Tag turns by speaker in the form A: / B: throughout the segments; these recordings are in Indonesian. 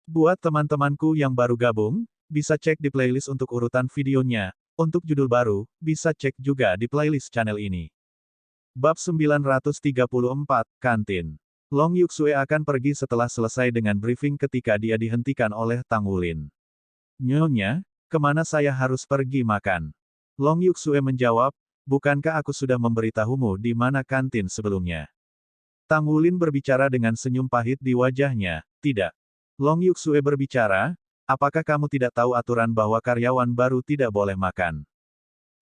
A: Buat teman-temanku yang baru gabung, bisa cek di playlist untuk urutan videonya. Untuk judul baru, bisa cek juga di playlist channel ini. Bab 934, Kantin. Long Yuksue akan pergi setelah selesai dengan briefing ketika dia dihentikan oleh Tang Wulin. Nyonya, kemana saya harus pergi makan? Long Yuksue menjawab, bukankah aku sudah memberitahumu di mana kantin sebelumnya? Tang Wulin berbicara dengan senyum pahit di wajahnya, tidak. Long Yuksue berbicara, apakah kamu tidak tahu aturan bahwa karyawan baru tidak boleh makan?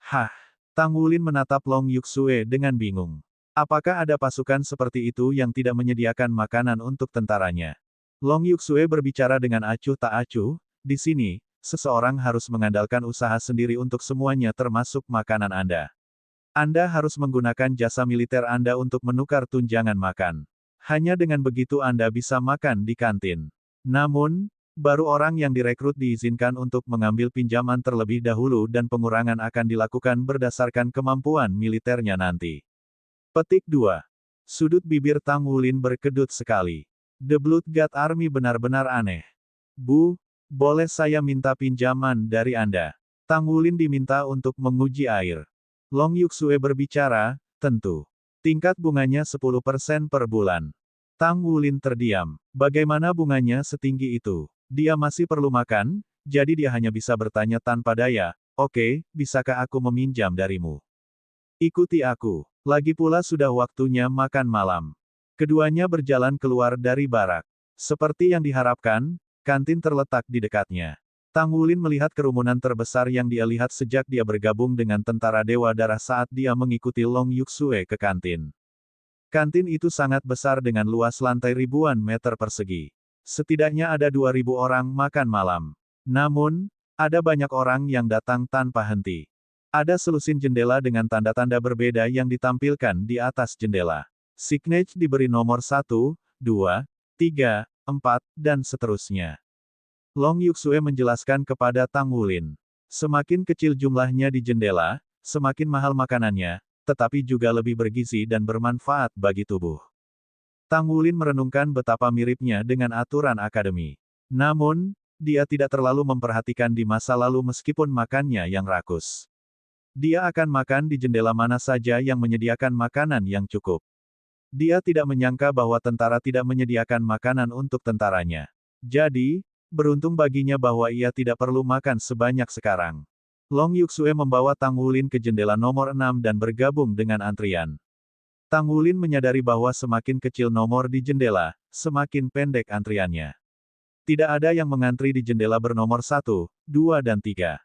A: Hah? Tang Wulin menatap Long Yuksue dengan bingung. Apakah ada pasukan seperti itu yang tidak menyediakan makanan untuk tentaranya? Long Yuksue berbicara dengan acuh tak acuh, di sini, seseorang harus mengandalkan usaha sendiri untuk semuanya termasuk makanan Anda. Anda harus menggunakan jasa militer Anda untuk menukar tunjangan makan. Hanya dengan begitu Anda bisa makan di kantin. Namun, baru orang yang direkrut diizinkan untuk mengambil pinjaman terlebih dahulu dan pengurangan akan dilakukan berdasarkan kemampuan militernya nanti. Petik 2. Sudut bibir Tang Wulin berkedut sekali. The Bloodgood Army benar-benar aneh. Bu, boleh saya minta pinjaman dari Anda? Tang Wulin diminta untuk menguji air. Long Yuksue berbicara, tentu. Tingkat bunganya 10% per bulan. Tang Wulin terdiam. Bagaimana bunganya setinggi itu? Dia masih perlu makan, jadi dia hanya bisa bertanya tanpa daya, oke, bisakah aku meminjam darimu? Ikuti aku. Lagi pula sudah waktunya makan malam. Keduanya berjalan keluar dari barak. Seperti yang diharapkan, kantin terletak di dekatnya. Tang Wulin melihat kerumunan terbesar yang dia lihat sejak dia bergabung dengan tentara Dewa Darah saat dia mengikuti Long Yuksue ke kantin. Kantin itu sangat besar dengan luas lantai ribuan meter persegi. Setidaknya ada 2.000 orang makan malam. Namun, ada banyak orang yang datang tanpa henti. Ada selusin jendela dengan tanda-tanda berbeda yang ditampilkan di atas jendela. Signage diberi nomor 1, 2, 3, 4, dan seterusnya. Long Yuksue menjelaskan kepada Tang Wulin. Semakin kecil jumlahnya di jendela, semakin mahal makanannya, tetapi juga lebih bergizi dan bermanfaat bagi tubuh. Tang Wulin merenungkan betapa miripnya dengan aturan akademi. Namun, dia tidak terlalu memperhatikan di masa lalu meskipun makannya yang rakus. Dia akan makan di jendela mana saja yang menyediakan makanan yang cukup. Dia tidak menyangka bahwa tentara tidak menyediakan makanan untuk tentaranya. Jadi, beruntung baginya bahwa ia tidak perlu makan sebanyak sekarang. Long Yuksue membawa Tang Wulin ke jendela nomor 6 dan bergabung dengan antrian. Tang Wulin menyadari bahwa semakin kecil nomor di jendela, semakin pendek antriannya. Tidak ada yang mengantri di jendela bernomor 1, 2 dan 3.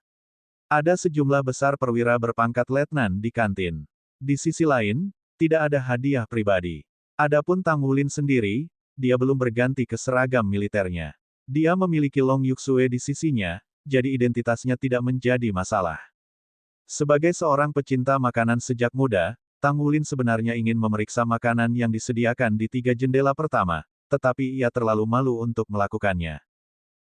A: Ada sejumlah besar perwira berpangkat letnan di kantin. Di sisi lain, tidak ada hadiah pribadi. Adapun Tang Wulin sendiri, dia belum berganti ke seragam militernya. Dia memiliki Long Yuksue di sisinya, jadi identitasnya tidak menjadi masalah. Sebagai seorang pecinta makanan sejak muda, Tang Wulin sebenarnya ingin memeriksa makanan yang disediakan di 3 jendela pertama, tetapi ia terlalu malu untuk melakukannya.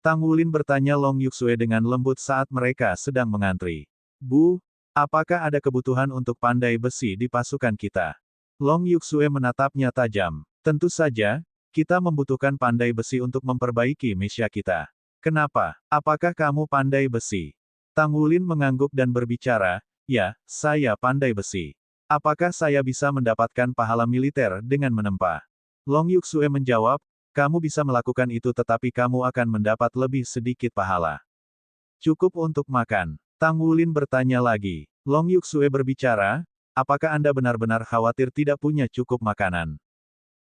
A: Tang Wulin bertanya Long Yuksue dengan lembut saat mereka sedang mengantri. Bu, apakah ada kebutuhan untuk pandai besi di pasukan kita? Long Yuksue menatapnya tajam. Tentu saja, kita membutuhkan pandai besi untuk memperbaiki misya kita. Kenapa? Apakah kamu pandai besi? Tang Wulin mengangguk dan berbicara, ya, saya pandai besi. Apakah saya bisa mendapatkan pahala militer dengan menempa? Long Yuksue menjawab, kamu bisa melakukan itu tetapi kamu akan mendapat lebih sedikit pahala. Cukup untuk makan. Tang Wulin bertanya lagi. Long Yuksue berbicara, apakah Anda benar-benar khawatir tidak punya cukup makanan?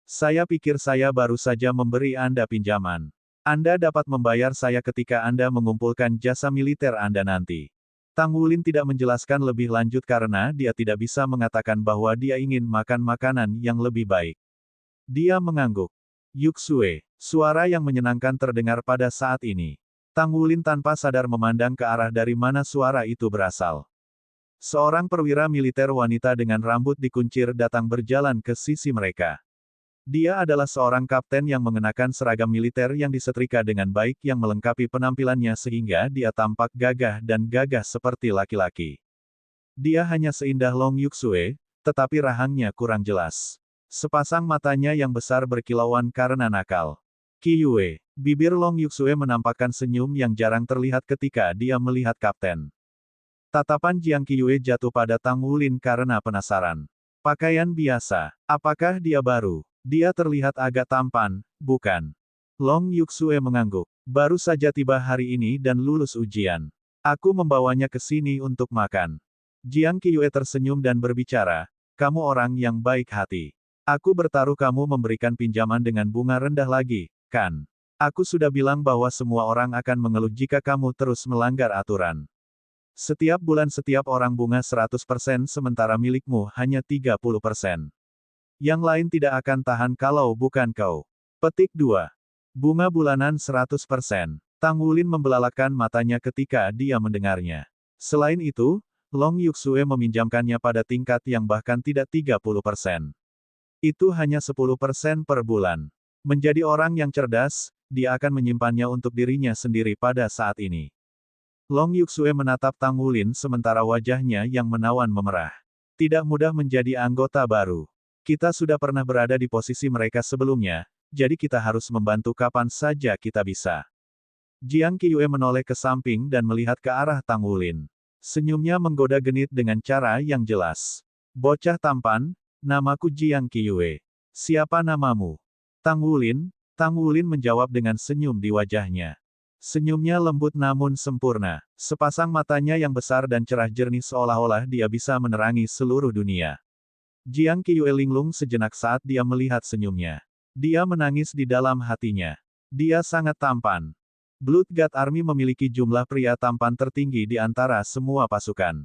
A: Saya pikir saya baru saja memberi Anda pinjaman. Anda dapat membayar saya ketika Anda mengumpulkan jasa militer Anda nanti. Tang Wulin tidak menjelaskan lebih lanjut karena dia tidak bisa mengatakan bahwa dia ingin makan makanan yang lebih baik. Dia mengangguk. Yuksue, suara yang menyenangkan terdengar pada saat ini. Tang Wulin tanpa sadar memandang ke arah dari mana suara itu berasal. Seorang perwira militer wanita dengan rambut dikuncir datang berjalan ke sisi mereka. Dia adalah seorang kapten yang mengenakan seragam militer yang disetrika dengan baik yang melengkapi penampilannya sehingga dia tampak gagah dan gagah seperti laki-laki. Dia hanya seindah Long Yuksue, tetapi rahangnya kurang jelas. Sepasang matanya yang besar berkilauan karena nakal. Qiyue. Bibir Long Yuxue menampakkan senyum yang jarang terlihat ketika dia melihat kapten. Tatapan Jiang Qiyue jatuh pada Tang Wulin karena penasaran. Pakaian biasa. Apakah dia baru? Dia terlihat agak tampan, bukan? Long Yuxue mengangguk. Baru saja tiba hari ini dan lulus ujian. Aku membawanya ke sini untuk makan. Jiang Qiyue tersenyum dan berbicara, kamu orang yang baik hati. Aku bertaruh kamu memberikan pinjaman dengan bunga rendah lagi, kan? Aku sudah bilang bahwa semua orang akan mengeluh jika kamu terus melanggar aturan. Setiap bulan setiap orang bunga 100% sementara milikmu hanya 30%. Yang lain tidak akan tahan kalau bukan kau. Petik 2. Bunga bulanan 100%. Tang Wulin membelalakan matanya ketika dia mendengarnya. Selain itu, Long Yuxue meminjamkannya pada tingkat yang bahkan tidak 30%. Itu hanya 10% per bulan. Menjadi orang yang cerdas, dia akan menyimpannya untuk dirinya sendiri pada saat ini. Long Yuxue menatap Tang Wulin sementara wajahnya yang menawan memerah. Tidak mudah menjadi anggota baru. Kita sudah pernah berada di posisi mereka sebelumnya, jadi kita harus membantu kapan saja kita bisa. Jiang Qiyue menoleh ke samping dan melihat ke arah Tang Wulin. Senyumnya menggoda genit dengan cara yang jelas. Bocah tampan, namaku Jiang Qiyue. Siapa namamu? Tang Wulin menjawab dengan senyum di wajahnya. Senyumnya lembut namun sempurna. Sepasang matanya yang besar dan cerah jernih seolah-olah dia bisa menerangi seluruh dunia. Jiang Qiyue linglung sejenak saat dia melihat senyumnya. Dia menangis di dalam hatinya. Dia sangat tampan. Blood God Army memiliki jumlah pria tampan tertinggi di antara semua pasukan.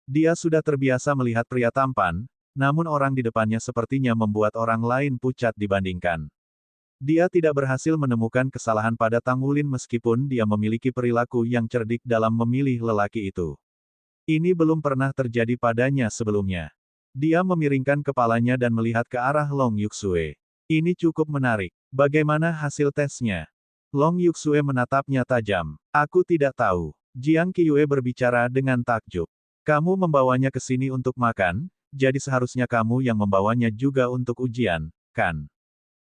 A: Dia sudah terbiasa melihat pria tampan, namun orang di depannya sepertinya membuat orang lain pucat dibandingkan. Dia tidak berhasil menemukan kesalahan pada Tang Wulin meskipun dia memiliki perilaku yang cerdik dalam memilih lelaki itu. Ini belum pernah terjadi padanya sebelumnya. Dia memiringkan kepalanya dan melihat ke arah Long Yuxue. Ini cukup menarik. Bagaimana hasil tesnya? Long Yuxue menatapnya tajam. Aku tidak tahu. Jiang Qiyue berbicara dengan takjub. Kamu membawanya ke sini untuk makan, jadi seharusnya kamu yang membawanya juga untuk ujian, kan?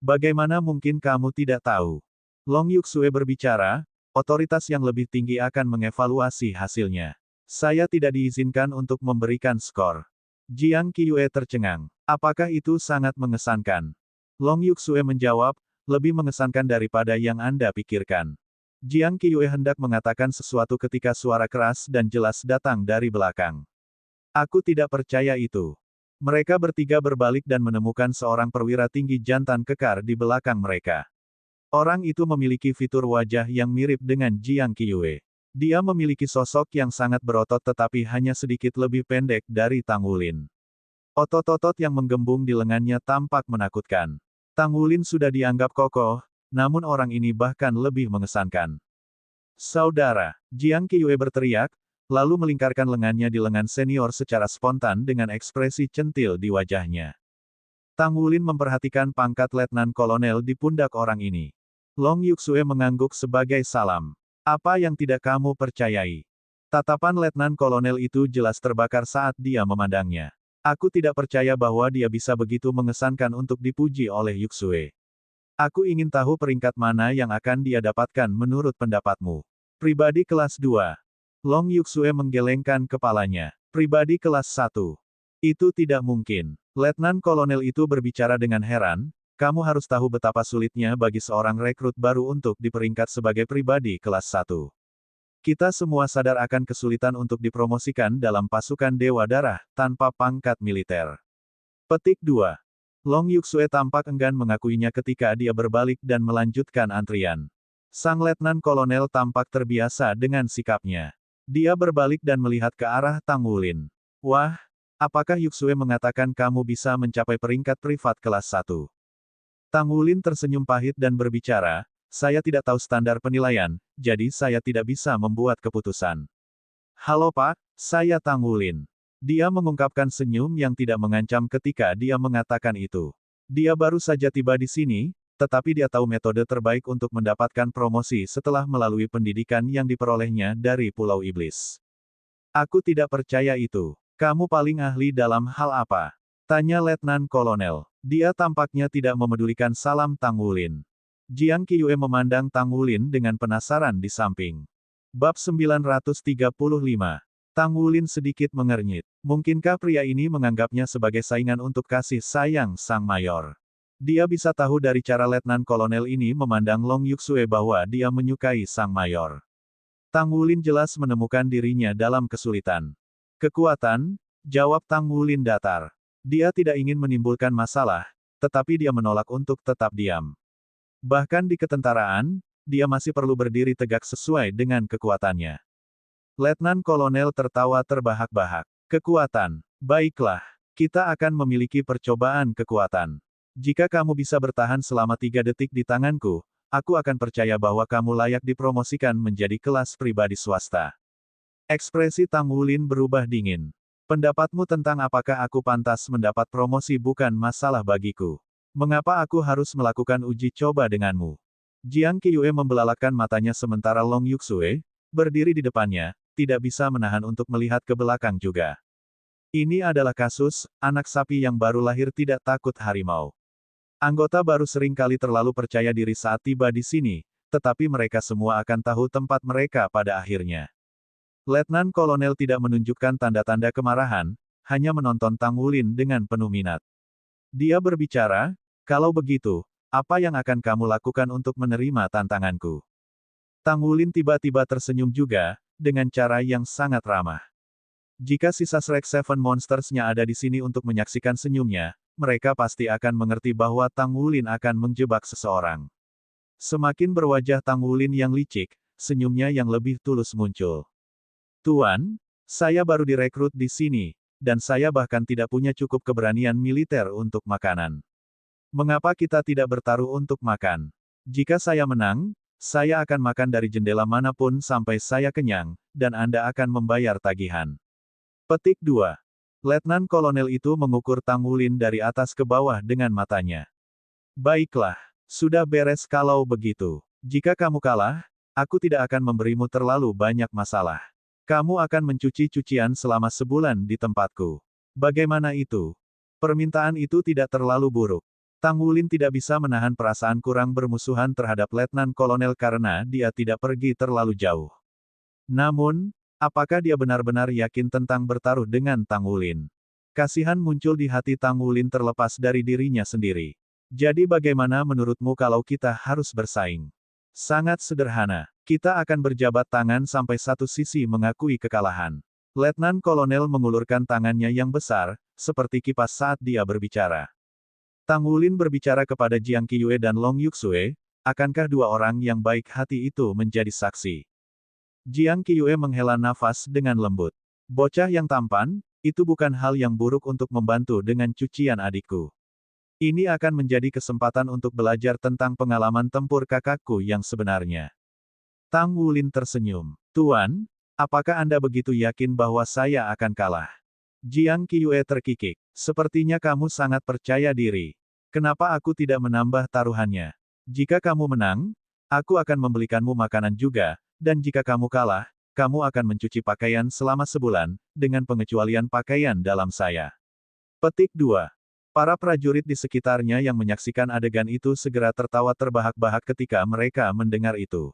A: Bagaimana mungkin kamu tidak tahu? Long Yuxue berbicara, otoritas yang lebih tinggi akan mengevaluasi hasilnya. Saya tidak diizinkan untuk memberikan skor. Jiang Qiyue tercengang. Apakah itu sangat mengesankan? Long Yuxue menjawab, lebih mengesankan daripada yang Anda pikirkan. Jiang Qiyue hendak mengatakan sesuatu ketika suara keras dan jelas datang dari belakang. Aku tidak percaya itu. Mereka bertiga berbalik dan menemukan seorang perwira tinggi jantan kekar di belakang mereka. Orang itu memiliki fitur wajah yang mirip dengan Jiang Qiyue. Dia memiliki sosok yang sangat berotot tetapi hanya sedikit lebih pendek dari Tang Wulin. Otot-otot yang menggembung di lengannya tampak menakutkan. Tang Wulin sudah dianggap kokoh, namun orang ini bahkan lebih mengesankan. Saudara, Jiang Qiyue berteriak, lalu melingkarkan lengannya di lengan senior secara spontan dengan ekspresi centil di wajahnya. Tang Wulin memperhatikan pangkat letnan kolonel di pundak orang ini. Long Yuxue mengangguk sebagai salam. Apa yang tidak kamu percayai? Tatapan letnan kolonel itu jelas terbakar saat dia memandangnya. Aku tidak percaya bahwa dia bisa begitu mengesankan untuk dipuji oleh Yuxue. Aku ingin tahu peringkat mana yang akan dia dapatkan menurut pendapatmu. Pribadi kelas 2. Long Yuxue menggelengkan kepalanya. Pribadi kelas 1. Itu tidak mungkin. Letnan kolonel itu berbicara dengan heran, kamu harus tahu betapa sulitnya bagi seorang rekrut baru untuk diperingkat sebagai pribadi kelas 1. Kita semua sadar akan kesulitan untuk dipromosikan dalam pasukan Dewa Darah, tanpa pangkat militer. Petik 2. Long Yuxue tampak enggan mengakuinya ketika dia berbalik dan melanjutkan antrian. Sang letnan kolonel tampak terbiasa dengan sikapnya. Dia berbalik dan melihat ke arah Tang Wulin. Wah, apakah Yuxue mengatakan kamu bisa mencapai peringkat privat kelas 1? Tang Wulin tersenyum pahit dan berbicara, saya tidak tahu standar penilaian, jadi saya tidak bisa membuat keputusan. Halo Pak, saya Tang Wulin. Dia mengungkapkan senyum yang tidak mengancam ketika dia mengatakan itu. Dia baru saja tiba di sini, tetapi dia tahu metode terbaik untuk mendapatkan promosi setelah melalui pendidikan yang diperolehnya dari Pulau Iblis. Aku tidak percaya itu. Kamu paling ahli dalam hal apa? Tanya Letnan Kolonel. Dia tampaknya tidak memedulikan salam Tang Wulin. Jiang Qiue memandang Tang Wulin dengan penasaran di samping. Bab 935. Tang Wulin sedikit mengernyit. Mungkinkah pria ini menganggapnya sebagai saingan untuk kasih sayang sang mayor? Dia bisa tahu dari cara Letnan Kolonel ini memandang Long Yuxue bahwa dia menyukai sang mayor. Tang Wulin jelas menemukan dirinya dalam kesulitan. Kekuatan, jawab Tang Wulin datar. Dia tidak ingin menimbulkan masalah, tetapi dia menolak untuk tetap diam. Bahkan di ketentaraan, dia masih perlu berdiri tegak sesuai dengan kekuatannya. Letnan Kolonel tertawa terbahak-bahak. Kekuatan. Baiklah, kita akan memiliki percobaan kekuatan. Jika kamu bisa bertahan selama 3 detik di tanganku, aku akan percaya bahwa kamu layak dipromosikan menjadi kelas pribadi swasta. Ekspresi Tang Wulin berubah dingin. Pendapatmu tentang apakah aku pantas mendapat promosi bukan masalah bagiku. Mengapa aku harus melakukan uji coba denganmu? Jiang Qiue membelalakan matanya sementara Long Yuxue, berdiri di depannya, tidak bisa menahan untuk melihat ke belakang juga. Ini adalah kasus, anak sapi yang baru lahir tidak takut harimau. Anggota baru sering kali terlalu percaya diri saat tiba di sini, tetapi mereka semua akan tahu tempat mereka pada akhirnya. Letnan Kolonel tidak menunjukkan tanda-tanda kemarahan, hanya menonton Tang Wulin dengan penuh minat. Dia berbicara, kalau begitu, apa yang akan kamu lakukan untuk menerima tantanganku? Tang Wulin tiba-tiba tersenyum juga, dengan cara yang sangat ramah. Jika sisa Shrek Seven Monsters-nya ada di sini untuk menyaksikan senyumnya, mereka pasti akan mengerti bahwa Tang Wulin akan menjebak seseorang. Semakin berwajah Tang Wulin yang licik, senyumnya yang lebih tulus muncul. Tuan, saya baru direkrut di sini, dan saya bahkan tidak punya cukup keberanian militer untuk makanan. Mengapa kita tidak bertaruh untuk makan? Jika saya menang, saya akan makan dari jendela manapun sampai saya kenyang, dan Anda akan membayar tagihan. Petik 2. Letnan Kolonel itu mengukur Tang Wulin dari atas ke bawah dengan matanya. Baiklah, sudah beres kalau begitu. Jika kamu kalah, aku tidak akan memberimu terlalu banyak masalah. Kamu akan mencuci cucian selama sebulan di tempatku. Bagaimana itu? Permintaan itu tidak terlalu buruk. Tang Wulin tidak bisa menahan perasaan kurang bermusuhan terhadap Letnan Kolonel karena dia tidak pergi terlalu jauh. Namun, apakah dia benar-benar yakin tentang bertaruh dengan Tang Wulin? Kasihan muncul di hati Tang Wulin terlepas dari dirinya sendiri. Jadi bagaimana menurutmu kalau kita harus bersaing? Sangat sederhana. Kita akan berjabat tangan sampai satu sisi mengakui kekalahan. Letnan Kolonel mengulurkan tangannya yang besar, seperti kipas saat dia berbicara. Tang Wulin berbicara kepada Jiang Qiue dan Long Yuxue, akankah dua orang yang baik hati itu menjadi saksi? Jiang Qiue menghela nafas dengan lembut. Bocah yang tampan, itu bukan hal yang buruk untuk membantu dengan cucian adikku. Ini akan menjadi kesempatan untuk belajar tentang pengalaman tempur kakakku yang sebenarnya. Tang Wulin tersenyum. Tuan, apakah Anda begitu yakin bahwa saya akan kalah? Jiang Qiue terkikik. Sepertinya kamu sangat percaya diri. Kenapa aku tidak menambah taruhannya? Jika kamu menang, aku akan membelikanmu makanan juga, dan jika kamu kalah, kamu akan mencuci pakaian selama sebulan, dengan pengecualian pakaian dalam saya. Petik 2. Para prajurit di sekitarnya yang menyaksikan adegan itu segera tertawa terbahak-bahak ketika mereka mendengar itu.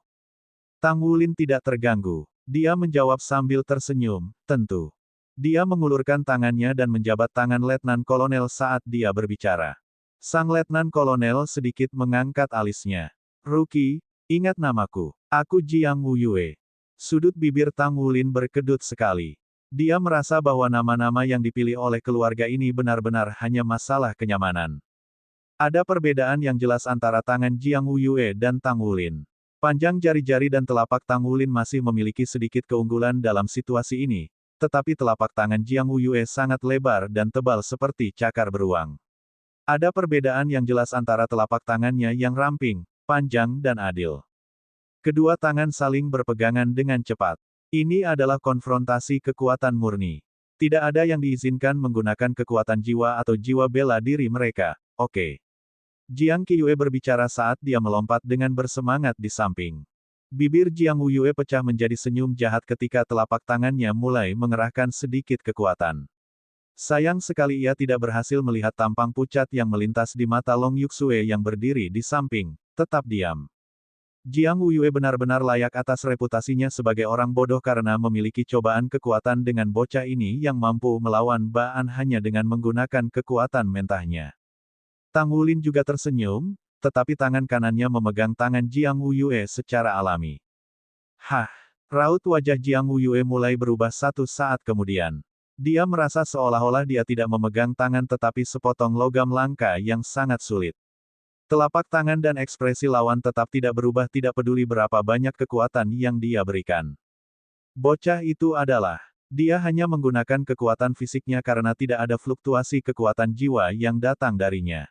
A: Tang Wulin tidak terganggu. Dia menjawab sambil tersenyum, tentu. Dia mengulurkan tangannya dan menjabat tangan Letnan Kolonel saat dia berbicara. Sang Letnan Kolonel sedikit mengangkat alisnya. Ruki, ingat namaku. Aku Jiang Wuyue. Sudut bibir Tang Wulin berkedut sekali. Dia merasa bahwa nama-nama yang dipilih oleh keluarga ini benar-benar hanya masalah kenyamanan. Ada perbedaan yang jelas antara tangan Jiang Wuyue dan Tang Wulin. Panjang jari-jari dan telapak Tang Wulin masih memiliki sedikit keunggulan dalam situasi ini, tetapi telapak tangan Jiang Wuyue sangat lebar dan tebal seperti cakar beruang. Ada perbedaan yang jelas antara telapak tangannya yang ramping, panjang dan adil. Kedua tangan saling berpegangan dengan cepat. Ini adalah konfrontasi kekuatan murni. Tidak ada yang diizinkan menggunakan kekuatan jiwa atau jiwa bela diri mereka, oke. Jiang Qiue berbicara saat dia melompat dengan bersemangat di samping. Bibir Jiang Wuyue pecah menjadi senyum jahat ketika telapak tangannya mulai mengerahkan sedikit kekuatan. Sayang sekali ia tidak berhasil melihat tampang pucat yang melintas di mata Long Yuxue yang berdiri di samping, tetap diam. Jiang Wuyue benar-benar layak atas reputasinya sebagai orang bodoh karena memiliki cobaan kekuatan dengan bocah ini yang mampu melawan Baan hanya dengan menggunakan kekuatan mentahnya. Tang Wulin juga tersenyum, tetapi tangan kanannya memegang tangan Jiang Wuyue secara alami. Hah! Raut wajah Jiang Wuyue mulai berubah satu saat kemudian. Dia merasa seolah-olah dia tidak memegang tangan tetapi sepotong logam langka yang sangat sulit. Telapak tangan dan ekspresi lawan tetap tidak berubah tidak peduli berapa banyak kekuatan yang dia berikan. Bocah itu adalah, dia hanya menggunakan kekuatan fisiknya karena tidak ada fluktuasi kekuatan jiwa yang datang darinya.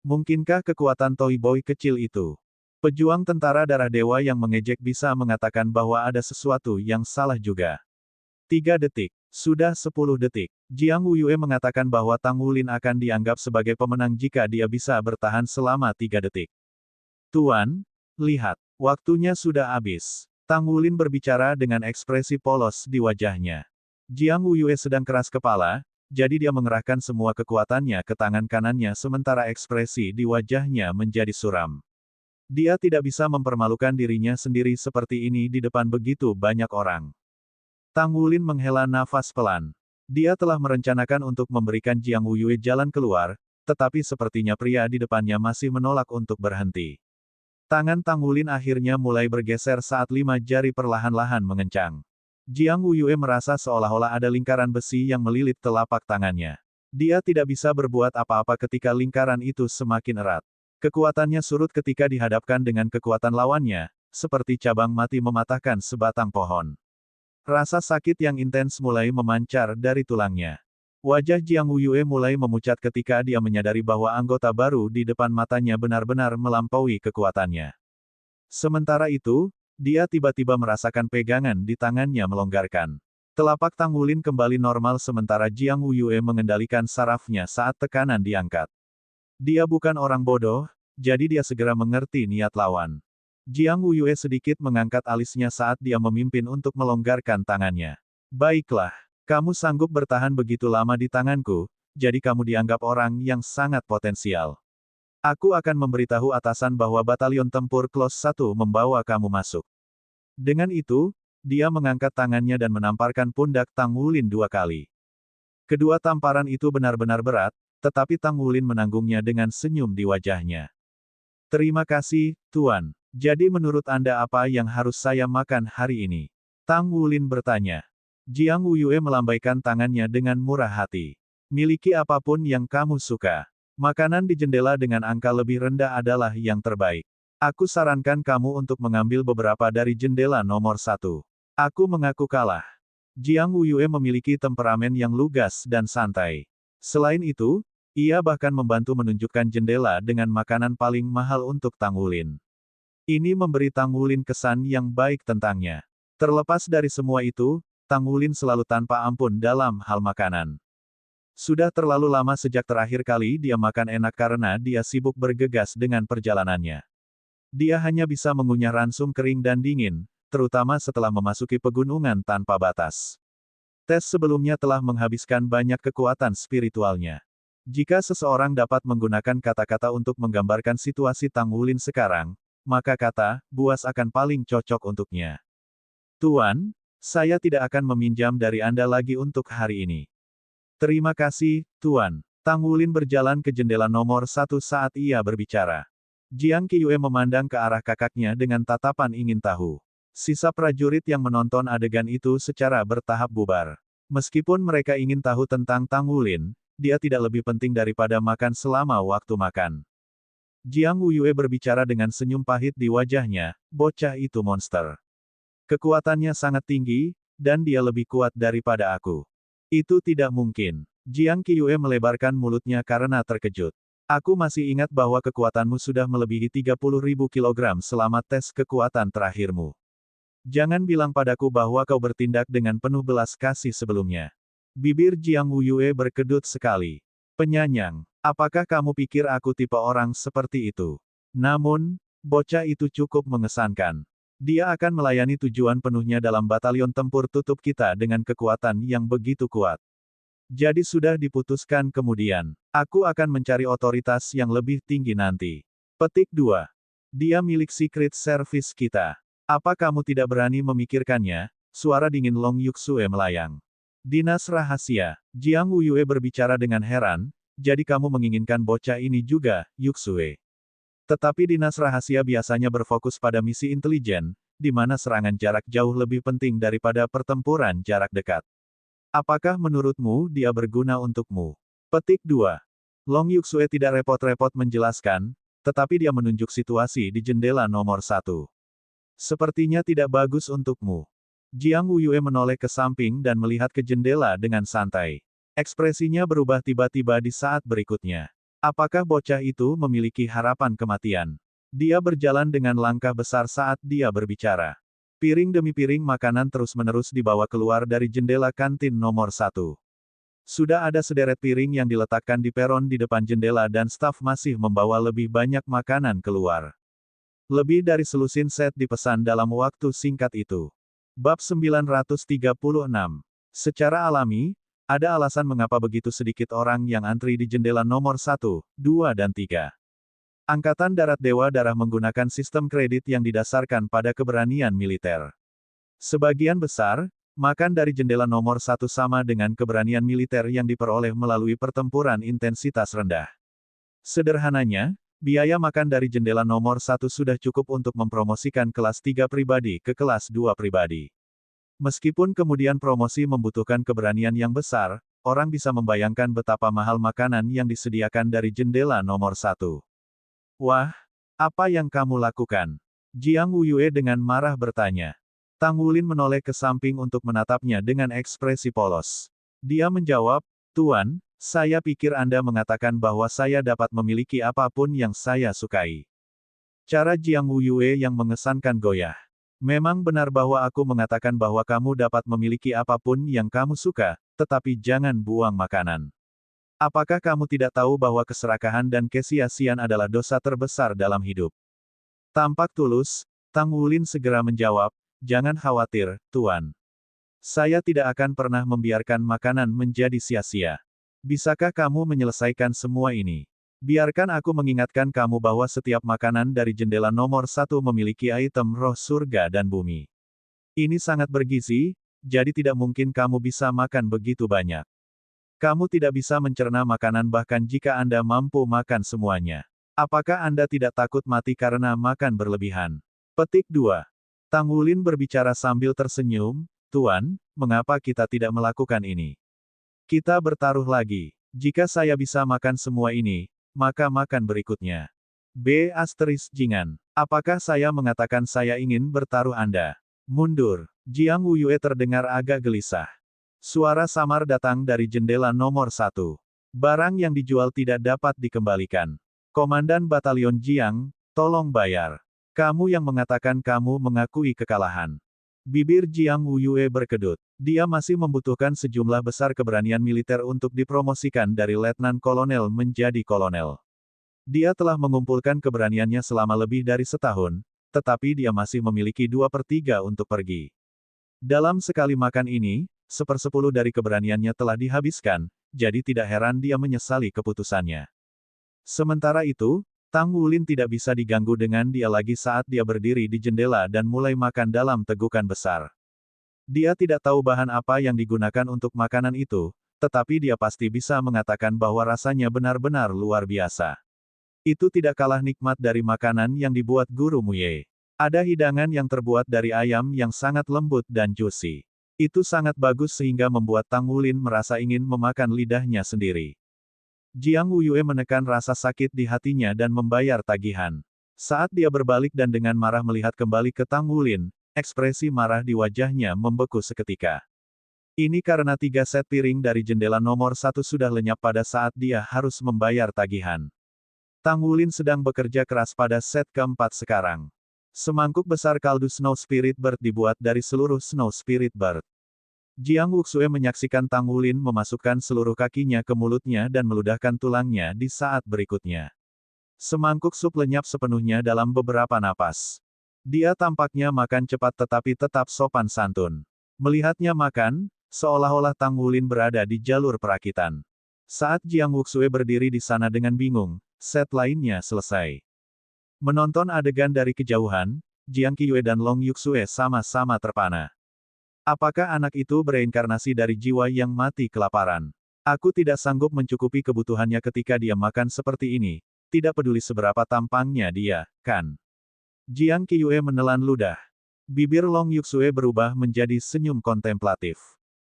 A: Mungkinkah kekuatan Toy Boy kecil itu? Pejuang tentara darah dewa yang mengejek bisa mengatakan bahwa ada sesuatu yang salah juga. 3 detik. Sudah 10 detik. Jiang Wuyue mengatakan bahwa Tang Wulin akan dianggap sebagai pemenang jika dia bisa bertahan selama 3 detik. Tuan, lihat. Waktunya sudah habis. Tang Wulin berbicara dengan ekspresi polos di wajahnya. Jiang Wuyue sedang keras kepala, jadi dia mengerahkan semua kekuatannya ke tangan kanannya sementara ekspresi di wajahnya menjadi suram. Dia tidak bisa mempermalukan dirinya sendiri seperti ini di depan begitu banyak orang. Tang Wulin menghela nafas pelan. Dia telah merencanakan untuk memberikan Jiang Wuyue jalan keluar, tetapi sepertinya pria di depannya masih menolak untuk berhenti. Tangan Tang Wulin akhirnya mulai bergeser saat 5 jari perlahan-lahan mengencang. Jiang Wuyue merasa seolah-olah ada lingkaran besi yang melilit telapak tangannya. Dia tidak bisa berbuat apa-apa ketika lingkaran itu semakin erat. Kekuatannya surut ketika dihadapkan dengan kekuatan lawannya, seperti cabang mati mematahkan sebatang pohon. Rasa sakit yang intens mulai memancar dari tulangnya. Wajah Jiang Wuyue mulai memucat ketika dia menyadari bahwa anggota baru di depan matanya benar-benar melampaui kekuatannya. Sementara itu, dia tiba-tiba merasakan pegangan di tangannya melonggarkan. Telapak Tang Wulin kembali normal sementara Jiang Wuyue mengendalikan sarafnya saat tekanan diangkat. Dia bukan orang bodoh, jadi dia segera mengerti niat lawan. Jiang Wuyue sedikit mengangkat alisnya saat dia memimpin untuk melonggarkan tangannya. Baiklah, kamu sanggup bertahan begitu lama di tanganku, jadi kamu dianggap orang yang sangat potensial. Aku akan memberitahu atasan bahwa batalion tempur Close 1 membawa kamu masuk. Dengan itu, dia mengangkat tangannya dan menamparkan pundak Tang Wulin 2 kali. Kedua tamparan itu benar-benar berat, tetapi Tang Wulin menanggungnya dengan senyum di wajahnya. Terima kasih, Tuan. Jadi menurut Anda apa yang harus saya makan hari ini? Tang Wulin bertanya. Jiang Wuyue melambaikan tangannya dengan murah hati. Miliki apapun yang kamu suka. Makanan di jendela dengan angka lebih rendah adalah yang terbaik. Aku sarankan kamu untuk mengambil beberapa dari jendela nomor 1. Aku mengaku kalah. Jiang Wuyue memiliki temperamen yang lugas dan santai. Selain itu, ia bahkan membantu menunjukkan jendela dengan makanan paling mahal untuk Tang Wulin. Ini memberi Tang Wulin kesan yang baik tentangnya. Terlepas dari semua itu, Tang Wulin selalu tanpa ampun dalam hal makanan. Sudah terlalu lama sejak terakhir kali dia makan enak karena dia sibuk bergegas dengan perjalanannya. Dia hanya bisa mengunyah ransum kering dan dingin, terutama setelah memasuki pegunungan tanpa batas. Tes sebelumnya telah menghabiskan banyak kekuatan spiritualnya. Jika seseorang dapat menggunakan kata-kata untuk menggambarkan situasi Tang Wulin sekarang, maka kata, buas akan paling cocok untuknya. Tuan, saya tidak akan meminjam dari Anda lagi untuk hari ini. Terima kasih, Tuan. Tang Wulin berjalan ke jendela nomor 1 saat ia berbicara. Jiang Qiue memandang ke arah kakaknya dengan tatapan ingin tahu. Sisa prajurit yang menonton adegan itu secara bertahap bubar. Meskipun mereka ingin tahu tentang Tang Wulin, dia tidak lebih penting daripada makan selama waktu makan. Jiang Wuyue berbicara dengan senyum pahit di wajahnya, bocah itu monster. Kekuatannya sangat tinggi, dan dia lebih kuat daripada aku. Itu tidak mungkin. Jiang Qiue melebarkan mulutnya karena terkejut. Aku masih ingat bahwa kekuatanmu sudah melebihi 30.000 kilogram selama tes kekuatan terakhirmu. Jangan bilang padaku bahwa kau bertindak dengan penuh belas kasih sebelumnya. Bibir Jiang Wuyue berkedut sekali. Penyanyang. Apakah kamu pikir aku tipe orang seperti itu? Namun, bocah itu cukup mengesankan. Dia akan melayani tujuan penuhnya dalam batalion tempur tutup kita dengan kekuatan yang begitu kuat. Jadi sudah diputuskan kemudian. Aku akan mencari otoritas yang lebih tinggi nanti. Petik 2. Dia milik Secret Service kita. Apa kamu tidak berani memikirkannya? Suara dingin Long Yuxue melayang. Dinas rahasia. Jiang Wuyue berbicara dengan heran, jadi kamu menginginkan bocah ini juga, Yuxue. Tetapi dinas rahasia biasanya berfokus pada misi intelijen, di mana serangan jarak jauh lebih penting daripada pertempuran jarak dekat. Apakah menurutmu dia berguna untukmu? Petik 2. Long Yuxue tidak repot-repot menjelaskan, tetapi dia menunjuk situasi di jendela nomor 1. Sepertinya tidak bagus untukmu. Jiang Wuyue menoleh ke samping dan melihat ke jendela dengan santai. Ekspresinya berubah tiba-tiba di saat berikutnya. Apakah bocah itu memiliki harapan kematian? Dia berjalan dengan langkah besar saat dia berbicara. Piring demi piring makanan terus-menerus dibawa keluar dari jendela kantin nomor 1. Sudah ada sederet piring yang diletakkan di peron di depan jendela dan staf masih membawa lebih banyak makanan keluar. Lebih dari selusin set dipesan dalam waktu singkat itu. Bab 936. Secara alami, ada alasan mengapa begitu sedikit orang yang antri di jendela nomor 1, 2 dan 3. Angkatan Darat Dewa Darah menggunakan sistem kredit yang didasarkan pada keberanian militer. Sebagian besar, makan dari jendela nomor 1 sama dengan keberanian militer yang diperoleh melalui pertempuran intensitas rendah. Sederhananya, biaya makan dari jendela nomor 1 sudah cukup untuk mempromosikan kelas 3 pribadi ke kelas 2 pribadi. Meskipun kemudian promosi membutuhkan keberanian yang besar, orang bisa membayangkan betapa mahal makanan yang disediakan dari jendela nomor 1. Wah, apa yang kamu lakukan? Jiang Wuyue dengan marah bertanya. Tang Wulin menoleh ke samping untuk menatapnya dengan ekspresi polos. Dia menjawab, Tuan, saya pikir Anda mengatakan bahwa saya dapat memiliki apapun yang saya sukai. Cara Jiang Wuyue yang mengesankan goyah. Memang benar bahwa aku mengatakan bahwa kamu dapat memiliki apapun yang kamu suka, tetapi jangan buang makanan. Apakah kamu tidak tahu bahwa keserakahan dan kesia-siaan adalah dosa terbesar dalam hidup? Tampak tulus, Tang Wulin segera menjawab, jangan khawatir, Tuan. Saya tidak akan pernah membiarkan makanan menjadi sia-sia. Bisakah kamu menyelesaikan semua ini? Biarkan aku mengingatkan kamu bahwa setiap makanan dari jendela nomor 1 memiliki item roh surga dan bumi. Ini sangat bergizi, jadi tidak mungkin kamu bisa makan begitu banyak. Kamu tidak bisa mencerna makanan bahkan jika Anda mampu makan semuanya. Apakah Anda tidak takut mati karena makan berlebihan? Petik 2. Tang Wulin berbicara sambil tersenyum, Tuan, mengapa kita tidak melakukan ini? Kita bertaruh lagi. Jika saya bisa makan semua ini, maka makan berikutnya. Jingan. Apakah saya mengatakan saya ingin bertaruh Anda? Mundur. Jiang Wuyue terdengar agak gelisah. Suara samar datang dari jendela nomor 1. Barang yang dijual tidak dapat dikembalikan. Komandan Batalion Jiang, tolong bayar. Kamu yang mengatakan kamu mengakui kekalahan. Bibir Jiang Wuyue berkedut. Dia masih membutuhkan sejumlah besar keberanian militer untuk dipromosikan dari letnan kolonel menjadi kolonel. Dia telah mengumpulkan keberaniannya selama lebih dari setahun, tetapi dia masih memiliki 2/3 untuk pergi. Dalam sekali makan ini, 1/10 dari keberaniannya telah dihabiskan, jadi tidak heran dia menyesali keputusannya. Sementara itu, Tang Wulin tidak bisa diganggu dengan dia lagi saat dia berdiri di jendela dan mulai makan dalam tegukan besar. Dia tidak tahu bahan apa yang digunakan untuk makanan itu, tetapi dia pasti bisa mengatakan bahwa rasanya benar-benar luar biasa. Itu tidak kalah nikmat dari makanan yang dibuat Guru Muye. Ada hidangan yang terbuat dari ayam yang sangat lembut dan juicy. Itu sangat bagus sehingga membuat Tang Wulin merasa ingin memakan lidahnya sendiri. Jiang Wuyue menekan rasa sakit di hatinya dan membayar tagihan. Saat dia berbalik dan dengan marah melihat kembali ke Tang Wulin, ekspresi marah di wajahnya membeku seketika. Ini karena 3 set piring dari jendela nomor 1 sudah lenyap pada saat dia harus membayar tagihan. Tang Wulin sedang bekerja keras pada set keempat sekarang. Semangkuk besar kaldu Snow Spirit Bird dibuat dari seluruh Snow Spirit Bird. Jiang Wuxue menyaksikan Tang Wulin memasukkan seluruh kakinya ke mulutnya dan meludahkan tulangnya di saat berikutnya. Semangkuk sup lenyap sepenuhnya dalam beberapa napas. Dia tampaknya makan cepat tetapi tetap sopan santun. Melihatnya makan, seolah-olah Tang Wulin berada di jalur perakitan. Saat Jiang Wuxue berdiri di sana dengan bingung, set lainnya selesai. Menonton adegan dari kejauhan, Jiang Qiyu dan Long Yuxue sama-sama terpana. Apakah anak itu bereinkarnasi dari jiwa yang mati kelaparan? Aku tidak sanggup mencukupi kebutuhannya ketika dia makan seperti ini, tidak peduli seberapa tampangnya dia, kan? Jiang Qiyu menelan ludah. Bibir Long Yuxue berubah menjadi senyum kontemplatif.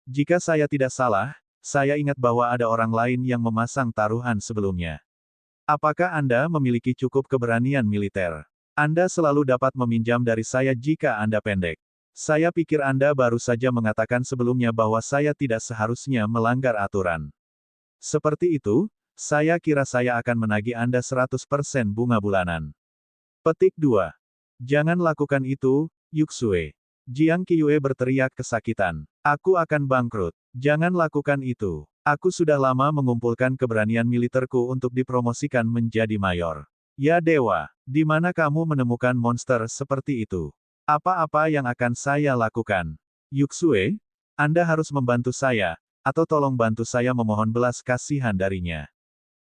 A: Jika saya tidak salah, saya ingat bahwa ada orang lain yang memasang taruhan sebelumnya. Apakah Anda memiliki cukup keberanian militer? Anda selalu dapat meminjam dari saya jika Anda pendek. Saya pikir Anda baru saja mengatakan sebelumnya bahwa saya tidak seharusnya melanggar aturan. Seperti itu, saya kira saya akan menagih Anda 100% bunga bulanan. Petik 2. Jangan lakukan itu, Yuxue. Jiang Qiyu berteriak kesakitan. Aku akan bangkrut. Jangan lakukan itu. Aku sudah lama mengumpulkan keberanian militerku untuk dipromosikan menjadi mayor. Ya dewa, di mana kamu menemukan monster seperti itu? Apa-apa yang akan saya lakukan? Yuxue, Anda harus membantu saya, atau tolong bantu saya memohon belas kasihan darinya.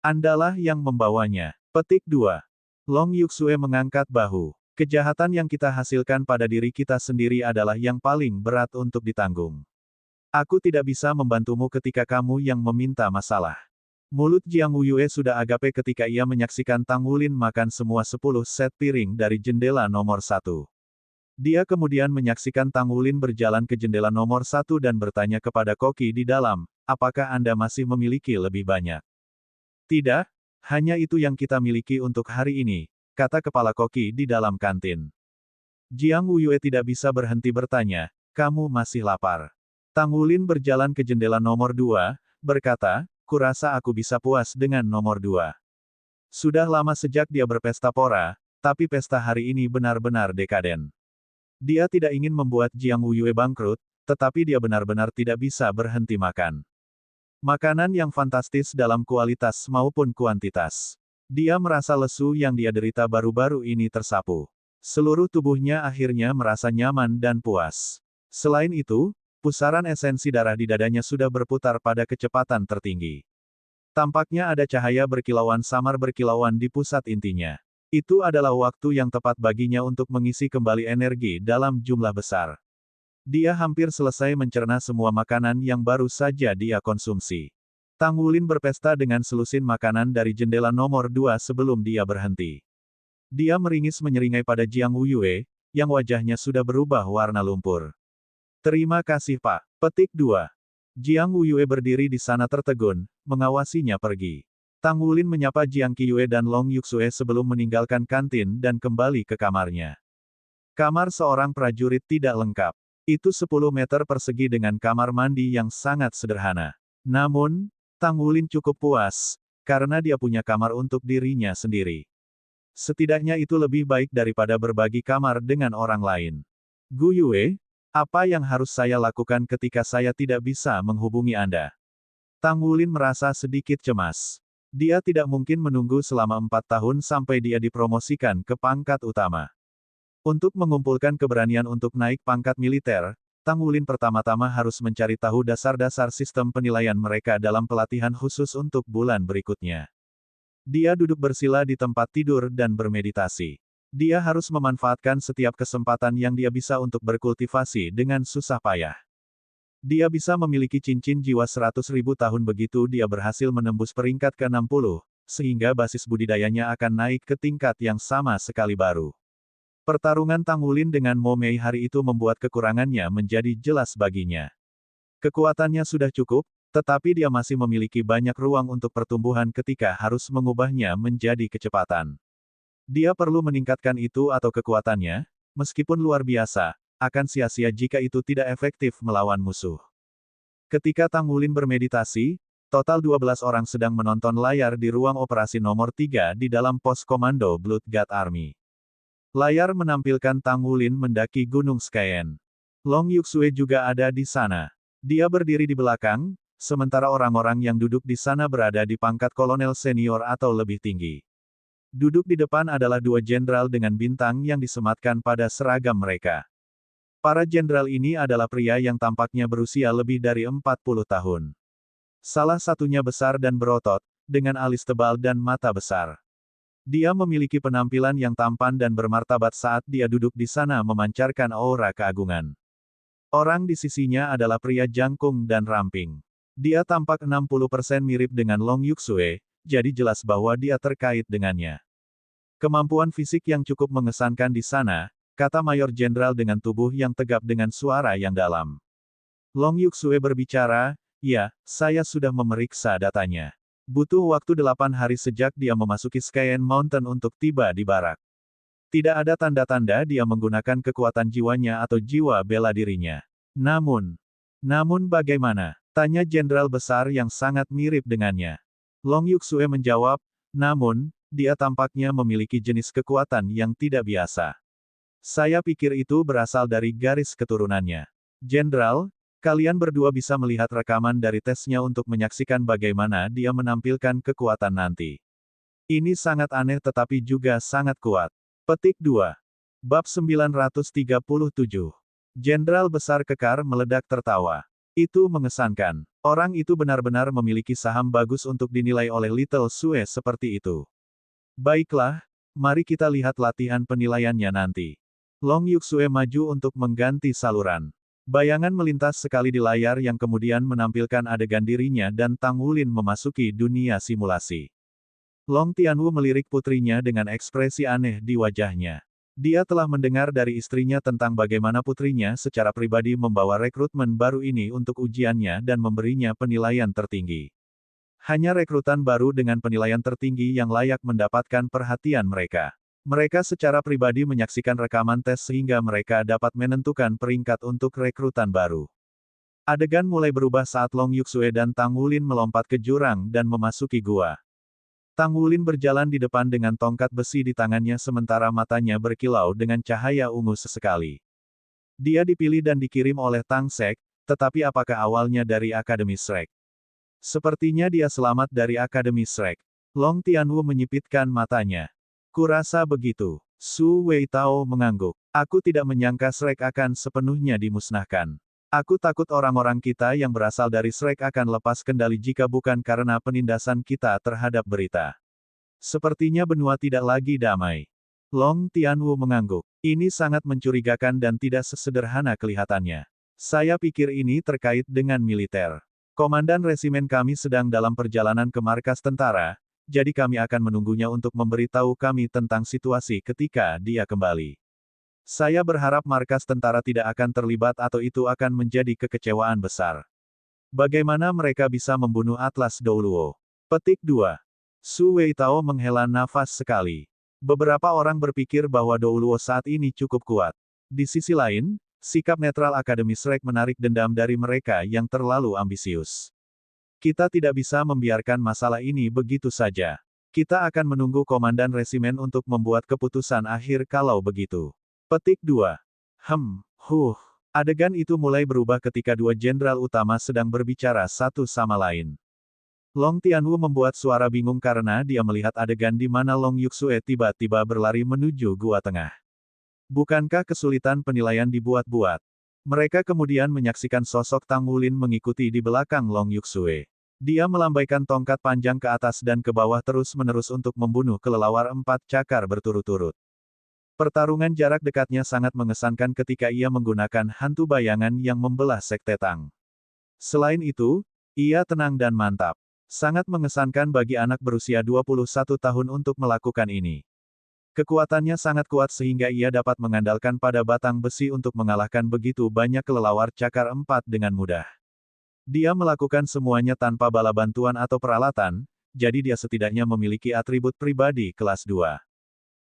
A: Andalah yang membawanya. Petik 2. Long Yuxue mengangkat bahu. Kejahatan yang kita hasilkan pada diri kita sendiri adalah yang paling berat untuk ditanggung. Aku tidak bisa membantumu ketika kamu yang meminta masalah. Mulut Jiang Wuyue sudah agape ketika ia menyaksikan Tang Wulin makan semua 10 set piring dari jendela nomor 1. Dia kemudian menyaksikan Tang Wulin berjalan ke jendela nomor 1 dan bertanya kepada koki di dalam, apakah Anda masih memiliki lebih banyak? Tidak, hanya itu yang kita miliki untuk hari ini, kata kepala koki di dalam kantin. Jiang Wuyue tidak bisa berhenti bertanya, kamu masih lapar? Tang Wulin berjalan ke jendela nomor 2, berkata, kurasa aku bisa puas dengan nomor 2. Sudah lama sejak dia berpesta pora, tapi pesta hari ini benar-benar dekaden. Dia tidak ingin membuat Jiang Wuyue bangkrut, tetapi dia benar-benar tidak bisa berhenti makan. Makanan yang fantastis dalam kualitas maupun kuantitas. Dia merasa lesu yang dia derita baru-baru ini tersapu. Seluruh tubuhnya akhirnya merasa nyaman dan puas. Selain itu, pusaran esensi darah di dadanya sudah berputar pada kecepatan tertinggi. Tampaknya ada cahaya berkilauan samar berkilauan di pusat intinya. Itu adalah waktu yang tepat baginya untuk mengisi kembali energi dalam jumlah besar. Dia hampir selesai mencerna semua makanan yang baru saja dia konsumsi. Tang Wulin berpesta dengan selusin makanan dari jendela nomor 2 sebelum dia berhenti. Dia meringis menyeringai pada Jiang Wuyue, yang wajahnya sudah berubah warna lumpur. Terima kasih Pak. Petik 2. Jiang Wuyue berdiri di sana tertegun, mengawasinya pergi. Tang Wulin menyapa Jiang Qiyu dan Long Yuxue sebelum meninggalkan kantin dan kembali ke kamarnya. Kamar seorang prajurit tidak lengkap. Itu 10 meter persegi dengan kamar mandi yang sangat sederhana. Namun, Tang Wulin cukup puas, karena dia punya kamar untuk dirinya sendiri. Setidaknya itu lebih baik daripada berbagi kamar dengan orang lain. Gu Yue, apa yang harus saya lakukan ketika saya tidak bisa menghubungi Anda? Tang Wulin merasa sedikit cemas. Dia tidak mungkin menunggu selama 4 tahun sampai dia dipromosikan ke pangkat utama. Untuk mengumpulkan keberanian untuk naik pangkat militer, Tang Wulin pertama-tama harus mencari tahu dasar-dasar sistem penilaian mereka dalam pelatihan khusus untuk bulan berikutnya. Dia duduk bersila di tempat tidur dan bermeditasi. Dia harus memanfaatkan setiap kesempatan yang dia bisa untuk berkultivasi dengan susah payah. Dia bisa memiliki cincin jiwa 100.000 tahun begitu dia berhasil menembus peringkat ke-60, sehingga basis budidayanya akan naik ke tingkat yang sama sekali baru. Pertarungan Tang Wulin dengan Mo Mei hari itu membuat kekurangannya menjadi jelas baginya. Kekuatannya sudah cukup, tetapi dia masih memiliki banyak ruang untuk pertumbuhan ketika harus mengubahnya menjadi kecepatan. Dia perlu meningkatkan itu atau kekuatannya, meskipun luar biasa, akan sia-sia jika itu tidak efektif melawan musuh. Ketika Tang Wulin bermeditasi, total 12 orang sedang menonton layar di ruang operasi nomor 3 di dalam pos komando Blood God Army. Layar menampilkan Tang Wulin mendaki Gunung Skyen. Long Yuxue juga ada di sana. Dia berdiri di belakang, sementara orang-orang yang duduk di sana berada di pangkat kolonel senior atau lebih tinggi. Duduk di depan adalah 2 jenderal dengan bintang yang disematkan pada seragam mereka. Para jenderal ini adalah pria yang tampaknya berusia lebih dari 40 tahun. Salah satunya besar dan berotot, dengan alis tebal dan mata besar. Dia memiliki penampilan yang tampan dan bermartabat saat dia duduk di sana memancarkan aura keagungan. Orang di sisinya adalah pria jangkung dan ramping. Dia tampak 60% mirip dengan Long Yuxue, jadi jelas bahwa dia terkait dengannya. Kemampuan fisik yang cukup mengesankan di sana, kata Mayor Jenderal dengan tubuh yang tegap dengan suara yang dalam. Long Yuxue berbicara, ya, saya sudah memeriksa datanya. Butuh waktu 8 hari sejak dia memasuki Skyen Mountain untuk tiba di barak. Tidak ada tanda-tanda dia menggunakan kekuatan jiwanya atau jiwa bela dirinya. Namun bagaimana? Tanya Jenderal besar yang sangat mirip dengannya. Long Yuxue menjawab, namun, dia tampaknya memiliki jenis kekuatan yang tidak biasa. Saya pikir itu berasal dari garis keturunannya. Jenderal, kalian berdua bisa melihat rekaman dari tesnya untuk menyaksikan bagaimana dia menampilkan kekuatan nanti. Ini sangat aneh tetapi juga sangat kuat. Petik 2. Bab 937. Jenderal besar kekar meledak tertawa. Itu mengesankan. Orang itu benar-benar memiliki saham bagus untuk dinilai oleh Little Sue seperti itu. Baiklah, mari kita lihat latihan penilaiannya nanti. Long Yuxue maju untuk mengganti saluran. Bayangan melintas sekali di layar yang kemudian menampilkan adegan dirinya dan Tang Wulin memasuki dunia simulasi. Long Tianwu melirik putrinya dengan ekspresi aneh di wajahnya. Dia telah mendengar dari istrinya tentang bagaimana putrinya secara pribadi membawa rekrutmen baru ini untuk ujiannya dan memberinya penilaian tertinggi. Hanya rekrutan baru dengan penilaian tertinggi yang layak mendapatkan perhatian mereka. Mereka secara pribadi menyaksikan rekaman tes sehingga mereka dapat menentukan peringkat untuk rekrutan baru. Adegan mulai berubah saat Long Yuxue dan Tang Wulin melompat ke jurang dan memasuki gua. Tang Wulin berjalan di depan dengan tongkat besi di tangannya sementara matanya berkilau dengan cahaya ungu sesekali. Dia dipilih dan dikirim oleh Tang Sek, tetapi apakah awalnya dari Akademi Shrek? Sepertinya dia selamat dari Akademi Shrek. Long Tianwu menyipitkan matanya. Kurasa begitu. Su Weitao mengangguk. Aku tidak menyangka Shrek akan sepenuhnya dimusnahkan. Aku takut orang-orang kita yang berasal dari Shrek akan lepas kendali jika bukan karena penindasan kita terhadap berita. Sepertinya benua tidak lagi damai. Long Tianwu mengangguk. Ini sangat mencurigakan dan tidak sesederhana kelihatannya. Saya pikir ini terkait dengan militer. Komandan resimen kami sedang dalam perjalanan ke markas tentara, jadi kami akan menunggunya untuk memberitahu kami tentang situasi ketika dia kembali. Saya berharap markas tentara tidak akan terlibat atau itu akan menjadi kekecewaan besar. Bagaimana mereka bisa membunuh Atlas Douluo? Petik 2. Su Weitao menghela nafas sekali. Beberapa orang berpikir bahwa Douluo saat ini cukup kuat. Di sisi lain, sikap netral Akademi Shrek menarik dendam dari mereka yang terlalu ambisius. Kita tidak bisa membiarkan masalah ini begitu saja. Kita akan menunggu komandan resimen untuk membuat keputusan akhir kalau begitu. Petik 2. Adegan itu mulai berubah ketika dua jenderal utama sedang berbicara satu sama lain. Long Tianwu membuat suara bingung karena dia melihat adegan di mana Long Yuxue tiba-tiba berlari menuju gua tengah. Bukankah kesulitan penilaian dibuat-buat? Mereka kemudian menyaksikan sosok Tang Wulin mengikuti di belakang Long Yuxue. Dia melambaikan tongkat panjang ke atas dan ke bawah terus-menerus untuk membunuh kelelawar 4 cakar berturut-turut. Pertarungan jarak dekatnya sangat mengesankan ketika ia menggunakan hantu bayangan yang membelah sekte Tang. Selain itu, ia tenang dan mantap. Sangat mengesankan bagi anak berusia 21 tahun untuk melakukan ini. Kekuatannya sangat kuat sehingga ia dapat mengandalkan pada batang besi untuk mengalahkan begitu banyak kelelawar cakar 4 dengan mudah. Dia melakukan semuanya tanpa bala bantuan atau peralatan, jadi dia setidaknya memiliki atribut pribadi kelas 2.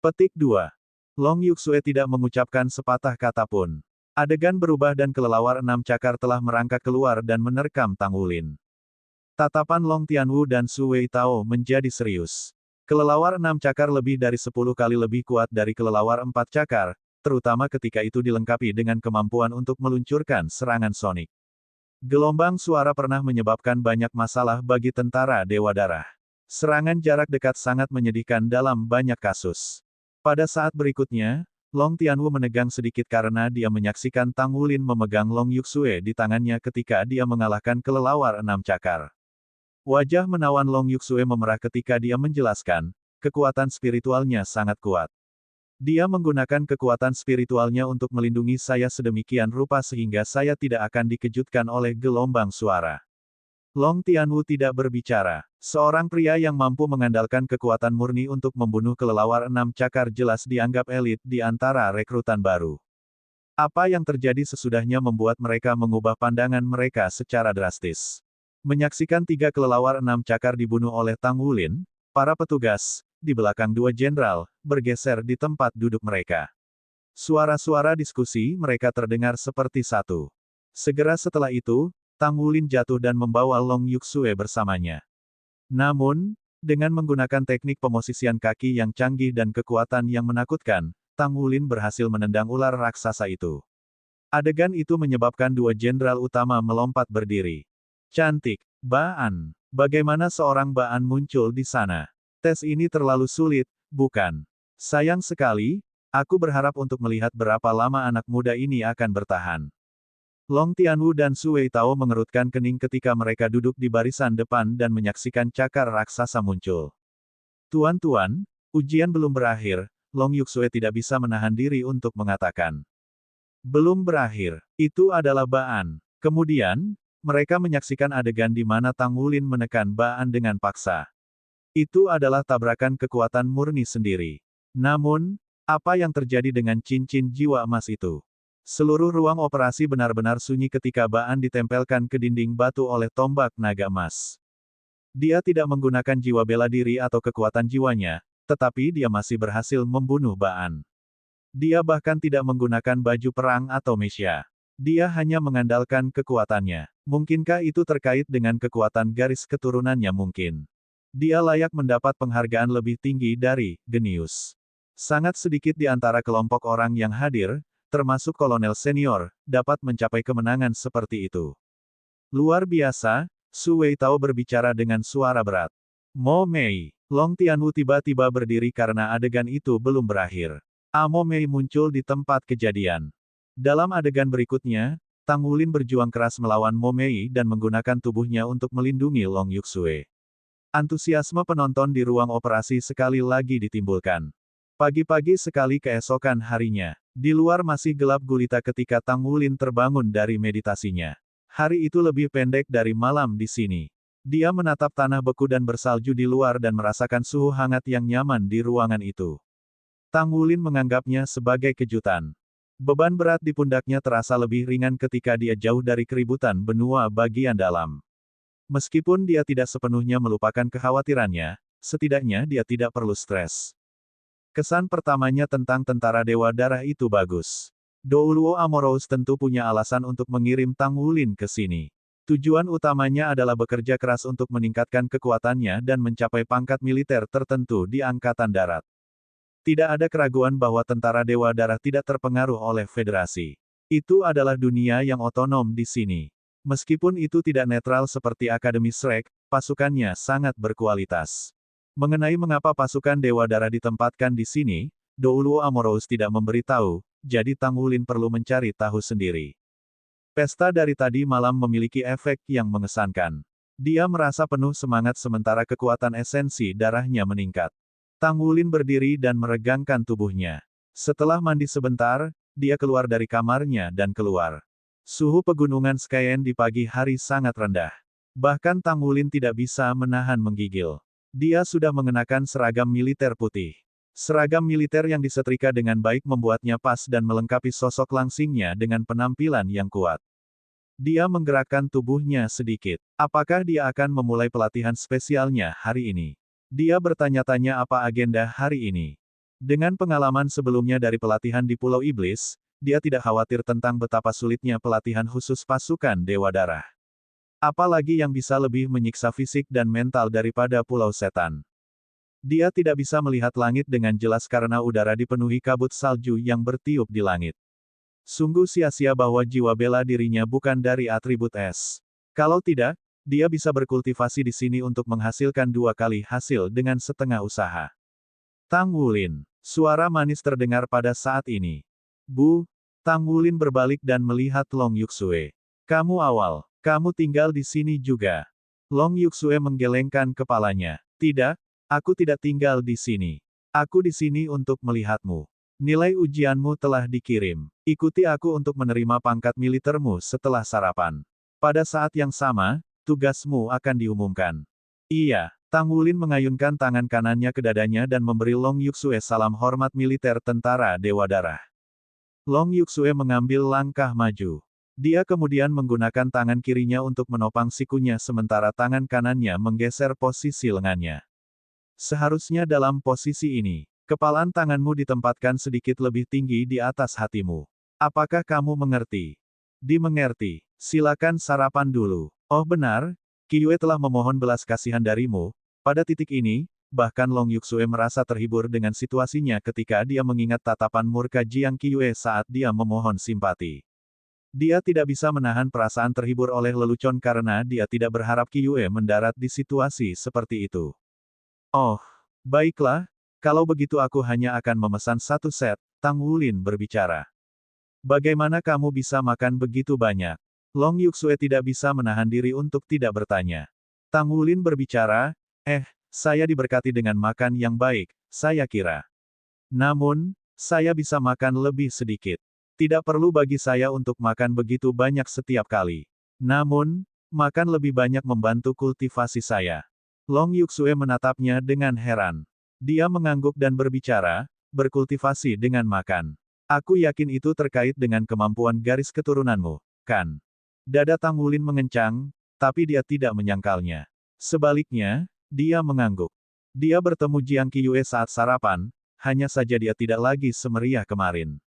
A: Petik 2. Long Yuxue tidak mengucapkan sepatah kata pun. Adegan berubah dan kelelawar 6 cakar telah merangkak keluar dan menerkam Tang Wulin. Tatapan Long Tianwu dan Su Weitao menjadi serius. Kelelawar 6 cakar lebih dari 10 kali lebih kuat dari kelelawar 4 cakar, terutama ketika itu dilengkapi dengan kemampuan untuk meluncurkan serangan sonik. Gelombang suara pernah menyebabkan banyak masalah bagi tentara Dewa Darah. Serangan jarak dekat sangat menyedihkan dalam banyak kasus. Pada saat berikutnya, Long Tianwu menegang sedikit karena dia menyaksikan Tang Wulin memegang Long Yuxue di tangannya ketika dia mengalahkan kelelawar 6 cakar. Wajah menawan Long Yuxue memerah ketika dia menjelaskan, kekuatan spiritualnya sangat kuat. Dia menggunakan kekuatan spiritualnya untuk melindungi saya sedemikian rupa sehingga saya tidak akan dikejutkan oleh gelombang suara. Long Tianwu tidak berbicara. Seorang pria yang mampu mengandalkan kekuatan murni untuk membunuh kelelawar 6 cakar jelas dianggap elit di antara rekrutan baru. Apa yang terjadi sesudahnya membuat mereka mengubah pandangan mereka secara drastis. Menyaksikan 3 kelelawar 6 cakar dibunuh oleh Tang Wulin, para petugas, di belakang 2 jenderal, bergeser di tempat duduk mereka. Suara-suara diskusi mereka terdengar seperti satu. Segera setelah itu, Tang Wulin jatuh dan membawa Long Yuxue bersamanya. Namun, dengan menggunakan teknik pemosisian kaki yang canggih dan kekuatan yang menakutkan, Tang Wulin berhasil menendang ular raksasa itu. Adegan itu menyebabkan 2 jenderal utama melompat berdiri. Cantik, Baan. Bagaimana seorang Baan muncul di sana? Tes ini terlalu sulit, bukan? Sayang sekali, aku berharap untuk melihat berapa lama anak muda ini akan bertahan. Long Tianwu dan Su Weitao mengerutkan kening ketika mereka duduk di barisan depan dan menyaksikan cakar raksasa muncul. Tuan-tuan, ujian belum berakhir, Long Yuxue tidak bisa menahan diri untuk mengatakan. Belum berakhir, itu adalah Baan. Kemudian, mereka menyaksikan adegan di mana Tang Wulin menekan Baan dengan paksa. Itu adalah tabrakan kekuatan murni sendiri. Namun, apa yang terjadi dengan cincin jiwa emas itu? Seluruh ruang operasi benar-benar sunyi ketika Baan ditempelkan ke dinding batu oleh tombak naga emas. Dia tidak menggunakan jiwa bela diri atau kekuatan jiwanya, tetapi dia masih berhasil membunuh Baan. Dia bahkan tidak menggunakan baju perang atau mesya. Dia hanya mengandalkan kekuatannya. Mungkinkah itu terkait dengan kekuatan garis keturunannya mungkin? Dia layak mendapat penghargaan lebih tinggi dari Genius. Sangat sedikit di antara kelompok orang yang hadir, termasuk kolonel senior, dapat mencapai kemenangan seperti itu. Luar biasa, Su Weitao berbicara dengan suara berat. Mo Mei. Long Tianwu tiba-tiba berdiri karena adegan itu belum berakhir. Mo Mei muncul di tempat kejadian. Dalam adegan berikutnya, Tang Wulin berjuang keras melawan Mo Mei dan menggunakan tubuhnya untuk melindungi Long Yuxue. Antusiasme penonton di ruang operasi sekali lagi ditimbulkan. Pagi-pagi sekali keesokan harinya, di luar masih gelap gulita ketika Tang Wulin terbangun dari meditasinya. Hari itu lebih pendek dari malam di sini. Dia menatap tanah beku dan bersalju di luar dan merasakan suhu hangat yang nyaman di ruangan itu. Tang Wulin menganggapnya sebagai kejutan. Beban berat di pundaknya terasa lebih ringan ketika dia jauh dari keributan benua bagian dalam. Meskipun dia tidak sepenuhnya melupakan kekhawatirannya, setidaknya dia tidak perlu stres. Kesan pertamanya tentang tentara Dewa Darah itu bagus. Douluo Amorous tentu punya alasan untuk mengirim Tang Wulin ke sini. Tujuan utamanya adalah bekerja keras untuk meningkatkan kekuatannya dan mencapai pangkat militer tertentu di Angkatan Darat. Tidak ada keraguan bahwa tentara Dewa Darah tidak terpengaruh oleh Federasi. Itu adalah dunia yang otonom di sini. Meskipun itu tidak netral seperti Akademi Shrek, pasukannya sangat berkualitas. Mengenai mengapa pasukan Dewa Darah ditempatkan di sini, Douluo Amorous tidak memberitahu, jadi Tang Wulin perlu mencari tahu sendiri. Pesta dari tadi malam memiliki efek yang mengesankan. Dia merasa penuh semangat sementara kekuatan esensi darahnya meningkat. Tang Wulin berdiri dan meregangkan tubuhnya. Setelah mandi sebentar, dia keluar dari kamarnya dan keluar. Suhu pegunungan Skyen di pagi hari sangat rendah. Bahkan Tang Wulin tidak bisa menahan menggigil. Dia sudah mengenakan seragam militer putih. Seragam militer yang disetrika dengan baik membuatnya pas dan melengkapi sosok langsingnya dengan penampilan yang kuat. Dia menggerakkan tubuhnya sedikit. Apakah dia akan memulai pelatihan spesialnya hari ini? Dia bertanya-tanya apa agenda hari ini. Dengan pengalaman sebelumnya dari pelatihan di Pulau Iblis, dia tidak khawatir tentang betapa sulitnya pelatihan khusus pasukan Dewa Darah. Apalagi yang bisa lebih menyiksa fisik dan mental daripada Pulau Setan. Dia tidak bisa melihat langit dengan jelas karena udara dipenuhi kabut salju yang bertiup di langit. Sungguh sia-sia bahwa jiwa bela dirinya bukan dari atribut es. Kalau tidak, dia bisa berkultivasi di sini untuk menghasilkan 2 kali hasil dengan setengah usaha. Tang Wulin. Suara manis terdengar pada saat ini. Bu, Tang Wulin berbalik dan melihat Long Yuxue. Kamu tinggal di sini juga. Long Yuxue menggelengkan kepalanya. Tidak, Aku tidak tinggal di sini. Aku di sini untuk melihatmu. Nilai ujianmu telah dikirim. Ikuti aku untuk menerima pangkat militermu setelah sarapan. Pada saat yang sama, tugasmu akan diumumkan. Iya, Tang Wulin mengayunkan tangan kanannya ke dadanya dan memberi Long Yuxue salam hormat militer tentara Dewa Darah. Long Yuxue mengambil langkah maju. Dia kemudian menggunakan tangan kirinya untuk menopang sikunya sementara tangan kanannya menggeser posisi lengannya. Seharusnya dalam posisi ini, kepalan tanganmu ditempatkan sedikit lebih tinggi di atas hatimu. Apakah kamu mengerti? Dimengerti. Silakan sarapan dulu. Oh benar, Qiyue telah memohon belas kasihan darimu. Pada titik ini, bahkan Long Yuxue merasa terhibur dengan situasinya ketika dia mengingat tatapan murka Jiang Qiyue saat dia memohon simpati. Dia tidak bisa menahan perasaan terhibur oleh lelucon karena dia tidak berharap Qiyue mendarat di situasi seperti itu. Oh, baiklah, kalau begitu aku hanya akan memesan satu set, Tang Wulin berbicara. Bagaimana kamu bisa makan begitu banyak? Long Yuxue tidak bisa menahan diri untuk tidak bertanya. Tang Wulin berbicara, saya diberkati dengan makan yang baik, saya kira. Namun, saya bisa makan lebih sedikit. Tidak perlu bagi saya untuk makan begitu banyak setiap kali. Namun, makan lebih banyak membantu kultivasi saya. Long Yuxue menatapnya dengan heran. Dia mengangguk dan berbicara, berkultivasi dengan makan. Aku yakin itu terkait dengan kemampuan garis keturunanmu, kan? Dada Tang Wulin mengencang, tapi dia tidak menyangkalnya. Sebaliknya, dia mengangguk. Dia bertemu Jiang Qiyue saat sarapan, hanya saja dia tidak lagi semeriah kemarin.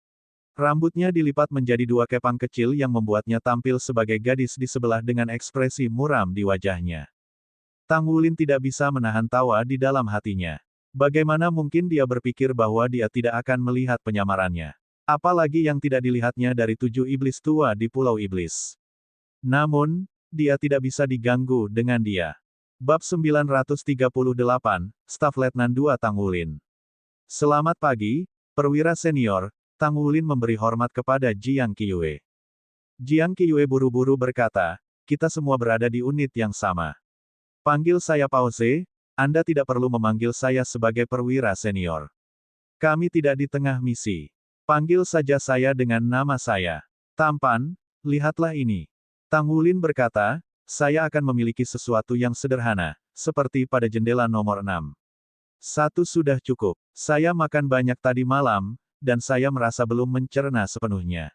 A: Rambutnya dilipat menjadi dua kepang kecil yang membuatnya tampil sebagai gadis di sebelah dengan ekspresi muram di wajahnya. Tang Wulin tidak bisa menahan tawa di dalam hatinya. Bagaimana mungkin dia berpikir bahwa dia tidak akan melihat penyamarannya? Apalagi yang tidak dilihatnya dari 7 iblis tua di Pulau Iblis. Namun, dia tidak bisa diganggu dengan dia. Bab 938, Staf Letnan 2 Tang Wulin. Selamat pagi, perwira senior, Tang Wulin memberi hormat kepada Jiang Qiyue. Jiang Qiyue buru-buru berkata, kita semua berada di unit yang sama. Panggil saya Pause, Anda tidak perlu memanggil saya sebagai perwira senior. Kami tidak di tengah misi. Panggil saja saya dengan nama saya. Tampan, lihatlah ini. Tang Wulin berkata, saya akan memiliki sesuatu yang sederhana, seperti pada jendela nomor 6. Satu sudah cukup. Saya makan banyak tadi malam, dan saya merasa belum mencerna sepenuhnya.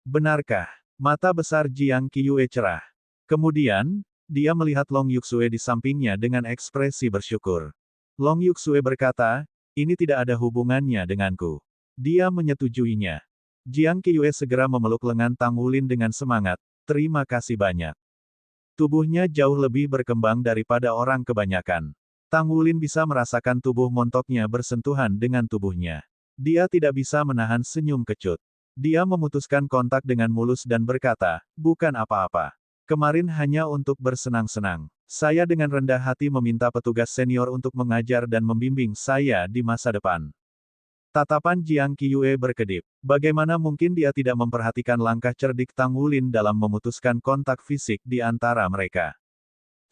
A: Benarkah? Mata besar Jiang Qiyue cerah. Kemudian, dia melihat Long Yuxue di sampingnya dengan ekspresi bersyukur. Long Yuxue berkata, ini tidak ada hubungannya denganku. Dia menyetujuinya. Jiang Qiyue segera memeluk lengan Tang Wulin dengan semangat, terima kasih banyak. Tubuhnya jauh lebih berkembang daripada orang kebanyakan. Tang Wulin bisa merasakan tubuh montoknya bersentuhan dengan tubuhnya. Dia tidak bisa menahan senyum kecut. Dia memutuskan kontak dengan mulus dan berkata, bukan apa-apa. Kemarin hanya untuk bersenang-senang. Saya dengan rendah hati meminta petugas senior untuk mengajar dan membimbing saya di masa depan. Tatapan Jiang Qiyue berkedip. Bagaimana mungkin dia tidak memperhatikan langkah cerdik Tang Wulin dalam memutuskan kontak fisik di antara mereka.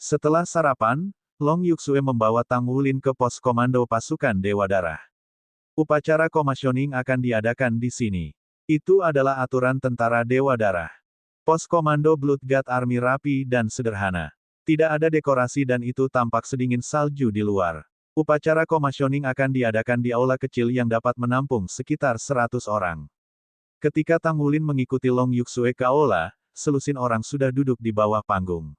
A: Setelah sarapan, Long Yuxue membawa Tang Wulin ke pos komando pasukan Dewa Darah. Upacara komisioning akan diadakan di sini. Itu adalah aturan tentara Dewa Darah. Pos komando Blood God Army rapi dan sederhana. Tidak ada dekorasi dan itu tampak sedingin salju di luar. Upacara komisioning akan diadakan di aula kecil yang dapat menampung sekitar 100 orang. Ketika Tang Wulin mengikuti Long Yuxue ke aula, selusin orang sudah duduk di bawah panggung.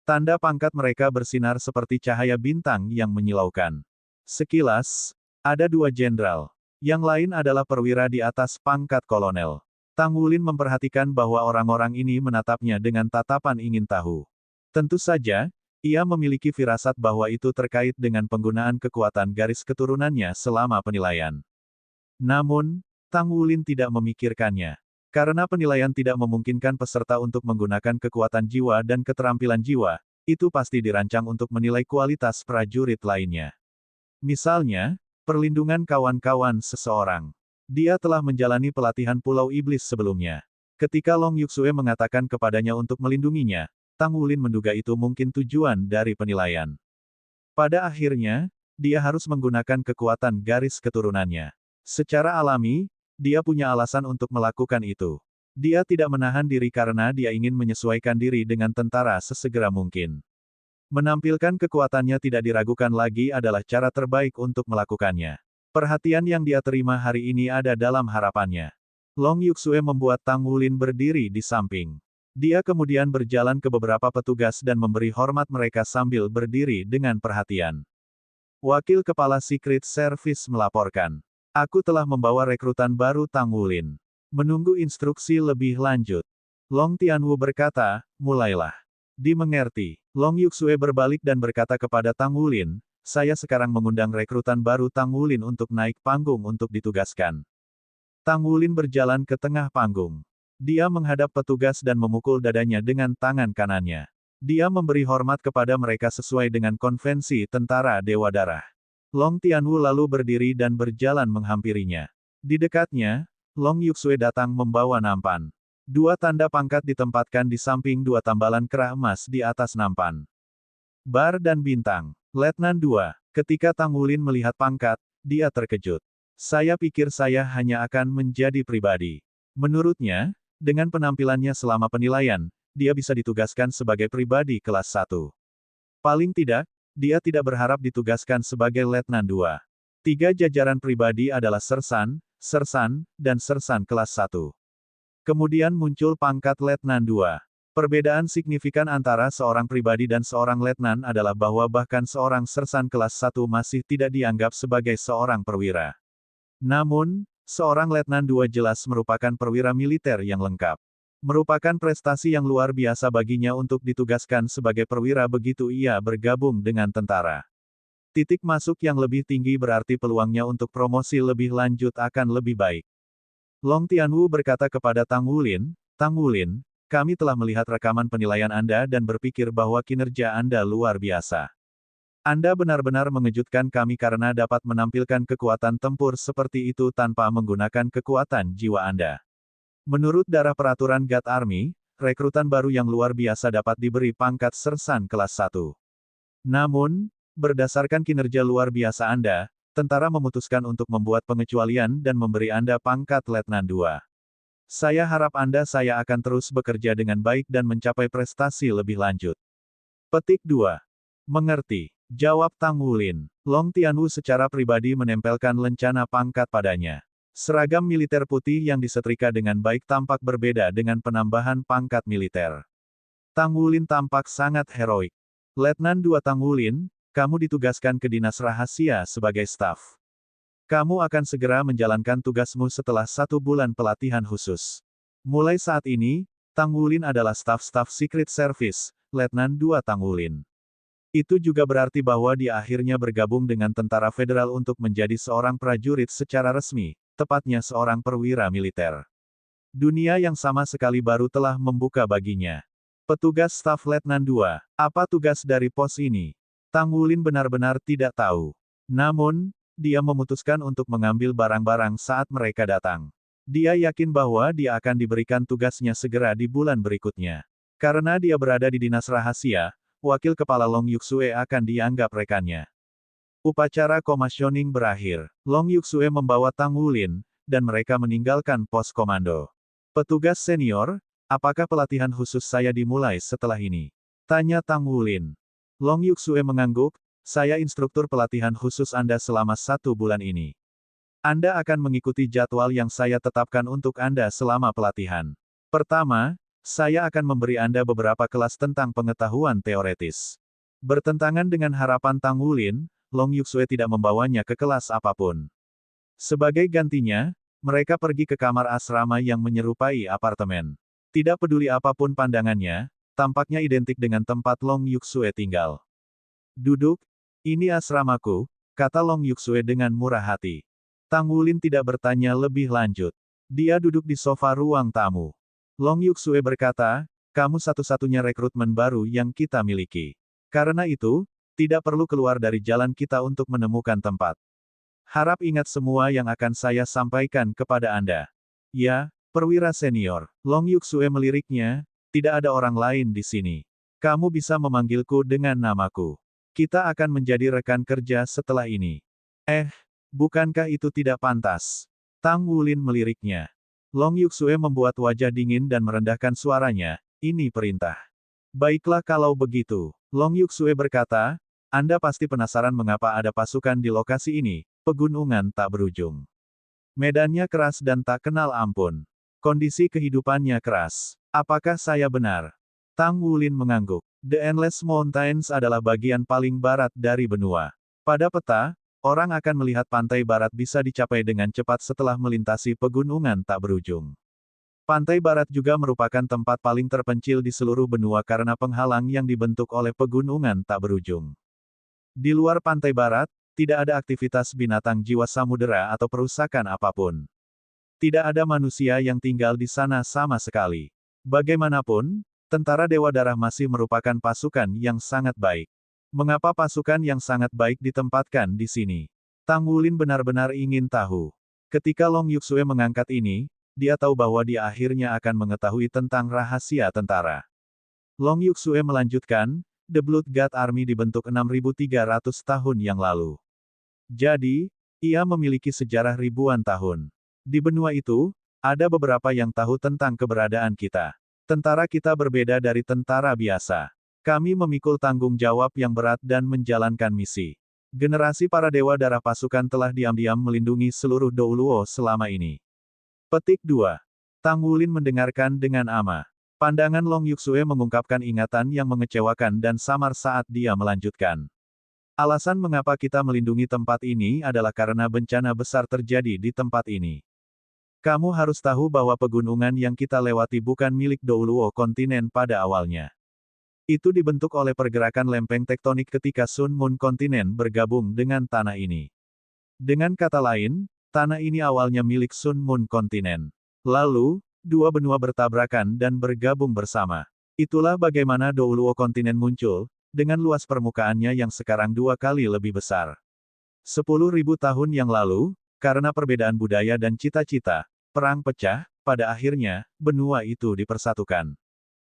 A: Tanda pangkat mereka bersinar seperti cahaya bintang yang menyilaukan. Sekilas, ada 2 jenderal. Yang lain adalah perwira di atas pangkat kolonel. Tang Wulin memperhatikan bahwa orang-orang ini menatapnya dengan tatapan ingin tahu. Tentu saja, ia memiliki firasat bahwa itu terkait dengan penggunaan kekuatan garis keturunannya selama penilaian. Namun, Tang Wulin tidak memikirkannya. Karena penilaian tidak memungkinkan peserta untuk menggunakan kekuatan jiwa dan keterampilan jiwa, itu pasti dirancang untuk menilai kualitas prajurit lainnya. Misalnya, perlindungan kawan-kawan seseorang. Dia telah menjalani pelatihan Pulau Iblis sebelumnya. Ketika Long Yuxue mengatakan kepadanya untuk melindunginya, Tang Wulin menduga itu mungkin tujuan dari penilaian. Pada akhirnya, dia harus menggunakan kekuatan garis keturunannya. Secara alami, dia punya alasan untuk melakukan itu. Dia tidak menahan diri karena dia ingin menyesuaikan diri dengan tentara sesegera mungkin. Menampilkan kekuatannya tidak diragukan lagi adalah cara terbaik untuk melakukannya. Perhatian yang dia terima hari ini ada dalam harapannya. Long Yuxue membuat Tang Wulin berdiri di samping. Dia kemudian berjalan ke beberapa petugas dan memberi hormat mereka sambil berdiri dengan perhatian. Wakil Kepala Secret Service melaporkan. Aku telah membawa rekrutan baru Tang Wulin. Menunggu instruksi lebih lanjut. Long Tianwu berkata, mulailah. Dimengerti. Long Yuxue berbalik dan berkata kepada Tang Wulin, saya sekarang mengundang rekrutan baru Tang Wulin untuk naik panggung untuk ditugaskan. Tang Wulin berjalan ke tengah panggung. Dia menghadap petugas dan memukul dadanya dengan tangan kanannya. Dia memberi hormat kepada mereka sesuai dengan konvensi tentara Dewa Darah. Long Tianwu lalu berdiri dan berjalan menghampirinya. Di dekatnya, Long Yuxue datang membawa nampan. Dua tanda pangkat ditempatkan di samping dua tambalan kerah emas di atas nampan. Bar dan bintang. Letnan 2. Ketika Tang Wulin melihat pangkat, dia terkejut. Saya pikir saya hanya akan menjadi pribadi. Menurutnya, dengan penampilannya selama penilaian, dia bisa ditugaskan sebagai pribadi kelas 1. Paling tidak, dia tidak berharap ditugaskan sebagai Letnan 2. Tiga jajaran pribadi adalah Sersan, Sersan, dan Sersan kelas 1. Kemudian muncul pangkat Letnan 2. Perbedaan signifikan antara seorang pribadi dan seorang letnan adalah bahwa bahkan seorang sersan kelas 1 masih tidak dianggap sebagai seorang perwira. Namun, seorang letnan 2 jelas merupakan perwira militer yang lengkap. Merupakan prestasi yang luar biasa baginya untuk ditugaskan sebagai perwira begitu ia bergabung dengan tentara. Titik masuk yang lebih tinggi berarti peluangnya untuk promosi lebih lanjut akan lebih baik. Long Tianwu berkata kepada Tang Wulin, kami telah melihat rekaman penilaian Anda dan berpikir bahwa kinerja Anda luar biasa. Anda benar-benar mengejutkan kami karena dapat menampilkan kekuatan tempur seperti itu tanpa menggunakan kekuatan jiwa Anda. Menurut darah peraturan God Army, rekrutan baru yang luar biasa dapat diberi pangkat sersan kelas 1. Namun, berdasarkan kinerja luar biasa Anda, tentara memutuskan untuk membuat pengecualian dan memberi Anda pangkat Letnan 2. Saya harap saya akan terus bekerja dengan baik dan mencapai prestasi lebih lanjut. Petik 2. Mengerti. Jawab Tang Wulin. Long Tianwu secara pribadi menempelkan lencana pangkat padanya. Seragam militer putih yang disetrika dengan baik tampak berbeda dengan penambahan pangkat militer. Tang Wulin tampak sangat heroik. Letnan 2 Tang Wulin, kamu ditugaskan ke Dinas Rahasia sebagai staf. Kamu akan segera menjalankan tugasmu setelah 1 bulan pelatihan khusus. Mulai saat ini, Tang Wulin adalah staf-staf Secret Service, Letnan 2 Tang Wulin. Itu juga berarti bahwa dia akhirnya bergabung dengan tentara federal untuk menjadi seorang prajurit secara resmi, tepatnya seorang perwira militer. Dunia yang sama sekali baru telah membuka baginya. Petugas staf Letnan 2, apa tugas dari pos ini? Tang Wulin benar-benar tidak tahu. Namun, dia memutuskan untuk mengambil barang-barang saat mereka datang. Dia yakin bahwa dia akan diberikan tugasnya segera di bulan berikutnya. Karena dia berada di Dinas Rahasia, wakil kepala Long Yuxue akan dianggap rekannya. Upacara komisioning berakhir. Long Yuxue membawa Tang Wulin, dan mereka meninggalkan pos komando. Petugas senior, apakah pelatihan khusus saya dimulai setelah ini? Tanya Tang Wulin. Long Yuxue mengangguk, saya instruktur pelatihan khusus Anda selama 1 bulan ini. Anda akan mengikuti jadwal yang saya tetapkan untuk Anda selama pelatihan. Pertama, saya akan memberi Anda beberapa kelas tentang pengetahuan teoretis. Bertentangan dengan harapan Tang Wulin, Long Yuxue tidak membawanya ke kelas apapun. Sebagai gantinya, mereka pergi ke kamar asrama yang menyerupai apartemen. Tidak peduli apapun pandangannya, tampaknya identik dengan tempat Long Yuxue tinggal. Duduk, ini asramaku, kata Long Yuxue dengan murah hati. Tang Wulin tidak bertanya lebih lanjut. Dia duduk di sofa ruang tamu. Long Yuxue berkata, kamu satu-satunya rekrutmen baru yang kita miliki. Karena itu, tidak perlu keluar dari jalan kita untuk menemukan tempat. Harap ingat semua yang akan saya sampaikan kepada Anda. Ya, perwira senior. Long Yuxue meliriknya, tidak ada orang lain di sini. Kamu bisa memanggilku dengan namaku. Kita akan menjadi rekan kerja setelah ini. Bukankah itu tidak pantas? Tang Wulin meliriknya. Long Yuxue membuat wajah dingin dan merendahkan suaranya, ini perintah. Baiklah kalau begitu, Long Yuxue berkata, Anda pasti penasaran mengapa ada pasukan di lokasi ini, pegunungan tak berujung. Medannya keras dan tak kenal ampun. Kondisi kehidupannya keras. Apakah saya benar? Tang Wulin mengangguk. The Endless Mountains adalah bagian paling barat dari benua. Pada peta, orang akan melihat pantai barat bisa dicapai dengan cepat setelah melintasi pegunungan tak berujung. Pantai barat juga merupakan tempat paling terpencil di seluruh benua karena penghalang yang dibentuk oleh pegunungan tak berujung. Di luar pantai barat, tidak ada aktivitas binatang jiwa samudera atau perusakan apapun. Tidak ada manusia yang tinggal di sana sama sekali. Bagaimanapun, tentara Dewa Darah masih merupakan pasukan yang sangat baik. Mengapa pasukan yang sangat baik ditempatkan di sini? Tang Wulin benar-benar ingin tahu. Ketika Long Yuxue mengangkat ini, dia tahu bahwa dia akhirnya akan mengetahui tentang rahasia tentara. Long Yuxue melanjutkan, The Blood God Army dibentuk 6.300 tahun yang lalu. Jadi, ia memiliki sejarah ribuan tahun. Di benua itu, ada beberapa yang tahu tentang keberadaan kita. Tentara kita berbeda dari tentara biasa. Kami memikul tanggung jawab yang berat dan menjalankan misi. Generasi para dewa darah pasukan telah diam-diam melindungi seluruh Douluo selama ini. Petik 2. Tang Wulin mendengarkan dengan ama. Pandangan Long Yuxue mengungkapkan ingatan yang mengecewakan dan samar saat dia melanjutkan. Alasan mengapa kita melindungi tempat ini adalah karena bencana besar terjadi di tempat ini. Kamu harus tahu bahwa pegunungan yang kita lewati bukan milik Douluo kontinen pada awalnya. Itu dibentuk oleh pergerakan lempeng tektonik ketika Sun Moon kontinen bergabung dengan tanah ini. Dengan kata lain, tanah ini awalnya milik Sun Moon kontinen. Lalu, dua benua bertabrakan dan bergabung bersama. Itulah bagaimana Douluo kontinen muncul, dengan luas permukaannya yang sekarang 2 kali lebih besar. 10.000 tahun yang lalu, karena perbedaan budaya dan cita-cita, perang pecah, pada akhirnya, benua itu dipersatukan.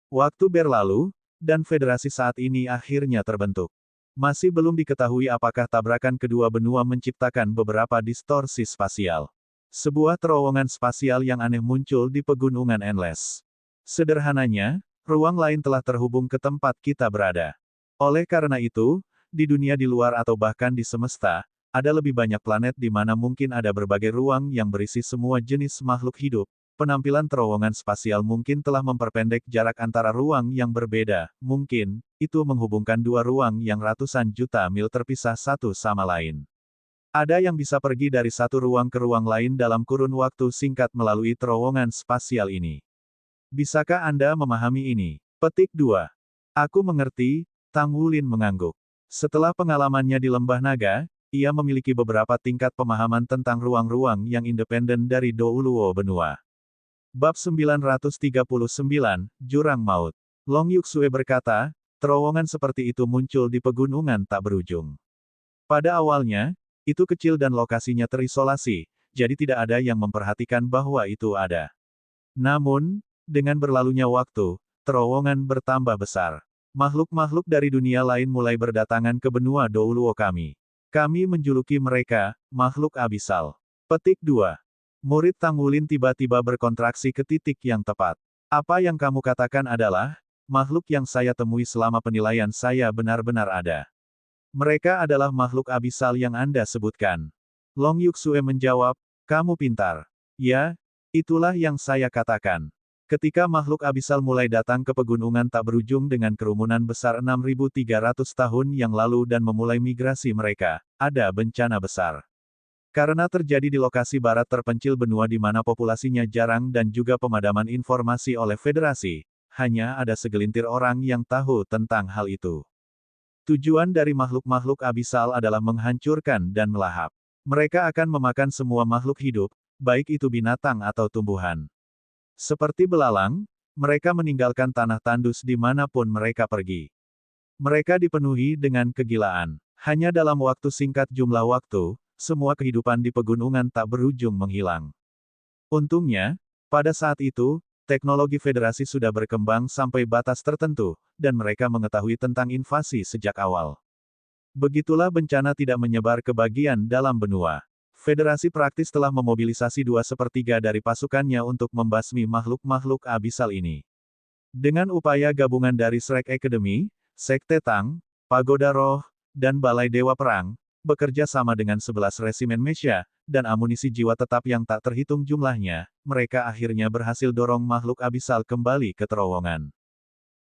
A: Waktu berlalu, dan federasi saat ini akhirnya terbentuk. Masih belum diketahui apakah tabrakan kedua benua menciptakan beberapa distorsi spasial. Sebuah terowongan spasial yang aneh muncul di pegunungan Endless. Sederhananya, ruang lain telah terhubung ke tempat kita berada. Oleh karena itu, di dunia di luar atau bahkan di semesta, ada lebih banyak planet di mana mungkin ada berbagai ruang yang berisi semua jenis makhluk hidup. Penampilan terowongan spasial mungkin telah memperpendek jarak antara ruang yang berbeda. Mungkin, itu menghubungkan dua ruang yang ratusan juta mil terpisah satu sama lain. Ada yang bisa pergi dari satu ruang ke ruang lain dalam kurun waktu singkat melalui terowongan spasial ini. Bisakah Anda memahami ini? Petik 2. Aku mengerti, Tang Wulin mengangguk. Setelah pengalamannya di Lembah Naga, ia memiliki beberapa tingkat pemahaman tentang ruang-ruang yang independen dari Douluo benua. Bab 939, Jurang Maut. Long Yuxue berkata, terowongan seperti itu muncul di pegunungan tak berujung. Pada awalnya, itu kecil dan lokasinya terisolasi, jadi tidak ada yang memperhatikan bahwa itu ada. Namun, dengan berlalunya waktu, terowongan bertambah besar. Makhluk-makhluk dari dunia lain mulai berdatangan ke benua Douluo kami. Kami menjuluki mereka, makhluk abisal. Petik 2. Murid Tang Wulin tiba-tiba berkontraksi ke titik yang tepat. Apa yang kamu katakan adalah, makhluk yang saya temui selama penilaian saya benar-benar ada. Mereka adalah makhluk abisal yang Anda sebutkan. Long Yuxue menjawab, kamu pintar. Ya, itulah yang saya katakan. Ketika makhluk abisal mulai datang ke pegunungan tak berujung dengan kerumunan besar 6.300 tahun yang lalu dan memulai migrasi mereka, ada bencana besar. Karena terjadi di lokasi barat terpencil benua di mana populasinya jarang dan juga pemadaman informasi oleh federasi, hanya ada segelintir orang yang tahu tentang hal itu. Tujuan dari makhluk-makhluk abisal adalah menghancurkan dan melahap. Mereka akan memakan semua makhluk hidup, baik itu binatang atau tumbuhan. Seperti belalang, mereka meninggalkan tanah tandus dimanapun mereka pergi. Mereka dipenuhi dengan kegilaan. Hanya dalam waktu singkat jumlah waktu, semua kehidupan di pegunungan tak berujung menghilang. Untungnya, pada saat itu, teknologi federasi sudah berkembang sampai batas tertentu, dan mereka mengetahui tentang invasi sejak awal. Begitulah bencana tidak menyebar ke bagian dalam benua. Federasi praktis telah memobilisasi 2/3 dari pasukannya untuk membasmi makhluk-makhluk abisal ini. Dengan upaya gabungan dari Shrek Academy, Sekte Tang, Pagoda Roh, dan Balai Dewa Perang, bekerja sama dengan 11 resimen Mesya, dan amunisi jiwa tetap yang tak terhitung jumlahnya, mereka akhirnya berhasil dorong makhluk abisal kembali ke terowongan.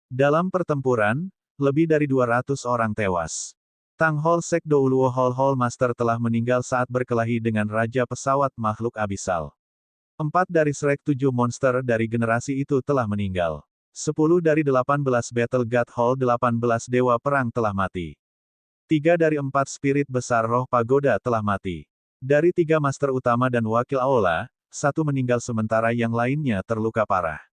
A: Dalam pertempuran, lebih dari 200 orang tewas. Tang Hol Sek Douluo Hol Master telah meninggal saat berkelahi dengan Raja Pesawat Makhluk Abisal. 4 dari Shrek 7 monster dari generasi itu telah meninggal. 10 dari 18 Battle God Hall 18 Dewa Perang telah mati. 3 dari 4 spirit besar roh pagoda telah mati. Dari 3 master utama dan wakil aula, 1 meninggal sementara yang lainnya terluka parah.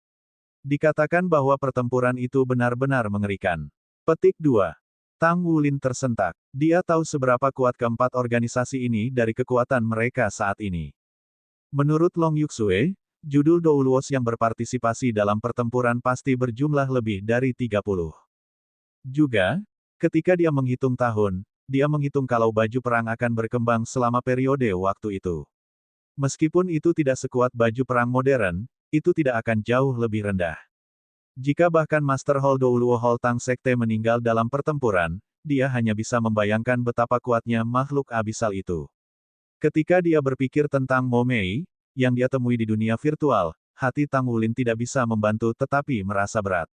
A: Dikatakan bahwa pertempuran itu benar-benar mengerikan. Petik 2. Tang Wulin tersentak. Dia tahu seberapa kuat keempat organisasi ini dari kekuatan mereka saat ini. Menurut Long Yuxue, judul Douluos yang berpartisipasi dalam pertempuran pasti berjumlah lebih dari 30. Juga, ketika dia menghitung tahun, dia menghitung kalau baju perang akan berkembang selama periode waktu itu. Meskipun itu tidak sekuat baju perang modern, itu tidak akan jauh lebih rendah. Jika bahkan Master Hall Douluo Hall Tang Sekte meninggal dalam pertempuran, dia hanya bisa membayangkan betapa kuatnya makhluk abisal itu. Ketika dia berpikir tentang Mo Mei, yang dia temui di dunia virtual, hati Tang Wulin tidak bisa membantu tetapi merasa berat.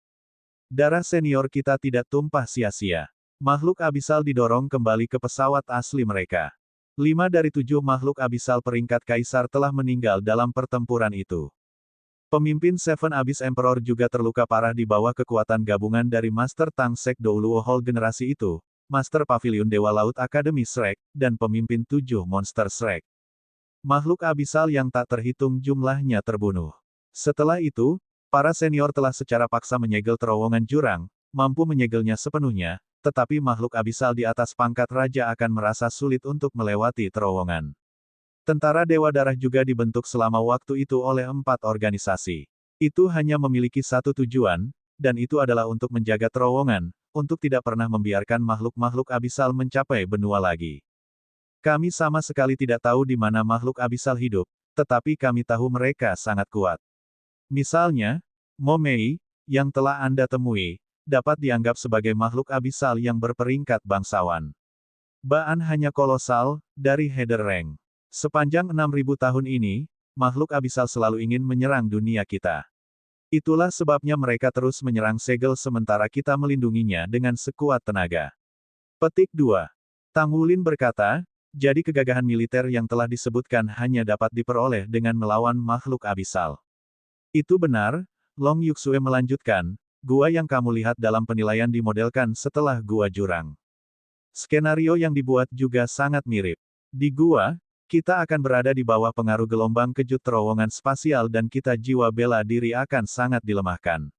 A: Darah senior kita tidak tumpah sia-sia. Makhluk abisal didorong kembali ke pesawat asli mereka. 5 dari 7 makhluk abisal peringkat kaisar telah meninggal dalam pertempuran itu. Pemimpin Seven Abyss Emperor juga terluka parah di bawah kekuatan gabungan dari Master Tang Sek Douluo Hall generasi itu, Master Pavilion Dewa Laut Akademi Shrek, dan pemimpin 7 monster Shrek. Makhluk abisal yang tak terhitung jumlahnya terbunuh. Setelah itu, para senior telah secara paksa menyegel terowongan jurang, mampu menyegelnya sepenuhnya, tetapi makhluk abisal di atas pangkat raja akan merasa sulit untuk melewati terowongan. Tentara Dewa Darah juga dibentuk selama waktu itu oleh 4 organisasi. Itu hanya memiliki satu tujuan, dan itu adalah untuk menjaga terowongan, untuk tidak pernah membiarkan makhluk-makhluk abisal mencapai benua lagi. Kami sama sekali tidak tahu di mana makhluk abisal hidup, tetapi kami tahu mereka sangat kuat. Misalnya, Mo Mei, yang telah Anda temui, dapat dianggap sebagai makhluk abisal yang berperingkat bangsawan. Baan hanya kolosal, dari Heather Rank. Sepanjang 6.000 tahun ini, makhluk abisal selalu ingin menyerang dunia kita. Itulah sebabnya mereka terus menyerang segel sementara kita melindunginya dengan sekuat tenaga. Petik 2. Tang Wulin berkata, jadi kegagahan militer yang telah disebutkan hanya dapat diperoleh dengan melawan makhluk abisal. Itu benar, Long Yuxue melanjutkan, gua yang kamu lihat dalam penilaian dimodelkan setelah gua jurang. Skenario yang dibuat juga sangat mirip. Di gua, kita akan berada di bawah pengaruh gelombang kejut terowongan spasial dan kita jiwa bela diri akan sangat dilemahkan.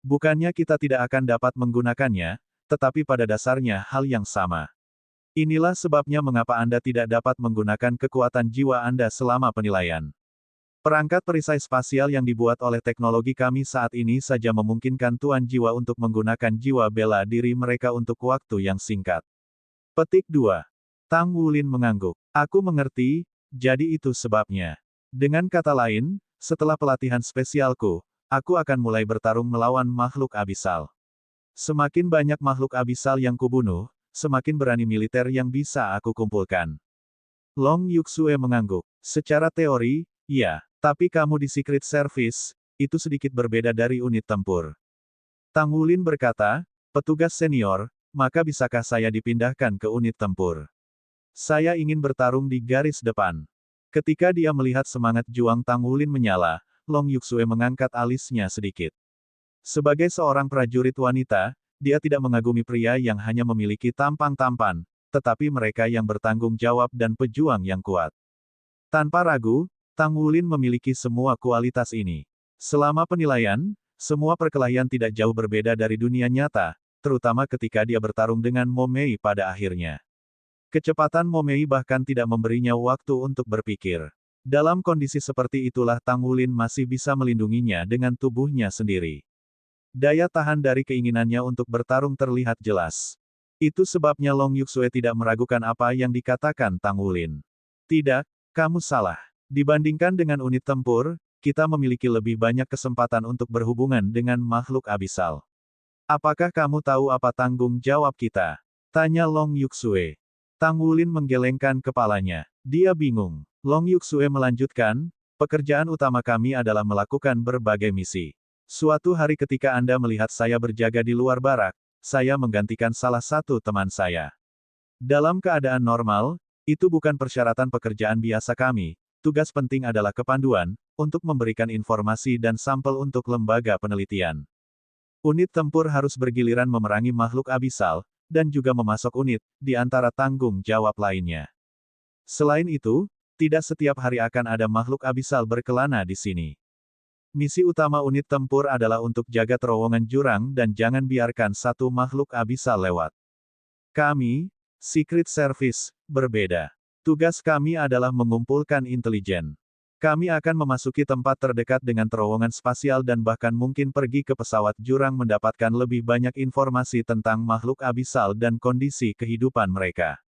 A: Bukannya kita tidak akan dapat menggunakannya, tetapi pada dasarnya hal yang sama. Inilah sebabnya mengapa Anda tidak dapat menggunakan kekuatan jiwa Anda selama penilaian. Perangkat perisai spasial yang dibuat oleh teknologi kami saat ini saja memungkinkan tuan jiwa untuk menggunakan jiwa bela diri mereka untuk waktu yang singkat. Petik 2. Tang Wulin mengangguk. Aku mengerti, jadi itu sebabnya. Dengan kata lain, setelah pelatihan spesialku, aku akan mulai bertarung melawan makhluk abisal. Semakin banyak makhluk abisal yang kubunuh, semakin berani militer yang bisa aku kumpulkan. Long Yuxue mengangguk. Secara teori, iya, tapi kamu di Secret Service, itu sedikit berbeda dari unit tempur. Tang Wulin berkata, petugas senior, maka bisakah saya dipindahkan ke unit tempur? Saya ingin bertarung di garis depan. Ketika dia melihat semangat juang Tang Wulin menyala, Long Yuxue mengangkat alisnya sedikit. Sebagai seorang prajurit wanita, dia tidak mengagumi pria yang hanya memiliki tampang tampan, tetapi mereka yang bertanggung jawab dan pejuang yang kuat. Tanpa ragu, Tang Wulin memiliki semua kualitas ini. Selama penilaian, semua perkelahian tidak jauh berbeda dari dunia nyata, terutama ketika dia bertarung dengan Mo Mei pada akhirnya. Kecepatan Mo Mei bahkan tidak memberinya waktu untuk berpikir. Dalam kondisi seperti itulah Tang Wulin masih bisa melindunginya dengan tubuhnya sendiri. Daya tahan dari keinginannya untuk bertarung terlihat jelas. Itu sebabnya Long Yuxue tidak meragukan apa yang dikatakan Tang Wulin. Tidak, kamu salah. Dibandingkan dengan unit tempur, kita memiliki lebih banyak kesempatan untuk berhubungan dengan makhluk abisal. Apakah kamu tahu apa tanggung jawab kita? Tanya Long Yuxue. Tang Wulin menggelengkan kepalanya. Dia bingung. Long Yuxue melanjutkan, pekerjaan utama kami adalah melakukan berbagai misi. Suatu hari ketika Anda melihat saya berjaga di luar barak, saya menggantikan salah satu teman saya. Dalam keadaan normal, itu bukan persyaratan pekerjaan biasa kami. Tugas penting adalah kepanduan, untuk memberikan informasi dan sampel untuk lembaga penelitian. Unit tempur harus bergiliran memerangi makhluk abisal, dan juga memasok unit, di antara tanggung jawab lainnya. Selain itu, tidak setiap hari akan ada makhluk abisal berkelana di sini. Misi utama unit tempur adalah untuk jaga terowongan jurang dan jangan biarkan satu makhluk abisal lewat. Kami, Secret Service, berbeda. Tugas kami adalah mengumpulkan intelijen. Kami akan memasuki tempat terdekat dengan terowongan spasial dan bahkan mungkin pergi ke pesawat jurang mendapatkan lebih banyak informasi tentang makhluk abisal dan kondisi kehidupan mereka.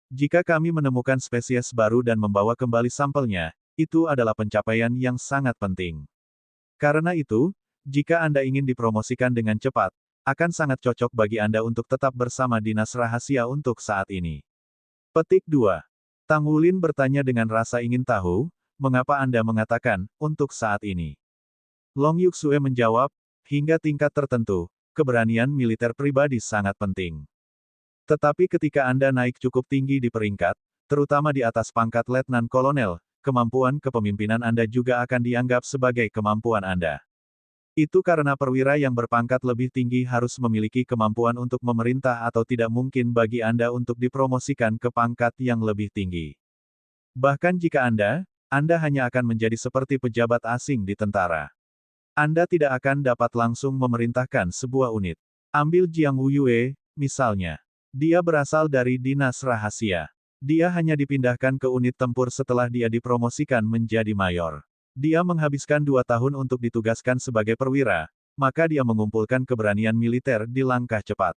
A: Jika kami menemukan spesies baru dan membawa kembali sampelnya, itu adalah pencapaian yang sangat penting. Karena itu, jika Anda ingin dipromosikan dengan cepat, akan sangat cocok bagi Anda untuk tetap bersama Dinas Rahasia untuk saat ini. Petik 2. Tang Wulin bertanya dengan rasa ingin tahu, mengapa Anda mengatakan, untuk saat ini? Long Yuxue menjawab, hingga tingkat tertentu, keberanian militer pribadi sangat penting. Tetapi ketika Anda naik cukup tinggi di peringkat, terutama di atas pangkat letnan kolonel, kemampuan kepemimpinan Anda juga akan dianggap sebagai kemampuan Anda. Itu karena perwira yang berpangkat lebih tinggi harus memiliki kemampuan untuk memerintah atau tidak mungkin bagi Anda untuk dipromosikan ke pangkat yang lebih tinggi. Bahkan jika Anda hanya akan menjadi seperti pejabat asing di tentara. Anda tidak akan dapat langsung memerintahkan sebuah unit. Ambil Jiang Wuyue, misalnya. Dia berasal dari Dinas Rahasia. Dia hanya dipindahkan ke unit tempur setelah dia dipromosikan menjadi mayor. Dia menghabiskan 2 tahun untuk ditugaskan sebagai perwira, maka dia mengumpulkan keberanian militer di langkah cepat.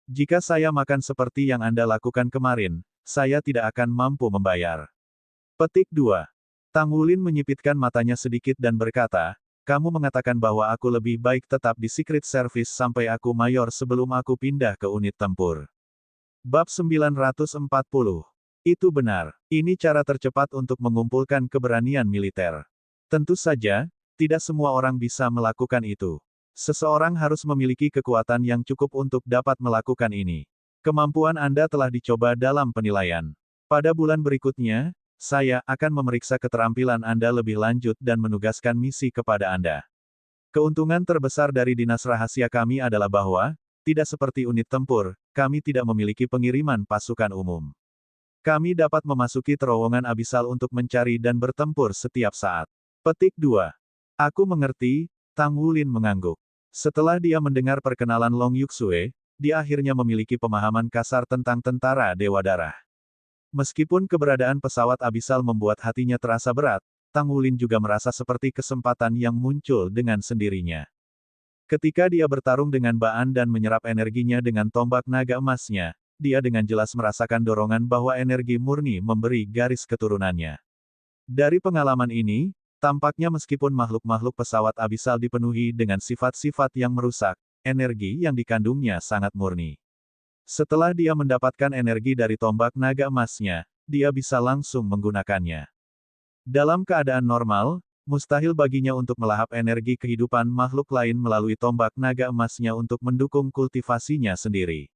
A: Jika saya makan seperti yang Anda lakukan kemarin, saya tidak akan mampu membayar. Petik 2. Tang Wulin menyipitkan matanya sedikit dan berkata, kamu mengatakan bahwa aku lebih baik tetap di Secret Service sampai aku mayor sebelum aku pindah ke unit tempur. Bab 940. Itu benar. Ini cara tercepat untuk mengumpulkan keberanian militer. Tentu saja, tidak semua orang bisa melakukan itu. Seseorang harus memiliki kekuatan yang cukup untuk dapat melakukan ini. Kemampuan Anda telah dicoba dalam penilaian. Pada bulan berikutnya, saya akan memeriksa keterampilan Anda lebih lanjut dan menugaskan misi kepada Anda. Keuntungan terbesar dari Dinas Rahasia kami adalah bahwa, tidak seperti unit tempur, kami tidak memiliki pengiriman pasukan umum. Kami dapat memasuki terowongan abisal untuk mencari dan bertempur setiap saat. Petik 2. Aku mengerti, Tang Wulin mengangguk. Setelah dia mendengar perkenalan Long Yuxue, dia akhirnya memiliki pemahaman kasar tentang tentara Dewa Darah. Meskipun keberadaan pesawat abisal membuat hatinya terasa berat, Tang Wulin juga merasa seperti kesempatan yang muncul dengan sendirinya. Ketika dia bertarung dengan Baan dan menyerap energinya dengan tombak naga emasnya, dia dengan jelas merasakan dorongan bahwa energi murni memberi garis keturunannya. Dari pengalaman ini, tampaknya meskipun makhluk-makhluk pesawat abisal dipenuhi dengan sifat-sifat yang merusak, energi yang dikandungnya sangat murni. Setelah dia mendapatkan energi dari tombak naga emasnya, dia bisa langsung menggunakannya. Dalam keadaan normal, mustahil baginya untuk melahap energi kehidupan makhluk lain melalui tombak naga emasnya untuk mendukung kultivasinya sendiri.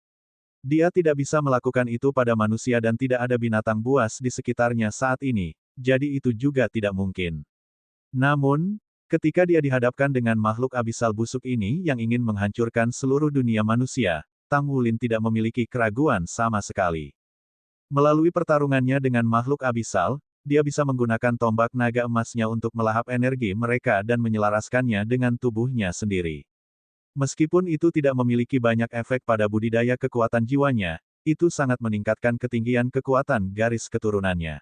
A: Dia tidak bisa melakukan itu pada manusia dan tidak ada binatang buas di sekitarnya saat ini, jadi itu juga tidak mungkin. Namun, ketika dia dihadapkan dengan makhluk abisal busuk ini yang ingin menghancurkan seluruh dunia manusia, Tang Wulin tidak memiliki keraguan sama sekali. Melalui pertarungannya dengan makhluk abisal, dia bisa menggunakan tombak naga emasnya untuk melahap energi mereka dan menyelaraskannya dengan tubuhnya sendiri. Meskipun itu tidak memiliki banyak efek pada budidaya kekuatan jiwanya, itu sangat meningkatkan ketinggian kekuatan garis keturunannya.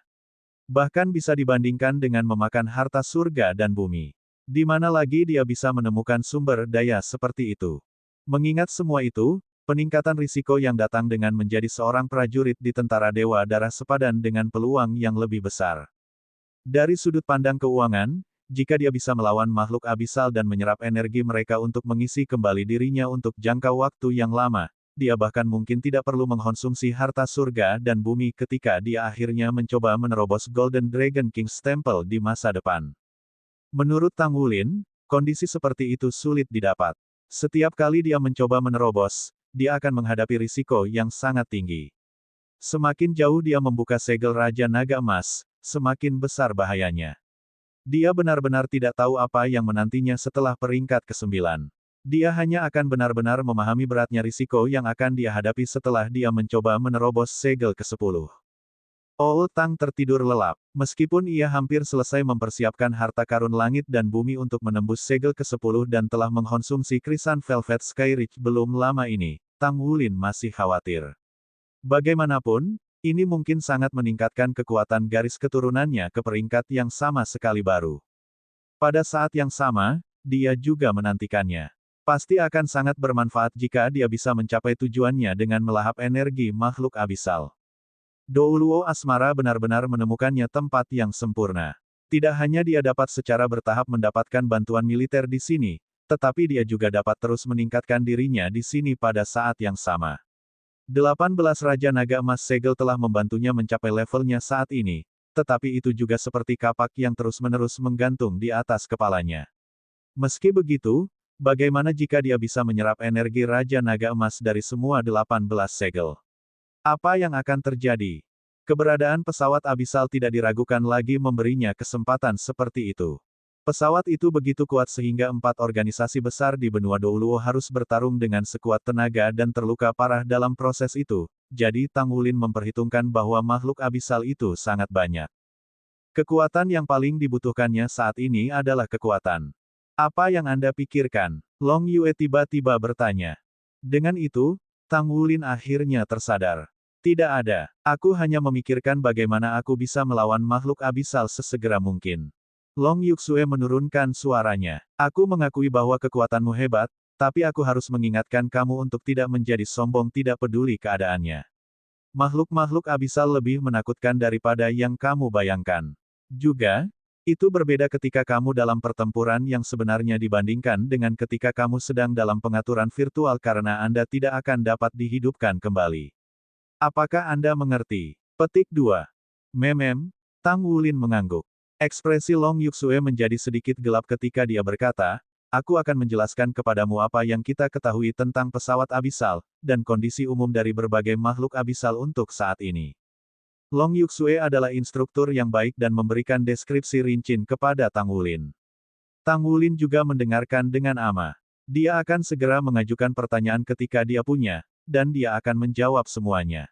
A: Bahkan bisa dibandingkan dengan memakan harta surga dan bumi. Di mana lagi dia bisa menemukan sumber daya seperti itu? Mengingat semua itu, Peningkatan risiko yang datang dengan menjadi seorang prajurit di tentara Dewa Darah sepadan dengan peluang yang lebih besar. Dari sudut pandang keuangan, jika dia bisa melawan makhluk abisal dan menyerap energi mereka untuk mengisi kembali dirinya untuk jangka waktu yang lama, dia bahkan mungkin tidak perlu mengkonsumsi harta surga dan bumi ketika dia akhirnya mencoba menerobos Golden Dragon King's Temple di masa depan. Menurut Tang Wulin, kondisi seperti itu sulit didapat. Setiap kali dia mencoba menerobos, dia akan menghadapi risiko yang sangat tinggi. Semakin jauh dia membuka segel Raja Naga Emas, semakin besar bahayanya. Dia benar-benar tidak tahu apa yang menantinya setelah peringkat ke-9. Dia hanya akan benar-benar memahami beratnya risiko yang akan dia hadapi setelah dia mencoba menerobos segel ke-10. Old Tang tertidur lelap. Meskipun ia hampir selesai mempersiapkan harta karun langit dan bumi untuk menembus segel ke-10 dan telah mengkonsumsi krisan Velvet Skyreach belum lama ini, Tang Wulin masih khawatir. Bagaimanapun, ini mungkin sangat meningkatkan kekuatan garis keturunannya ke peringkat yang sama sekali baru. Pada saat yang sama, dia juga menantikannya. Pasti akan sangat bermanfaat jika dia bisa mencapai tujuannya dengan melahap energi makhluk abisal. Douluo Asmara benar-benar menemukannya tempat yang sempurna. Tidak hanya dia dapat secara bertahap mendapatkan bantuan militer di sini, tetapi dia juga dapat terus meningkatkan dirinya di sini pada saat yang sama. 18 Raja Naga Emas Segel telah membantunya mencapai levelnya saat ini, tetapi itu juga seperti kapak yang terus-menerus menggantung di atas kepalanya. Meski begitu, bagaimana jika dia bisa menyerap energi Raja Naga Emas dari semua 18 segel? Apa yang akan terjadi? Keberadaan pesawat abisal tidak diragukan lagi memberinya kesempatan seperti itu. Pesawat itu begitu kuat sehingga 4 organisasi besar di benua Douluo harus bertarung dengan sekuat tenaga dan terluka parah dalam proses itu, jadi Tang Wulin memperhitungkan bahwa makhluk abisal itu sangat banyak. Kekuatan yang paling dibutuhkannya saat ini adalah kekuatan. Apa yang Anda pikirkan? Long Yue tiba-tiba bertanya. Dengan itu, Tang Wulin akhirnya tersadar. Tidak ada. Aku hanya memikirkan bagaimana aku bisa melawan makhluk abisal sesegera mungkin. Long Yuxue menurunkan suaranya. Aku mengakui bahwa kekuatanmu hebat, tapi aku harus mengingatkan kamu untuk tidak menjadi sombong tidak peduli keadaannya. Makhluk-makhluk abisal lebih menakutkan daripada yang kamu bayangkan. Juga, itu berbeda ketika kamu dalam pertempuran yang sebenarnya dibandingkan dengan ketika kamu sedang dalam pengaturan virtual karena Anda tidak akan dapat dihidupkan kembali. Apakah Anda mengerti? Petik 2. Tang Wulin mengangguk. Ekspresi Long Yuxue menjadi sedikit gelap ketika dia berkata, aku akan menjelaskan kepadamu apa yang kita ketahui tentang pesawat abisal, dan kondisi umum dari berbagai makhluk abisal untuk saat ini. Long Yuxue adalah instruktur yang baik dan memberikan deskripsi rinci kepada Tang Wulin. Tang Wulin juga mendengarkan dengan ama. Dia akan segera mengajukan pertanyaan ketika dia punya, dan dia akan menjawab semuanya.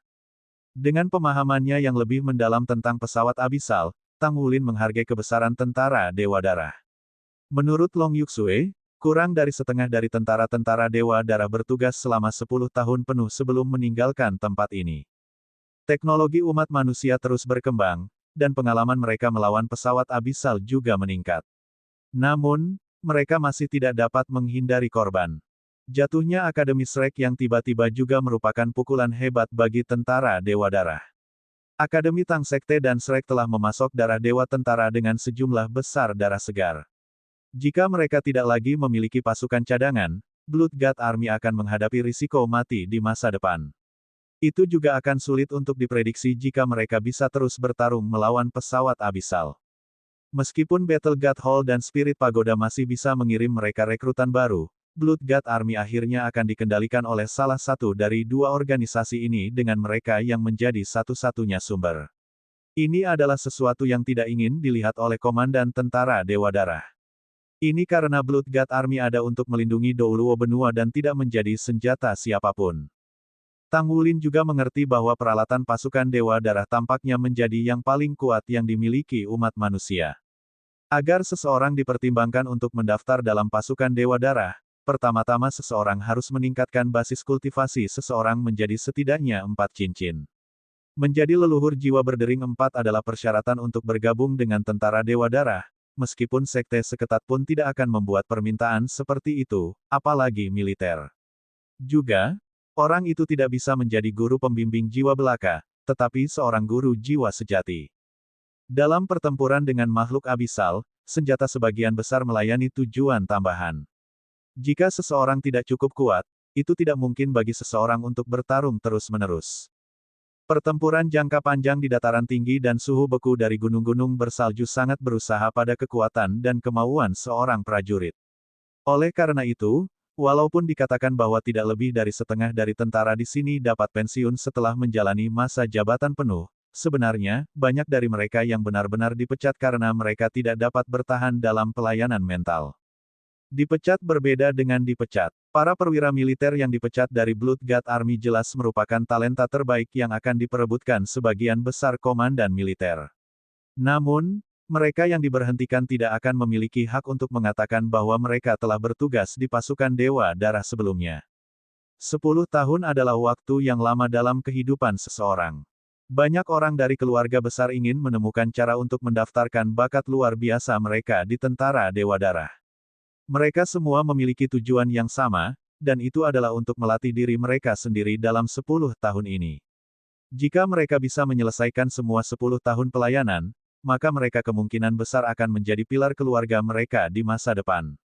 A: Dengan pemahamannya yang lebih mendalam tentang pesawat abisal, Tang Wulin menghargai kebesaran tentara Dewa Darah. Menurut Long Yuxue, kurang dari setengah dari tentara-tentara Dewa Darah bertugas selama 10 tahun penuh sebelum meninggalkan tempat ini. Teknologi umat manusia terus berkembang, dan pengalaman mereka melawan pesawat abisal juga meningkat. Namun, mereka masih tidak dapat menghindari korban. Jatuhnya Akademi Shrek yang tiba-tiba juga merupakan pukulan hebat bagi tentara Dewa Darah. Akademi Tang Sekte dan Shrek telah memasok darah Dewa Tentara dengan sejumlah besar darah segar. Jika mereka tidak lagi memiliki pasukan cadangan, Blood God Army akan menghadapi risiko mati di masa depan. Itu juga akan sulit untuk diprediksi jika mereka bisa terus bertarung melawan pesawat abisal. Meskipun Battle God Hall dan Spirit Pagoda masih bisa mengirim mereka rekrutan baru, Blood God Army akhirnya akan dikendalikan oleh salah satu dari dua organisasi ini dengan mereka yang menjadi satu-satunya sumber. Ini adalah sesuatu yang tidak ingin dilihat oleh Komandan Tentara Dewa Darah. Ini karena Blood God Army ada untuk melindungi Douluo benua dan tidak menjadi senjata siapapun. Tang Wulin juga mengerti bahwa peralatan pasukan Dewa Darah tampaknya menjadi yang paling kuat yang dimiliki umat manusia. Agar seseorang dipertimbangkan untuk mendaftar dalam pasukan Dewa Darah, pertama-tama seseorang harus meningkatkan basis kultivasi seseorang menjadi setidaknya 4 cincin. Menjadi leluhur jiwa berdering 4 adalah persyaratan untuk bergabung dengan tentara Dewa Darah, meskipun sekte seketat pun tidak akan membuat permintaan seperti itu, apalagi militer. Juga, Orang itu tidak bisa menjadi guru pembimbing jiwa belaka, tetapi seorang guru jiwa sejati. Dalam pertempuran dengan makhluk abisal, senjata sebagian besar melayani tujuan tambahan. Jika seseorang tidak cukup kuat, itu tidak mungkin bagi seseorang untuk bertarung terus-menerus. Pertempuran jangka panjang di dataran tinggi dan suhu beku dari gunung-gunung bersalju sangat berusaha pada kekuatan dan kemauan seorang prajurit. Oleh karena itu, walaupun dikatakan bahwa tidak lebih dari setengah dari tentara di sini dapat pensiun setelah menjalani masa jabatan penuh, sebenarnya, banyak dari mereka yang benar-benar dipecat karena mereka tidak dapat bertahan dalam pelayanan mental. Dipecat berbeda dengan dipecat. Para perwira militer yang dipecat dari Blood God Army jelas merupakan talenta terbaik yang akan diperebutkan sebagian besar komandan militer. Namun, mereka yang diberhentikan tidak akan memiliki hak untuk mengatakan bahwa mereka telah bertugas di pasukan Dewa Darah sebelumnya. 10 tahun adalah waktu yang lama dalam kehidupan seseorang. Banyak orang dari keluarga besar ingin menemukan cara untuk mendaftarkan bakat luar biasa mereka di tentara Dewa Darah. Mereka semua memiliki tujuan yang sama, dan itu adalah untuk melatih diri mereka sendiri dalam 10 tahun ini. Jika mereka bisa menyelesaikan semua 10 tahun pelayanan, maka mereka kemungkinan besar akan menjadi pilar keluarga mereka di masa depan.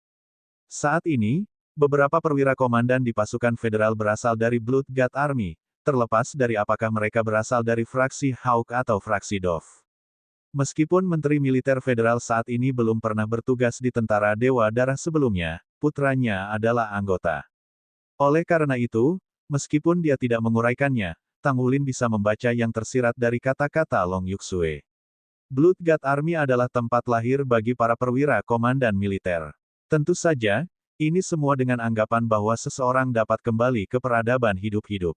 A: Saat ini, beberapa perwira komandan di pasukan federal berasal dari Blood God Army, terlepas dari apakah mereka berasal dari fraksi Hawk atau fraksi Dove. Meskipun Menteri Militer Federal saat ini belum pernah bertugas di Tentara Dewa Darah sebelumnya, putranya adalah anggota. Oleh karena itu, meskipun dia tidak menguraikannya, Tang Wulin bisa membaca yang tersirat dari kata-kata Long Yuksue. Blood God Army adalah tempat lahir bagi para perwira komandan militer. Tentu saja, ini semua dengan anggapan bahwa seseorang dapat kembali ke peradaban hidup-hidup.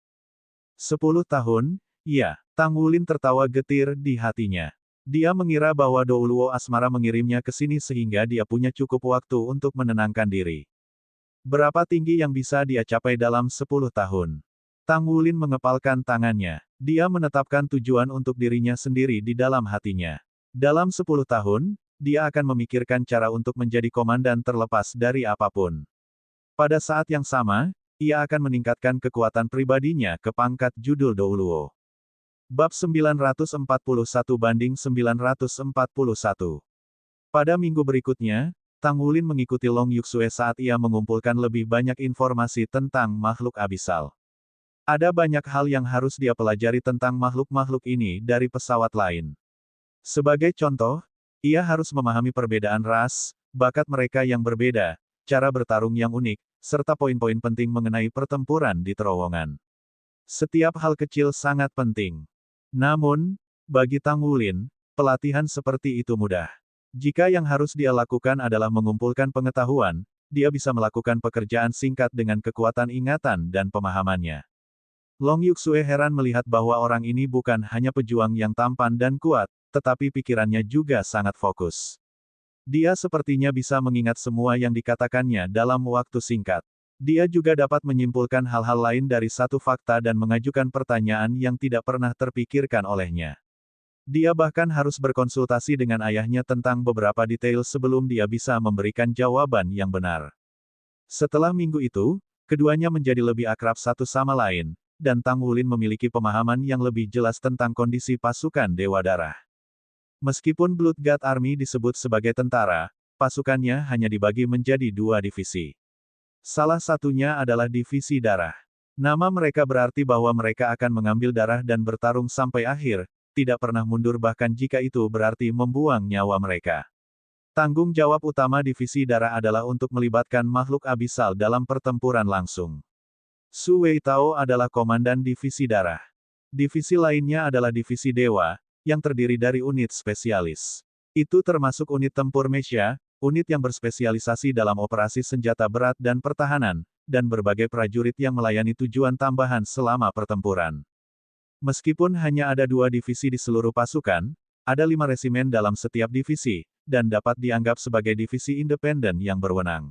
A: 10 tahun, ya, Tang Wulin tertawa getir di hatinya. Dia mengira bahwa Douluo Asmara mengirimnya ke sini sehingga dia punya cukup waktu untuk menenangkan diri. Berapa tinggi yang bisa dia capai dalam 10 tahun? Tang Wulin mengepalkan tangannya. Dia menetapkan tujuan untuk dirinya sendiri di dalam hatinya. Dalam 10 tahun, dia akan memikirkan cara untuk menjadi komandan terlepas dari apapun. Pada saat yang sama, ia akan meningkatkan kekuatan pribadinya ke pangkat judul Douluo. Bab 941-941. Pada minggu berikutnya, Tang Wulin mengikuti Long Yuksue saat ia mengumpulkan lebih banyak informasi tentang makhluk abisal. Ada banyak hal yang harus dia pelajari tentang makhluk-makhluk ini dari pesawat lain. Sebagai contoh, ia harus memahami perbedaan ras, bakat mereka yang berbeda, cara bertarung yang unik, serta poin-poin penting mengenai pertempuran di terowongan. Setiap hal kecil sangat penting. Namun, bagi Tang Wulin, pelatihan seperti itu mudah. Jika yang harus dia lakukan adalah mengumpulkan pengetahuan, dia bisa melakukan pekerjaan singkat dengan kekuatan ingatan dan pemahamannya. Long Yuksue heran melihat bahwa orang ini bukan hanya pejuang yang tampan dan kuat, tetapi pikirannya juga sangat fokus. Dia sepertinya bisa mengingat semua yang dikatakannya dalam waktu singkat. Dia juga dapat menyimpulkan hal-hal lain dari satu fakta dan mengajukan pertanyaan yang tidak pernah terpikirkan olehnya. Dia bahkan harus berkonsultasi dengan ayahnya tentang beberapa detail sebelum dia bisa memberikan jawaban yang benar. Setelah minggu itu, keduanya menjadi lebih akrab satu sama lain, dan Tang Wulin memiliki pemahaman yang lebih jelas tentang kondisi pasukan Dewa Darah. Meskipun Blood God Army disebut sebagai tentara, pasukannya hanya dibagi menjadi 2 divisi. Salah satunya adalah divisi darah. Nama mereka berarti bahwa mereka akan mengambil darah dan bertarung sampai akhir, tidak pernah mundur bahkan jika itu berarti membuang nyawa mereka. Tanggung jawab utama divisi darah adalah untuk melibatkan makhluk abisal dalam pertempuran langsung. Su Weitao adalah komandan divisi darah. Divisi lainnya adalah divisi dewa, yang terdiri dari unit spesialis. Itu termasuk unit tempur Mesya, unit yang berspesialisasi dalam operasi senjata berat dan pertahanan, dan berbagai prajurit yang melayani tujuan tambahan selama pertempuran. Meskipun hanya ada 2 divisi di seluruh pasukan, ada 5 resimen dalam setiap divisi, dan dapat dianggap sebagai divisi independen yang berwenang.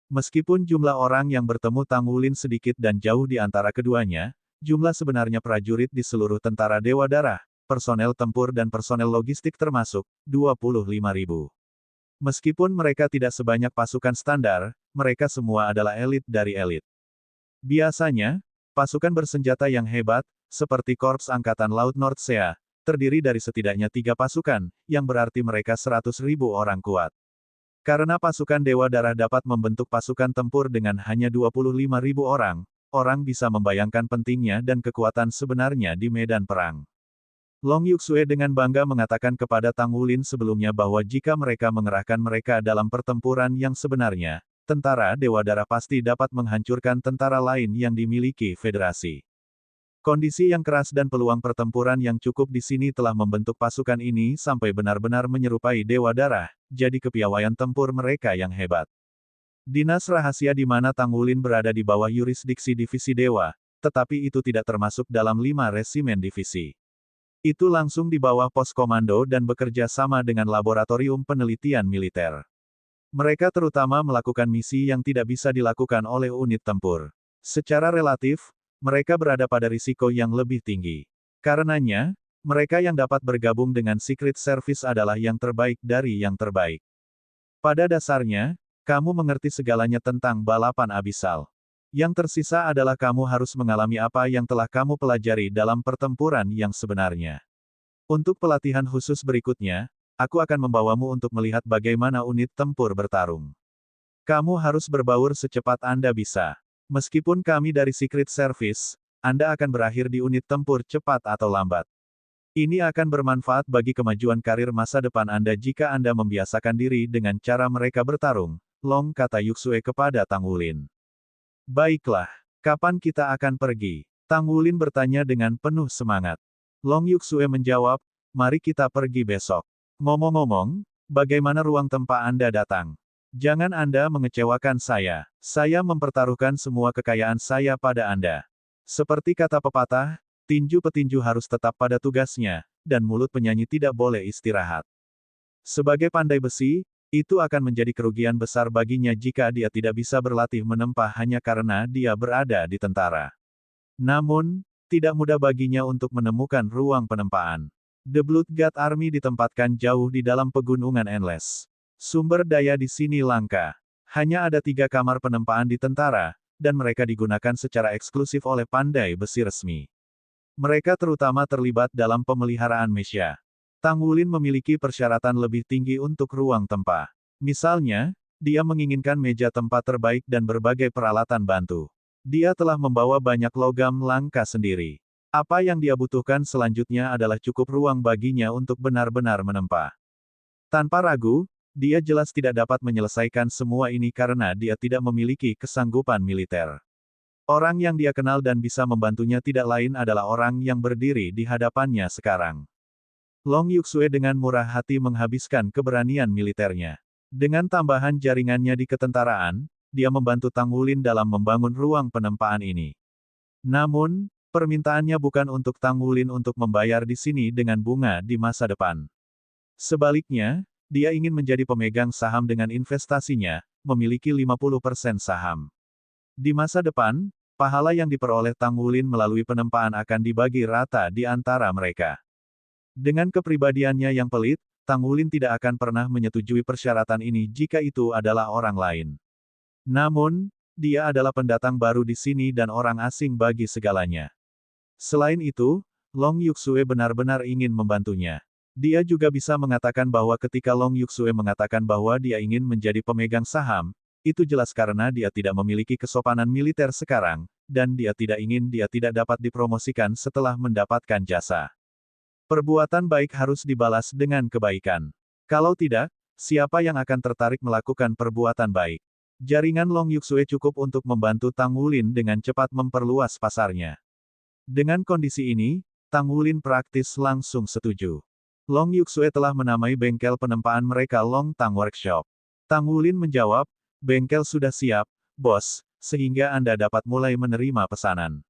A: Meskipun jumlah orang yang bertemu Tang Wulin sedikit dan jauh di antara keduanya, jumlah sebenarnya prajurit di seluruh tentara Dewa Darah, personel tempur dan personel logistik termasuk, 25.000. Meskipun mereka tidak sebanyak pasukan standar, mereka semua adalah elit dari elit. Biasanya, Pasukan bersenjata yang hebat, seperti Korps Angkatan Laut Nordsea, terdiri dari setidaknya 3 pasukan, yang berarti mereka 100.000 orang kuat. Karena pasukan Dewa Darah dapat membentuk pasukan tempur dengan hanya 25.000 orang, orang bisa membayangkan pentingnya dan kekuatan sebenarnya di medan perang. Long Yuxue dengan bangga mengatakan kepada Tang Wulin sebelumnya bahwa jika mereka mengerahkan mereka dalam pertempuran yang sebenarnya, tentara Dewa Darah pasti dapat menghancurkan tentara lain yang dimiliki federasi. Kondisi yang keras dan peluang pertempuran yang cukup di sini telah membentuk pasukan ini sampai benar-benar menyerupai Dewa Darah, jadi kepiawaian tempur mereka yang hebat. Dinas rahasia di mana Tang Wulin berada di bawah yurisdiksi divisi Dewa, tetapi itu tidak termasuk dalam 5 resimen divisi. Itu langsung di bawah pos komando dan bekerja sama dengan laboratorium penelitian militer. Mereka terutama melakukan misi yang tidak bisa dilakukan oleh unit tempur. Secara relatif, mereka berada pada risiko yang lebih tinggi. Karenanya, mereka yang dapat bergabung dengan Secret Service adalah yang terbaik dari yang terbaik. Pada dasarnya, kamu mengerti segalanya tentang balapan abisal. Yang tersisa adalah kamu harus mengalami apa yang telah kamu pelajari dalam pertempuran yang sebenarnya. Untuk pelatihan khusus berikutnya, aku akan membawamu untuk melihat bagaimana unit tempur bertarung. Kamu harus berbaur secepat Anda bisa. Meskipun kami dari Secret Service, Anda akan berakhir di unit tempur cepat atau lambat. Ini akan bermanfaat bagi kemajuan karir masa depan Anda jika Anda membiasakan diri dengan cara mereka bertarung, Long kata Yuxue kepada Tang Wulin. Baiklah, kapan kita akan pergi? Tang Wulin bertanya dengan penuh semangat. Long Yuxue menjawab, mari kita pergi besok. Ngomong-ngomong, bagaimana ruang tempat Anda datang? Jangan Anda mengecewakan saya. Saya mempertaruhkan semua kekayaan saya pada Anda. Seperti kata pepatah, tinju petinju harus tetap pada tugasnya, dan mulut penyanyi tidak boleh istirahat. Sebagai pandai besi, itu akan menjadi kerugian besar baginya jika dia tidak bisa berlatih menempah hanya karena dia berada di tentara. Namun, tidak mudah baginya untuk menemukan ruang penempaan. The Blood God Army ditempatkan jauh di dalam pegunungan Endless. Sumber daya di sini langka. Hanya ada 3 kamar penempaan di tentara, dan mereka digunakan secara eksklusif oleh pandai besi resmi. Mereka terutama terlibat dalam pemeliharaan Mesya. Tang Wulin memiliki persyaratan lebih tinggi untuk ruang tempat. Misalnya, dia menginginkan meja tempat terbaik dan berbagai peralatan bantu. Dia telah membawa banyak logam langka sendiri. Apa yang dia butuhkan selanjutnya adalah cukup ruang baginya untuk benar-benar menempa. Tanpa ragu, dia jelas tidak dapat menyelesaikan semua ini karena dia tidak memiliki kesanggupan militer. Orang yang dia kenal dan bisa membantunya tidak lain adalah orang yang berdiri di hadapannya sekarang. Long Yuxue dengan murah hati menghabiskan keberanian militernya. Dengan tambahan jaringannya di ketentaraan, dia membantu Tang Wulin dalam membangun ruang penempaan ini. Namun, permintaannya bukan untuk Tang Wulin untuk membayar di sini dengan bunga di masa depan. Sebaliknya, dia ingin menjadi pemegang saham dengan investasinya, memiliki 50% saham. Di masa depan, pahala yang diperoleh Tang Wulin melalui penempaan akan dibagi rata di antara mereka. Dengan kepribadiannya yang pelit, Tang Wulin tidak akan pernah menyetujui persyaratan ini jika itu adalah orang lain. Namun, dia adalah pendatang baru di sini dan orang asing bagi segalanya. Selain itu, Long Yuxue benar-benar ingin membantunya. Dia juga bisa mengatakan bahwa ketika Long Yuxue mengatakan bahwa dia ingin menjadi pemegang saham, itu jelas karena dia tidak memiliki kesopanan militer sekarang, dan dia tidak dapat dipromosikan setelah mendapatkan jasa. Perbuatan baik harus dibalas dengan kebaikan. Kalau tidak, siapa yang akan tertarik melakukan perbuatan baik? Jaringan Long Yuxue cukup untuk membantu Tang Wulin dengan cepat memperluas pasarnya. Dengan kondisi ini, Tang Wulin praktis langsung setuju. Long Yuxue telah menamai bengkel penempaan mereka Long Tang Workshop. Tang Wulin menjawab, bengkel sudah siap, bos, sehingga Anda dapat mulai menerima pesanan.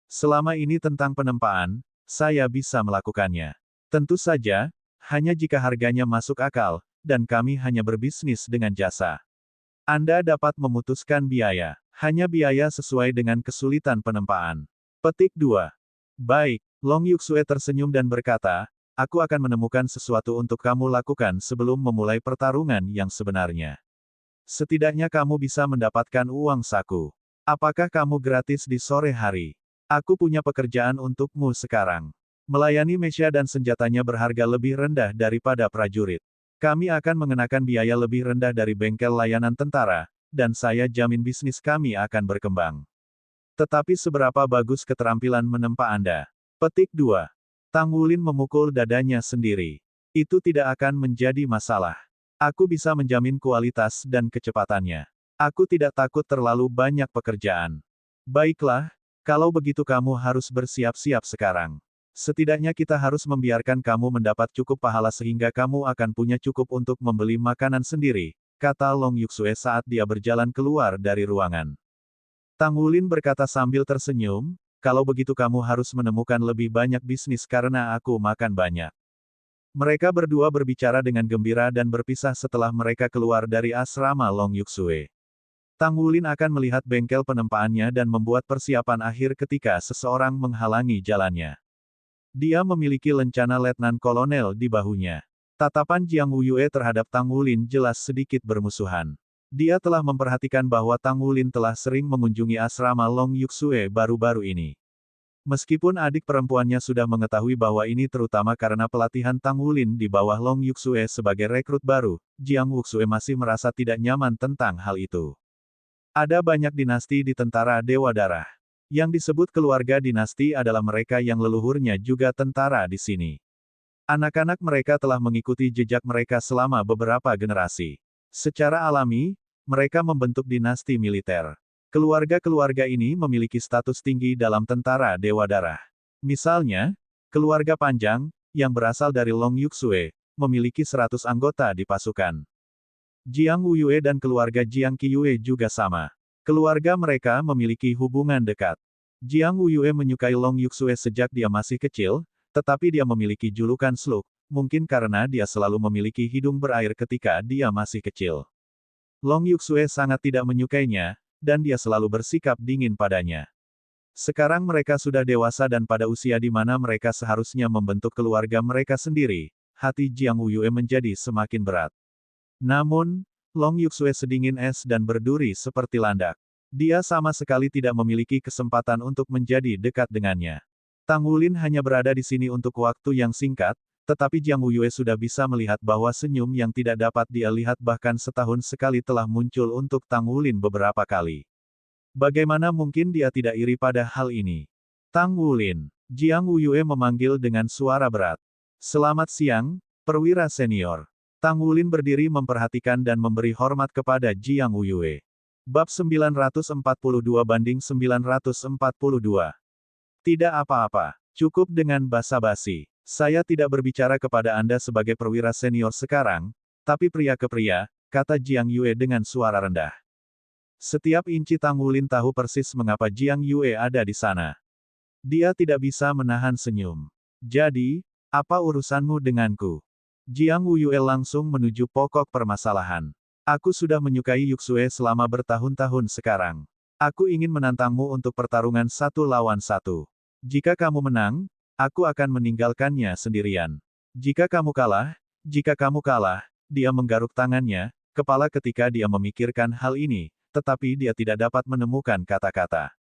A: Selama ini tentang penempaan, saya bisa melakukannya. Tentu saja, hanya jika harganya masuk akal, dan kami hanya berbisnis dengan jasa. Anda dapat memutuskan biaya, hanya biaya sesuai dengan kesulitan penempaan. Petik 2. Baik, Long Yuxue tersenyum dan berkata, aku akan menemukan sesuatu untuk kamu lakukan sebelum memulai pertarungan yang sebenarnya. Setidaknya kamu bisa mendapatkan uang saku. Apakah kamu gratis di sore hari? Aku punya pekerjaan untukmu sekarang. Melayani Mesya dan senjatanya berharga lebih rendah daripada prajurit. Kami akan mengenakan biaya lebih rendah dari bengkel layanan tentara, dan saya jamin bisnis kami akan berkembang. Tetapi seberapa bagus keterampilan menempa Anda? Petik 2. Tang Wulin memukul dadanya sendiri. Itu tidak akan menjadi masalah. Aku bisa menjamin kualitas dan kecepatannya. Aku tidak takut terlalu banyak pekerjaan. Baiklah, kalau begitu kamu harus bersiap-siap sekarang. Setidaknya kita harus membiarkan kamu mendapat cukup pahala sehingga kamu akan punya cukup untuk membeli makanan sendiri, kata Long Yuxue saat dia berjalan keluar dari ruangan. Tang Wulin berkata sambil tersenyum, kalau begitu kamu harus menemukan lebih banyak bisnis karena aku makan banyak. Mereka berdua berbicara dengan gembira dan berpisah setelah mereka keluar dari asrama Long Yuxue. Tang Wulin akan melihat bengkel penempaannya dan membuat persiapan akhir ketika seseorang menghalangi jalannya. Dia memiliki lencana letnan kolonel di bahunya. Tatapan Jiang Wuyue terhadap Tang Wulin jelas sedikit bermusuhan. Dia telah memperhatikan bahwa Tang Wulin telah sering mengunjungi asrama Long Yuxue baru-baru ini. Meskipun adik perempuannya sudah mengetahui bahwa ini terutama karena pelatihan Tang Wulin di bawah Long Yuxue sebagai rekrut baru, Jiang Wuxue masih merasa tidak nyaman tentang hal itu. Ada banyak dinasti di tentara Dewa Darah. Yang disebut keluarga dinasti adalah mereka yang leluhurnya juga tentara di sini. Anak-anak mereka telah mengikuti jejak mereka selama beberapa generasi. Secara alami, mereka membentuk dinasti militer. Keluarga-keluarga ini memiliki status tinggi dalam tentara Dewa Darah. Misalnya, keluarga Panjang, yang berasal dari Long Yuxue, memiliki 100 anggota di pasukan. Jiang Wuyue dan keluarga Jiang Qiyue juga sama. Keluarga mereka memiliki hubungan dekat. Jiang Wuyue menyukai Long Yuxue sejak dia masih kecil, tetapi dia memiliki julukan Slug, mungkin karena dia selalu memiliki hidung berair ketika dia masih kecil. Long Yuxue sangat tidak menyukainya, dan dia selalu bersikap dingin padanya. Sekarang mereka sudah dewasa dan pada usia di mana mereka seharusnya membentuk keluarga mereka sendiri, hati Jiang Wuyue menjadi semakin berat. Namun, Long Yuxue sedingin es dan berduri seperti landak. Dia sama sekali tidak memiliki kesempatan untuk menjadi dekat dengannya. Tang Wulin hanya berada di sini untuk waktu yang singkat, tetapi Jiang Wuyue sudah bisa melihat bahwa senyum yang tidak dapat dia lihat bahkan setahun sekali telah muncul untuk Tang Wulin beberapa kali. Bagaimana mungkin dia tidak iri pada hal ini? Tang Wulin, Jiang Wuyue memanggil dengan suara berat. Selamat siang, perwira senior. Tang Wulin berdiri memperhatikan dan memberi hormat kepada Jiang Wuyue. Bab 942-942. Tidak apa-apa. Cukup dengan basa-basi. Saya tidak berbicara kepada Anda sebagai perwira senior sekarang, tapi pria ke pria, kata Jiang Yue dengan suara rendah. Setiap inci Tang Wulin tahu persis mengapa Jiang Yue ada di sana. Dia tidak bisa menahan senyum. Jadi, apa urusanmu denganku? Jiang Wuyue langsung menuju pokok permasalahan. Aku sudah menyukai Yuxue selama bertahun-tahun sekarang. Aku ingin menantangmu untuk pertarungan 1 lawan 1. Jika kamu menang, aku akan meninggalkannya sendirian. Jika kamu kalah, dia menggaruk tangannya, kepala ketika dia memikirkan hal ini, tetapi dia tidak dapat menemukan kata-kata.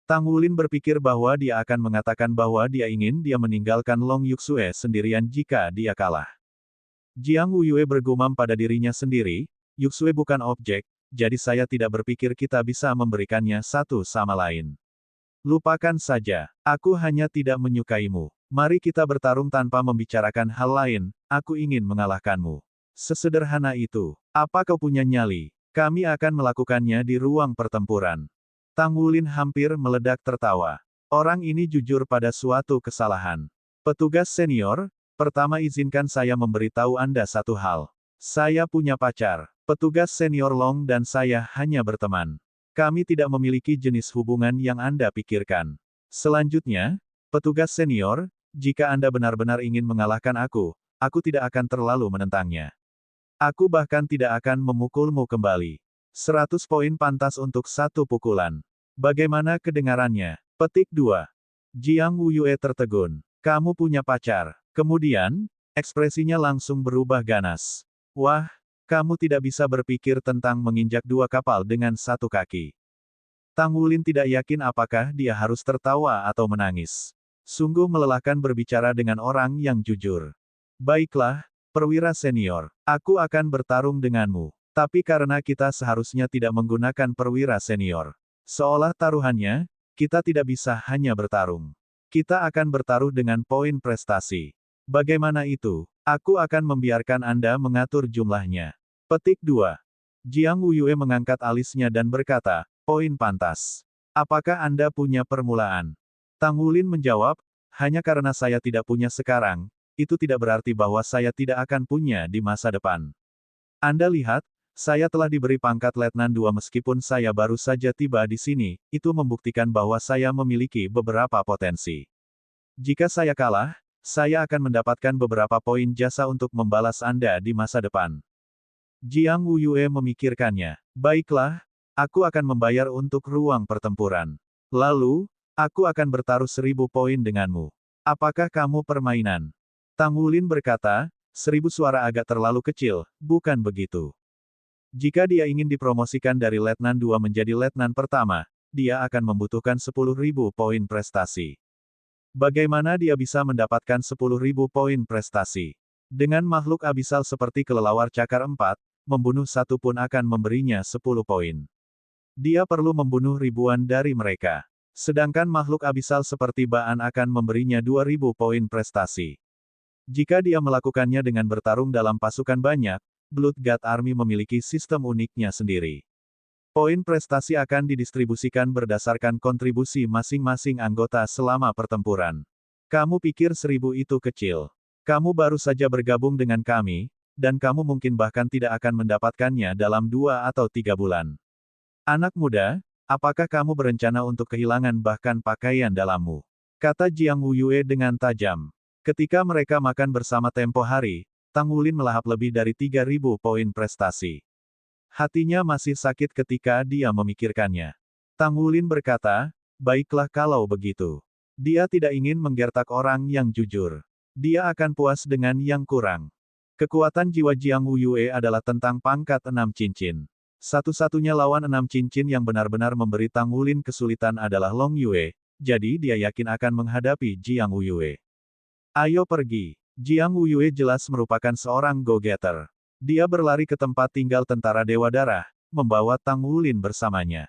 A: Tang Wulin berpikir bahwa dia akan mengatakan bahwa dia ingin dia meninggalkan Long Yuxue sendirian jika dia kalah. Jiang Wuyue bergumam pada dirinya sendiri, Yuxue bukan objek, jadi saya tidak berpikir kita bisa memberikannya satu sama lain. Lupakan saja, aku hanya tidak menyukaimu. Mari kita bertarung tanpa membicarakan hal lain, aku ingin mengalahkanmu. Sesederhana itu. Apa kau punya nyali? Kami akan melakukannya di ruang pertempuran. Tang Wulin hampir meledak tertawa. Orang ini jujur pada suatu kesalahan. Petugas senior, pertama izinkan saya memberitahu Anda satu hal. Saya punya pacar. Petugas senior Long dan saya hanya berteman. Kami tidak memiliki jenis hubungan yang Anda pikirkan. Selanjutnya, petugas senior, jika Anda benar-benar ingin mengalahkan aku tidak akan terlalu menentangnya. Aku bahkan tidak akan memukulmu kembali. 100 poin pantas untuk 1 pukulan. Bagaimana kedengarannya? Petik 2. Jiang Wuyue tertegun. Kamu punya pacar. Kemudian, ekspresinya langsung berubah ganas. Wah, kamu tidak bisa berpikir tentang menginjak 2 kapal dengan 1 kaki. Tang Wulin tidak yakin apakah dia harus tertawa atau menangis. Sungguh melelahkan berbicara dengan orang yang jujur. Baiklah, perwira senior, aku akan bertarung denganmu. Tapi karena kita seharusnya tidak menggunakan perwira senior. Seolah taruhannya, kita tidak bisa hanya bertarung. Kita akan bertaruh dengan poin prestasi. Bagaimana itu? Aku akan membiarkan Anda mengatur jumlahnya. Petik 2. Jiang Wuyue mengangkat alisnya dan berkata, poin pantas. Apakah Anda punya permulaan? Tang Wulin menjawab, hanya karena saya tidak punya sekarang, itu tidak berarti bahwa saya tidak akan punya di masa depan. Anda lihat, saya telah diberi pangkat Letnan 2 meskipun saya baru saja tiba di sini, itu membuktikan bahwa saya memiliki beberapa potensi. Jika saya kalah, saya akan mendapatkan beberapa poin jasa untuk membalas Anda di masa depan. Jiang Wuyue memikirkannya. Baiklah, aku akan membayar untuk ruang pertempuran. Lalu, aku akan bertaruh 1000 poin denganmu. Apakah kamu permainan? Tang Wulin berkata, 1000 suara agak terlalu kecil, bukan begitu? Jika dia ingin dipromosikan dari Letnan 2 menjadi Letnan pertama, dia akan membutuhkan 10.000 poin prestasi. Bagaimana dia bisa mendapatkan 10.000 poin prestasi? Dengan makhluk abisal seperti kelelawar cakar 4, membunuh satu pun akan memberinya 10 poin. Dia perlu membunuh ribuan dari mereka. Sedangkan makhluk abisal seperti Baan akan memberinya 2000 poin prestasi. Jika dia melakukannya dengan bertarung dalam pasukan banyak, Blood God Army memiliki sistem uniknya sendiri. Poin prestasi akan didistribusikan berdasarkan kontribusi masing-masing anggota selama pertempuran. Kamu pikir 1000 itu kecil? Kamu baru saja bergabung dengan kami, dan kamu mungkin bahkan tidak akan mendapatkannya dalam 2 atau 3 bulan. Anak muda, apakah kamu berencana untuk kehilangan bahkan pakaian dalammu? Kata Jiang Wuyue dengan tajam. Ketika mereka makan bersama tempo hari, Tang Wulin melahap lebih dari 3000 poin prestasi. Hatinya masih sakit ketika dia memikirkannya. Tang Wulin berkata, baiklah kalau begitu. Dia tidak ingin menggertak orang yang jujur. Dia akan puas dengan yang kurang. Kekuatan jiwa Jiang Wuyue adalah tentang pangkat 6 cincin. Satu-satunya lawan 6 cincin yang benar-benar memberi Tang Wulin kesulitan adalah Long Yue, jadi dia yakin akan menghadapi Jiang Wuyue. Ayo pergi. Jiang Wuyue jelas merupakan seorang go-getter. Dia berlari ke tempat tinggal tentara Dewa Darah, membawa Tang Wulin bersamanya.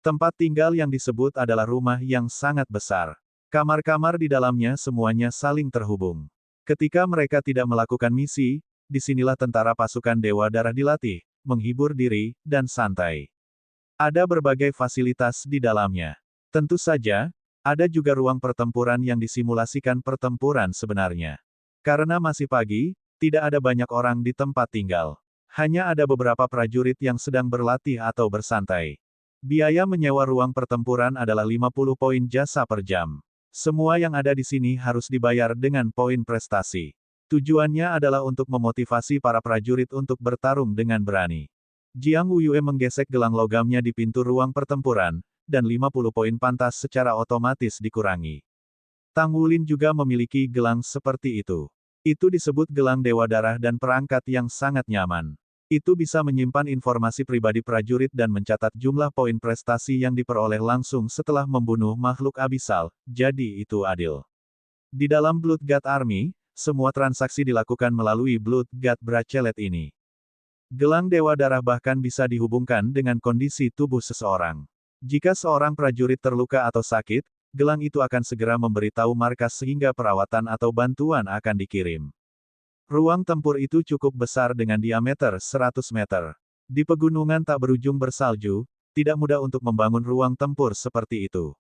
A: Tempat tinggal yang disebut adalah rumah yang sangat besar. Kamar-kamar di dalamnya semuanya saling terhubung. Ketika mereka tidak melakukan misi, disinilah tentara pasukan Dewa Darah dilatih, menghibur diri, dan santai. Ada berbagai fasilitas di dalamnya. Tentu saja, ada juga ruang pertempuran yang disimulasikan pertempuran sebenarnya. Karena masih pagi, tidak ada banyak orang di tempat tinggal. Hanya ada beberapa prajurit yang sedang berlatih atau bersantai. Biaya menyewa ruang pertempuran adalah 50 poin jasa per jam. Semua yang ada di sini harus dibayar dengan poin prestasi. Tujuannya adalah untuk memotivasi para prajurit untuk bertarung dengan berani. Jiang Wuyue menggesek gelang logamnya di pintu ruang pertempuran, dan 50 poin pantas secara otomatis dikurangi. Tang Wulin juga memiliki gelang seperti itu. Itu disebut gelang Dewa Darah dan perangkat yang sangat nyaman. Itu bisa menyimpan informasi pribadi prajurit dan mencatat jumlah poin prestasi yang diperoleh langsung setelah membunuh makhluk abisal, jadi itu adil. Di dalam Blood God Army, semua transaksi dilakukan melalui Blood God Bracelet ini. Gelang Dewa Darah bahkan bisa dihubungkan dengan kondisi tubuh seseorang. Jika seorang prajurit terluka atau sakit, gelang itu akan segera memberitahu markas sehingga perawatan atau bantuan akan dikirim. Ruang tempur itu cukup besar dengan diameter 100 meter. Di pegunungan tak berujung bersalju, tidak mudah untuk membangun ruang tempur seperti itu.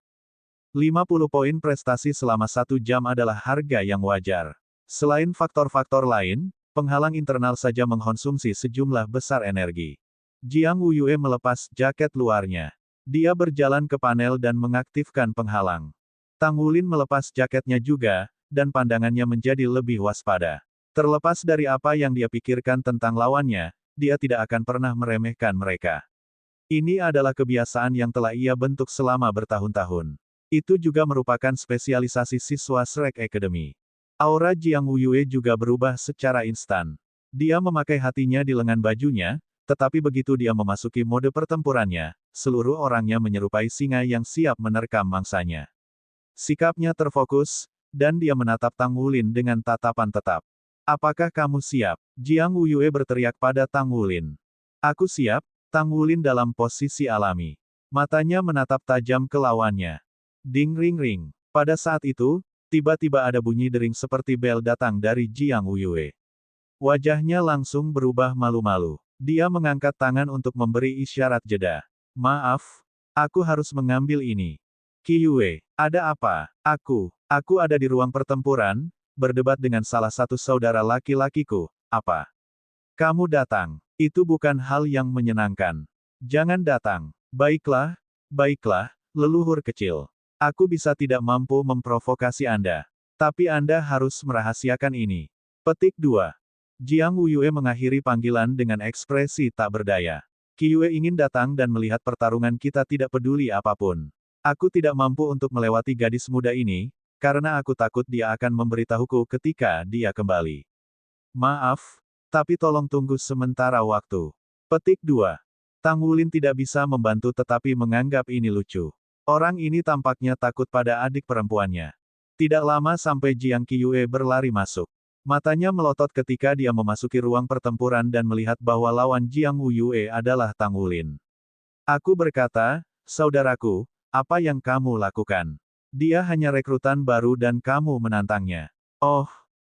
A: 50 poin prestasi selama 1 jam adalah harga yang wajar. Selain faktor-faktor lain, penghalang internal saja mengkonsumsi sejumlah besar energi. Jiang Wuyue melepas jaket luarnya. Dia berjalan ke panel dan mengaktifkan penghalang. Tang Wulin melepas jaketnya juga, dan pandangannya menjadi lebih waspada. Terlepas dari apa yang dia pikirkan tentang lawannya, dia tidak akan pernah meremehkan mereka. Ini adalah kebiasaan yang telah ia bentuk selama bertahun-tahun. Itu juga merupakan spesialisasi siswa Shrek Academy. Aura Jiang Wuyue juga berubah secara instan. Dia memakai hatinya di lengan bajunya, tetapi begitu dia memasuki mode pertempurannya, seluruh orangnya menyerupai singa yang siap menerkam mangsanya. Sikapnya terfokus, dan dia menatap Tang Wulin dengan tatapan tetap. Apakah kamu siap? Jiang Wuyue berteriak pada Tang Wulin. Aku siap, Tang Wulin dalam posisi alami. Matanya menatap tajam ke lawannya. Ding ring ring. Pada saat itu, tiba-tiba ada bunyi dering seperti bel datang dari Jiang Wuyue. Wajahnya langsung berubah malu-malu. Dia mengangkat tangan untuk memberi isyarat jeda. Maaf, aku harus mengambil ini. Qiyue, ada apa? Aku ada di ruang pertempuran, berdebat dengan salah satu saudara laki-lakiku. Apa? Kamu datang. Itu bukan hal yang menyenangkan. Jangan datang. Baiklah, baiklah, leluhur kecil. Aku bisa tidak mampu memprovokasi Anda. Tapi Anda harus merahasiakan ini. Petik 2. Jiang Wuyue mengakhiri panggilan dengan ekspresi tak berdaya. Qiyue ingin datang dan melihat pertarungan kita tidak peduli apapun. Aku tidak mampu untuk melewati gadis muda ini, karena aku takut dia akan memberitahuku ketika dia kembali. Maaf, tapi tolong tunggu sementara waktu. Petik 2. Tang Wulin tidak bisa membantu tetapi menganggap ini lucu. Orang ini tampaknya takut pada adik perempuannya. Tidak lama sampai Jiang Qiyue berlari masuk. Matanya melotot ketika dia memasuki ruang pertempuran dan melihat bahwa lawan Jiang Wuyue adalah Tang Wulin. Aku berkata, saudaraku, apa yang kamu lakukan? Dia hanya rekrutan baru dan kamu menantangnya. Oh,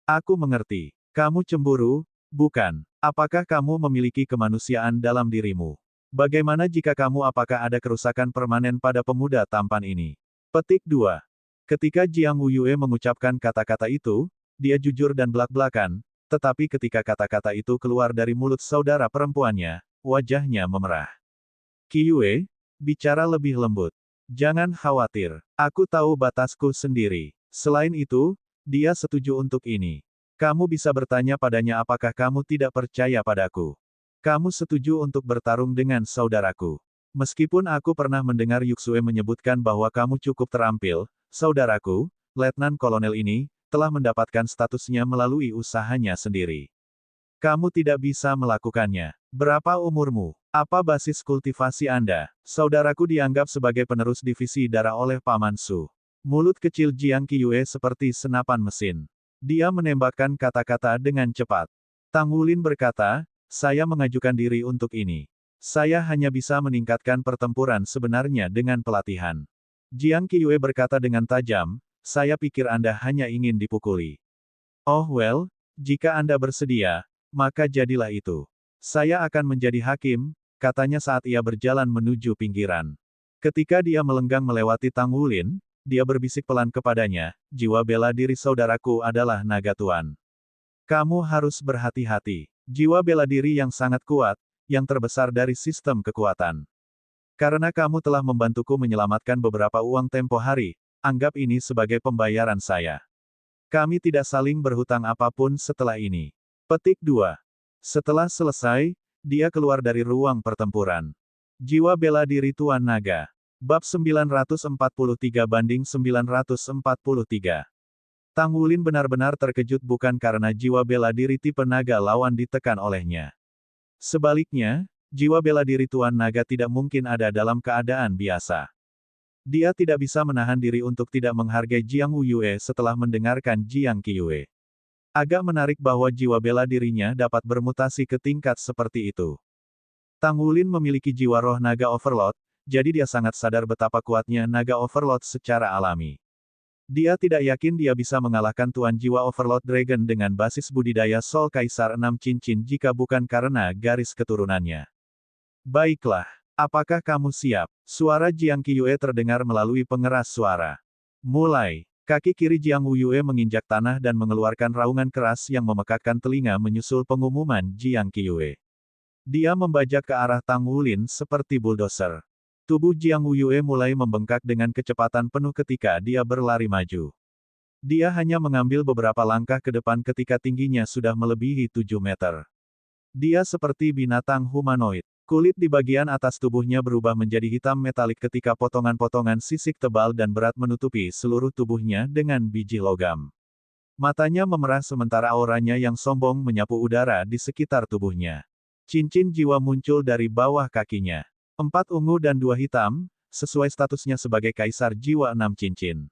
A: aku mengerti. Kamu cemburu, bukan? Apakah kamu memiliki kemanusiaan dalam dirimu? Bagaimana jika apakah ada kerusakan permanen pada pemuda tampan ini? Petik 2. Ketika Jiang Wuyue mengucapkan kata-kata itu, dia jujur dan belak-belakan, tetapi ketika kata-kata itu keluar dari mulut saudara perempuannya, wajahnya memerah. Qiyue, bicara lebih lembut. Jangan khawatir, aku tahu batasku sendiri. Selain itu, dia setuju untuk ini. Kamu bisa bertanya padanya apakah kamu tidak percaya padaku. Kamu setuju untuk bertarung dengan saudaraku. Meskipun aku pernah mendengar Yuxue menyebutkan bahwa kamu cukup terampil, saudaraku, Letnan Kolonel ini, telah mendapatkan statusnya melalui usahanya sendiri. Kamu tidak bisa melakukannya. Berapa umurmu? Apa basis kultivasi Anda? Saudaraku dianggap sebagai penerus divisi darah oleh Paman Su. Mulut kecil Jiang Qiyue seperti senapan mesin. Dia menembakkan kata-kata dengan cepat. Tang Wulin berkata, saya mengajukan diri untuk ini. Saya hanya bisa meningkatkan pertempuran sebenarnya dengan pelatihan. Jiang Qiyue berkata dengan tajam, saya pikir Anda hanya ingin dipukuli. Oh well, jika Anda bersedia, maka jadilah itu. Saya akan menjadi hakim, katanya saat ia berjalan menuju pinggiran. Ketika dia melenggang melewati Tang Wulin, dia berbisik pelan kepadanya, jiwa bela diri saudaraku adalah naga tuan. Kamu harus berhati-hati. Jiwa bela diri yang sangat kuat, yang terbesar dari sistem kekuatan. Karena kamu telah membantuku menyelamatkan beberapa uang tempo hari, anggap ini sebagai pembayaran saya. Kami tidak saling berhutang apapun setelah ini. Petik 2. Setelah selesai, dia keluar dari ruang pertempuran. Jiwa bela diri Tuan Naga. Bab 943-943. Tang Wulin benar-benar terkejut bukan karena jiwa bela diri tipe naga lawan ditekan olehnya. Sebaliknya, jiwa bela diri Tuan Naga tidak mungkin ada dalam keadaan biasa. Dia tidak bisa menahan diri untuk tidak menghargai Jiang Wuyue setelah mendengarkan Jiang Qiyue. Agak menarik bahwa jiwa bela dirinya dapat bermutasi ke tingkat seperti itu. Tang Wulin memiliki jiwa roh naga overlord, jadi dia sangat sadar betapa kuatnya naga overlord secara alami. Dia tidak yakin dia bisa mengalahkan Tuan Jiwa Overlord Dragon dengan basis budidaya Sol Kaisar 6 cincin jika bukan karena garis keturunannya. Baiklah, apakah kamu siap? Suara Jiang Qiyue terdengar melalui pengeras suara. Mulai. Kaki kiri Jiang Wuyue menginjak tanah dan mengeluarkan raungan keras yang memekakkan telinga menyusul pengumuman Jiang Qiyue. Dia membajak ke arah Tang Wulin seperti bulldozer. Tubuh Jiang Wuyue mulai membengkak dengan kecepatan penuh ketika dia berlari maju. Dia hanya mengambil beberapa langkah ke depan ketika tingginya sudah melebihi 7 meter. Dia seperti binatang humanoid. Kulit di bagian atas tubuhnya berubah menjadi hitam metalik ketika potongan-potongan sisik tebal dan berat menutupi seluruh tubuhnya dengan biji logam. Matanya memerah sementara auranya yang sombong menyapu udara di sekitar tubuhnya. Cincin jiwa muncul dari bawah kakinya. 4 ungu dan 2 hitam, sesuai statusnya sebagai kaisar jiwa 6 cincin.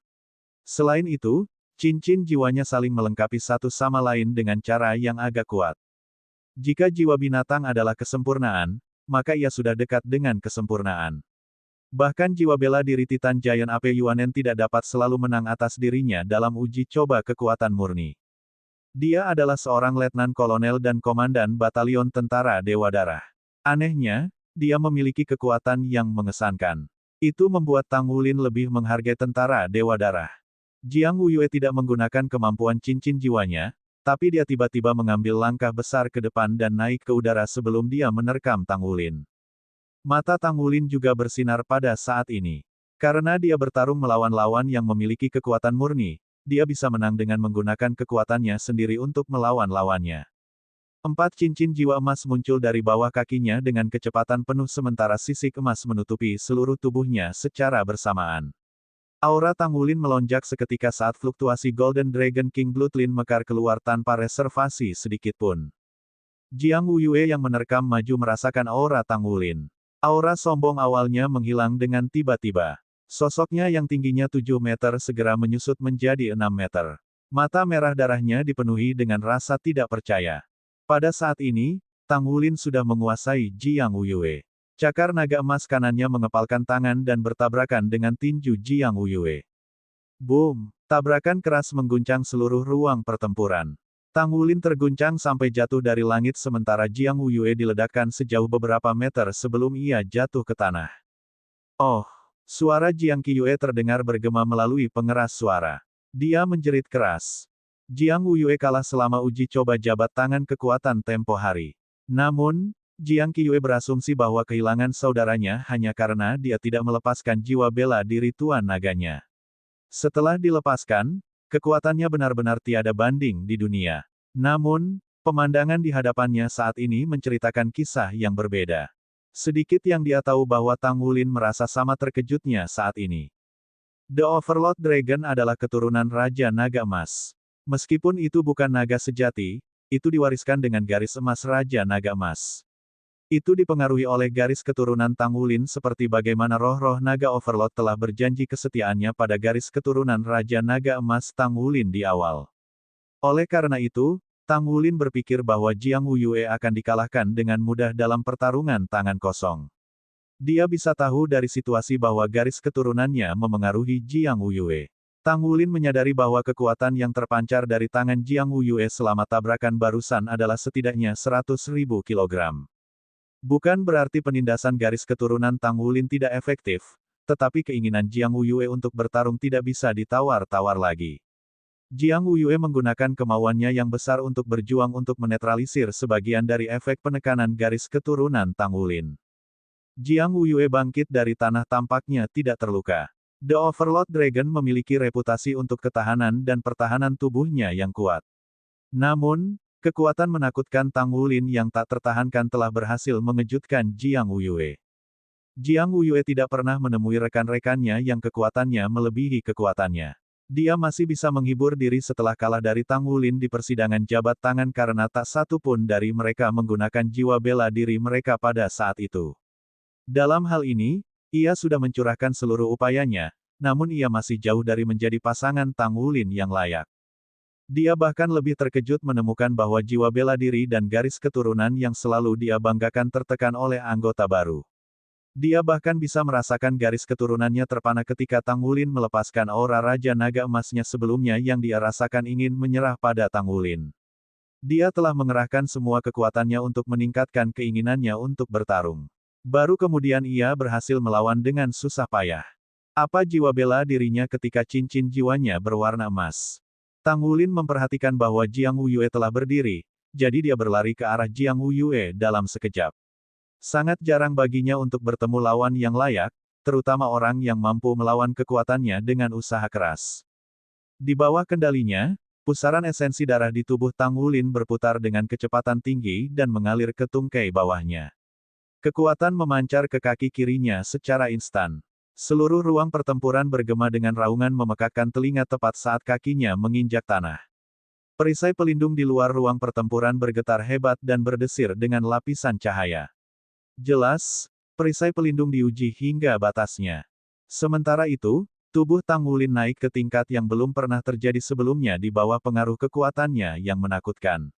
A: Selain itu, cincin jiwanya saling melengkapi satu sama lain dengan cara yang agak kuat. Jika jiwa binatang adalah kesempurnaan, maka ia sudah dekat dengan kesempurnaan. Bahkan jiwa bela diri Titan Giant Ape Yuanen tidak dapat selalu menang atas dirinya dalam uji coba kekuatan murni. Dia adalah seorang letnan kolonel dan komandan batalion tentara Dewa Darah. Anehnya, dia memiliki kekuatan yang mengesankan. Itu membuat Tang Wulin lebih menghargai tentara Dewa Darah. Jiang Wuyue tidak menggunakan kemampuan cincin jiwanya, tapi dia tiba-tiba mengambil langkah besar ke depan dan naik ke udara sebelum dia menerkam Tang Wulin. Mata Tang Wulin juga bersinar pada saat ini. Karena dia bertarung melawan lawan yang memiliki kekuatan murni, dia bisa menang dengan menggunakan kekuatannya sendiri untuk melawan lawannya. 4 cincin jiwa emas muncul dari bawah kakinya dengan kecepatan penuh sementara sisik emas menutupi seluruh tubuhnya secara bersamaan. Aura Tang Wulin melonjak seketika saat fluktuasi Golden Dragon King Bloodline mekar keluar tanpa reservasi sedikitpun. Jiang Wuyue yang menerkam maju merasakan aura Tang Wulin. Aura sombong awalnya menghilang dengan tiba-tiba. Sosoknya yang tingginya 7 meter segera menyusut menjadi 6 meter. Mata merah darahnya dipenuhi dengan rasa tidak percaya. Pada saat ini, Tang Wulin sudah menguasai Jiang Wuyue. Cakar naga emas kanannya mengepalkan tangan dan bertabrakan dengan tinju Jiang Wuyue. Boom! Tabrakan keras mengguncang seluruh ruang pertempuran. Tang Wulin terguncang sampai jatuh dari langit sementara Jiang Wuyue diledakkan sejauh beberapa meter sebelum ia jatuh ke tanah. Oh! Suara Jiang Qiyue terdengar bergema melalui pengeras suara. Dia menjerit keras. Jiang Wuyue kalah selama uji coba jabat tangan kekuatan tempo hari. Namun, Jiang Qiyue berasumsi bahwa kehilangan saudaranya hanya karena dia tidak melepaskan jiwa bela diri Tuan Naganya. Setelah dilepaskan, kekuatannya benar-benar tiada banding di dunia. Namun, pemandangan di hadapannya saat ini menceritakan kisah yang berbeda. Sedikit yang dia tahu bahwa Tang Wulin merasa sama terkejutnya saat ini. The Overlord Dragon adalah keturunan Raja Naga Emas. Meskipun itu bukan naga sejati, itu diwariskan dengan garis emas Raja Naga Emas. Itu dipengaruhi oleh garis keturunan Tang Wulin seperti bagaimana roh-roh naga Overlord telah berjanji kesetiaannya pada garis keturunan Raja Naga Emas Tang Wulin di awal. Oleh karena itu, Tang Wulin berpikir bahwa Jiang Wuyue akan dikalahkan dengan mudah dalam pertarungan tangan kosong. Dia bisa tahu dari situasi bahwa garis keturunannya memengaruhi Jiang Wuyue. Tang Wulin menyadari bahwa kekuatan yang terpancar dari tangan Jiang Wuyue selama tabrakan barusan adalah setidaknya 100.000 kilogram. Bukan berarti penindasan garis keturunan Tang Wulin tidak efektif, tetapi keinginan Jiang Wuyue untuk bertarung tidak bisa ditawar-tawar lagi. Jiang Wuyue menggunakan kemauannya yang besar untuk berjuang untuk menetralisir sebagian dari efek penekanan garis keturunan Tang Wulin. Jiang Wuyue bangkit dari tanah tampaknya tidak terluka. The Overlord Dragon memiliki reputasi untuk ketahanan dan pertahanan tubuhnya yang kuat. Namun, kekuatan menakutkan Tang Wulin yang tak tertahankan telah berhasil mengejutkan Jiang Wuyue. Jiang Wuyue tidak pernah menemui rekan-rekannya yang kekuatannya melebihi kekuatannya. Dia masih bisa menghibur diri setelah kalah dari Tang Wulin di persidangan jabat tangan karena tak satu pun dari mereka menggunakan jiwa bela diri mereka pada saat itu. Dalam hal ini, ia sudah mencurahkan seluruh upayanya, namun ia masih jauh dari menjadi pasangan Tang Wulin yang layak. Dia bahkan lebih terkejut menemukan bahwa jiwa bela diri dan garis keturunan yang selalu dia banggakan tertekan oleh anggota baru. Dia bahkan bisa merasakan garis keturunannya terpana ketika Tang Wulin melepaskan aura Raja Naga Emasnya sebelumnya yang dia rasakan ingin menyerah pada Tang Wulin. Dia telah mengerahkan semua kekuatannya untuk meningkatkan keinginannya untuk bertarung. Baru kemudian ia berhasil melawan dengan susah payah. Apa jiwa bela dirinya ketika cincin jiwanya berwarna emas? Tang Wulin memperhatikan bahwa Jiang Wuyue telah berdiri, jadi dia berlari ke arah Jiang Wuyue dalam sekejap. Sangat jarang baginya untuk bertemu lawan yang layak, terutama orang yang mampu melawan kekuatannya dengan usaha keras. Di bawah kendalinya, pusaran esensi darah di tubuh Tang Wulin berputar dengan kecepatan tinggi dan mengalir ke tungkai bawahnya. Kekuatan memancar ke kaki kirinya secara instan. Seluruh ruang pertempuran bergema dengan raungan memekakkan telinga tepat saat kakinya menginjak tanah. Perisai pelindung di luar ruang pertempuran bergetar hebat dan berdesir dengan lapisan cahaya. Jelas, perisai pelindung diuji hingga batasnya. Sementara itu, tubuh Tang Wulin naik ke tingkat yang belum pernah terjadi sebelumnya di bawah pengaruh kekuatannya yang menakutkan.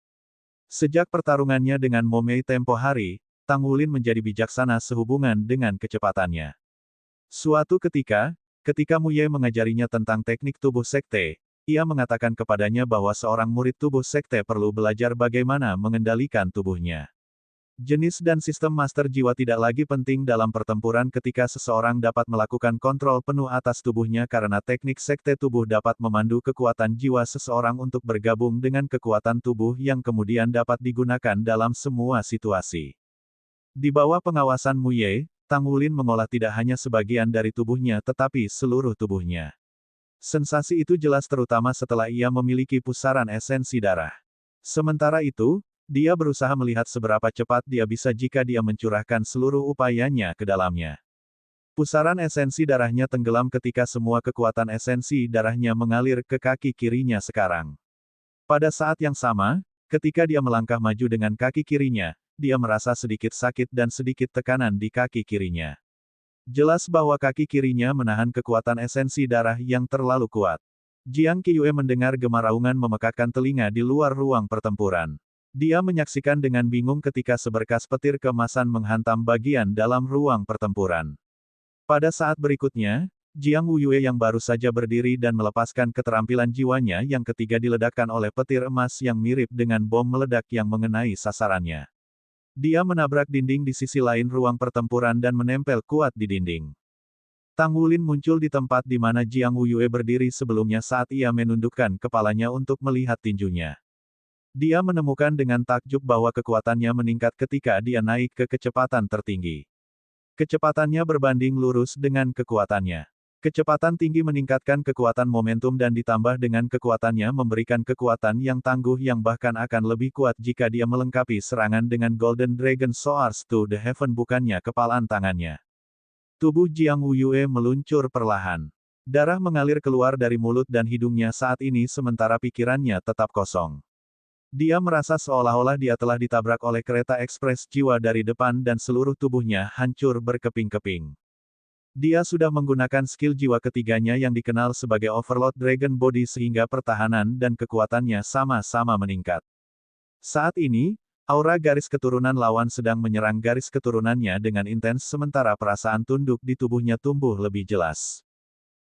A: Sejak pertarungannya dengan Mo Mei tempo hari, Tang Wulin menjadi bijaksana sehubungan dengan kecepatannya. Suatu ketika, ketika Mu Ye mengajarinya tentang teknik tubuh sekte, ia mengatakan kepadanya bahwa seorang murid tubuh sekte perlu belajar bagaimana mengendalikan tubuhnya. Jenis dan sistem master jiwa tidak lagi penting dalam pertempuran ketika seseorang dapat melakukan kontrol penuh atas tubuhnya karena teknik sekte tubuh dapat memandu kekuatan jiwa seseorang untuk bergabung dengan kekuatan tubuh yang kemudian dapat digunakan dalam semua situasi. Di bawah pengawasan Mu Ye, Tang Wulin mengolah tidak hanya sebagian dari tubuhnya tetapi seluruh tubuhnya. Sensasi itu jelas terutama setelah ia memiliki pusaran esensi darah. Sementara itu, dia berusaha melihat seberapa cepat dia bisa jika dia mencurahkan seluruh upayanya ke dalamnya. Pusaran esensi darahnya tenggelam ketika semua kekuatan esensi darahnya mengalir ke kaki kirinya sekarang. Pada saat yang sama, ketika dia melangkah maju dengan kaki kirinya, dia merasa sedikit sakit dan sedikit tekanan di kaki kirinya. Jelas bahwa kaki kirinya menahan kekuatan esensi darah yang terlalu kuat. Jiang Qiue mendengar gema raungan memekakkan telinga di luar ruang pertempuran. Dia menyaksikan dengan bingung ketika seberkas petir keemasan menghantam bagian dalam ruang pertempuran. Pada saat berikutnya, Jiang Wuyue yang baru saja berdiri dan melepaskan keterampilan jiwanya yang ketiga diledakkan oleh petir emas yang mirip dengan bom meledak yang mengenai sasarannya. Dia menabrak dinding di sisi lain ruang pertempuran dan menempel kuat di dinding. Tang Wulin muncul di tempat di mana Jiang Wuyue berdiri sebelumnya saat ia menundukkan kepalanya untuk melihat tinjunya. Dia menemukan dengan takjub bahwa kekuatannya meningkat ketika dia naik ke kecepatan tertinggi. Kecepatannya berbanding lurus dengan kekuatannya. Kecepatan tinggi meningkatkan kekuatan momentum dan ditambah dengan kekuatannya memberikan kekuatan yang tangguh yang bahkan akan lebih kuat jika dia melengkapi serangan dengan Golden Dragon Swords to the Heaven bukannya kepalan tangannya. Tubuh Jiang Wuyue meluncur perlahan. Darah mengalir keluar dari mulut dan hidungnya saat ini sementara pikirannya tetap kosong. Dia merasa seolah-olah dia telah ditabrak oleh kereta ekspres jiwa dari depan dan seluruh tubuhnya hancur berkeping-keping. Dia sudah menggunakan skill jiwa ketiganya yang dikenal sebagai Overlord Dragon Body sehingga pertahanan dan kekuatannya sama-sama meningkat. Saat ini, aura garis keturunan lawan sedang menyerang garis keturunannya dengan intens sementara perasaan tunduk di tubuhnya tumbuh lebih jelas.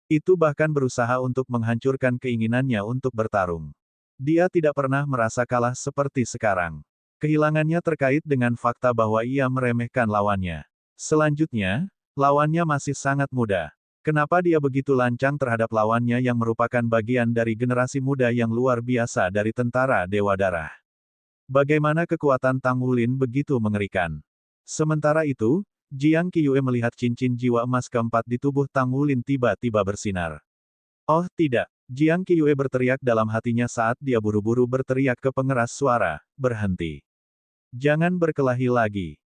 A: Itu bahkan berusaha untuk menghancurkan keinginannya untuk bertarung. Dia tidak pernah merasa kalah seperti sekarang. Kehilangannya terkait dengan fakta bahwa ia meremehkan lawannya. Selanjutnya, lawannya masih sangat muda. Kenapa dia begitu lancang terhadap lawannya yang merupakan bagian dari generasi muda yang luar biasa dari tentara Dewa Darah? Bagaimana kekuatan Tang Wulin begitu mengerikan? Sementara itu, Jiang Qiue melihat cincin jiwa emas keempat di tubuh Tang Wulin tiba-tiba bersinar. Oh tidak, Jiang Qiue berteriak dalam hatinya saat dia buru-buru berteriak ke pengeras suara, berhenti. Jangan berkelahi lagi.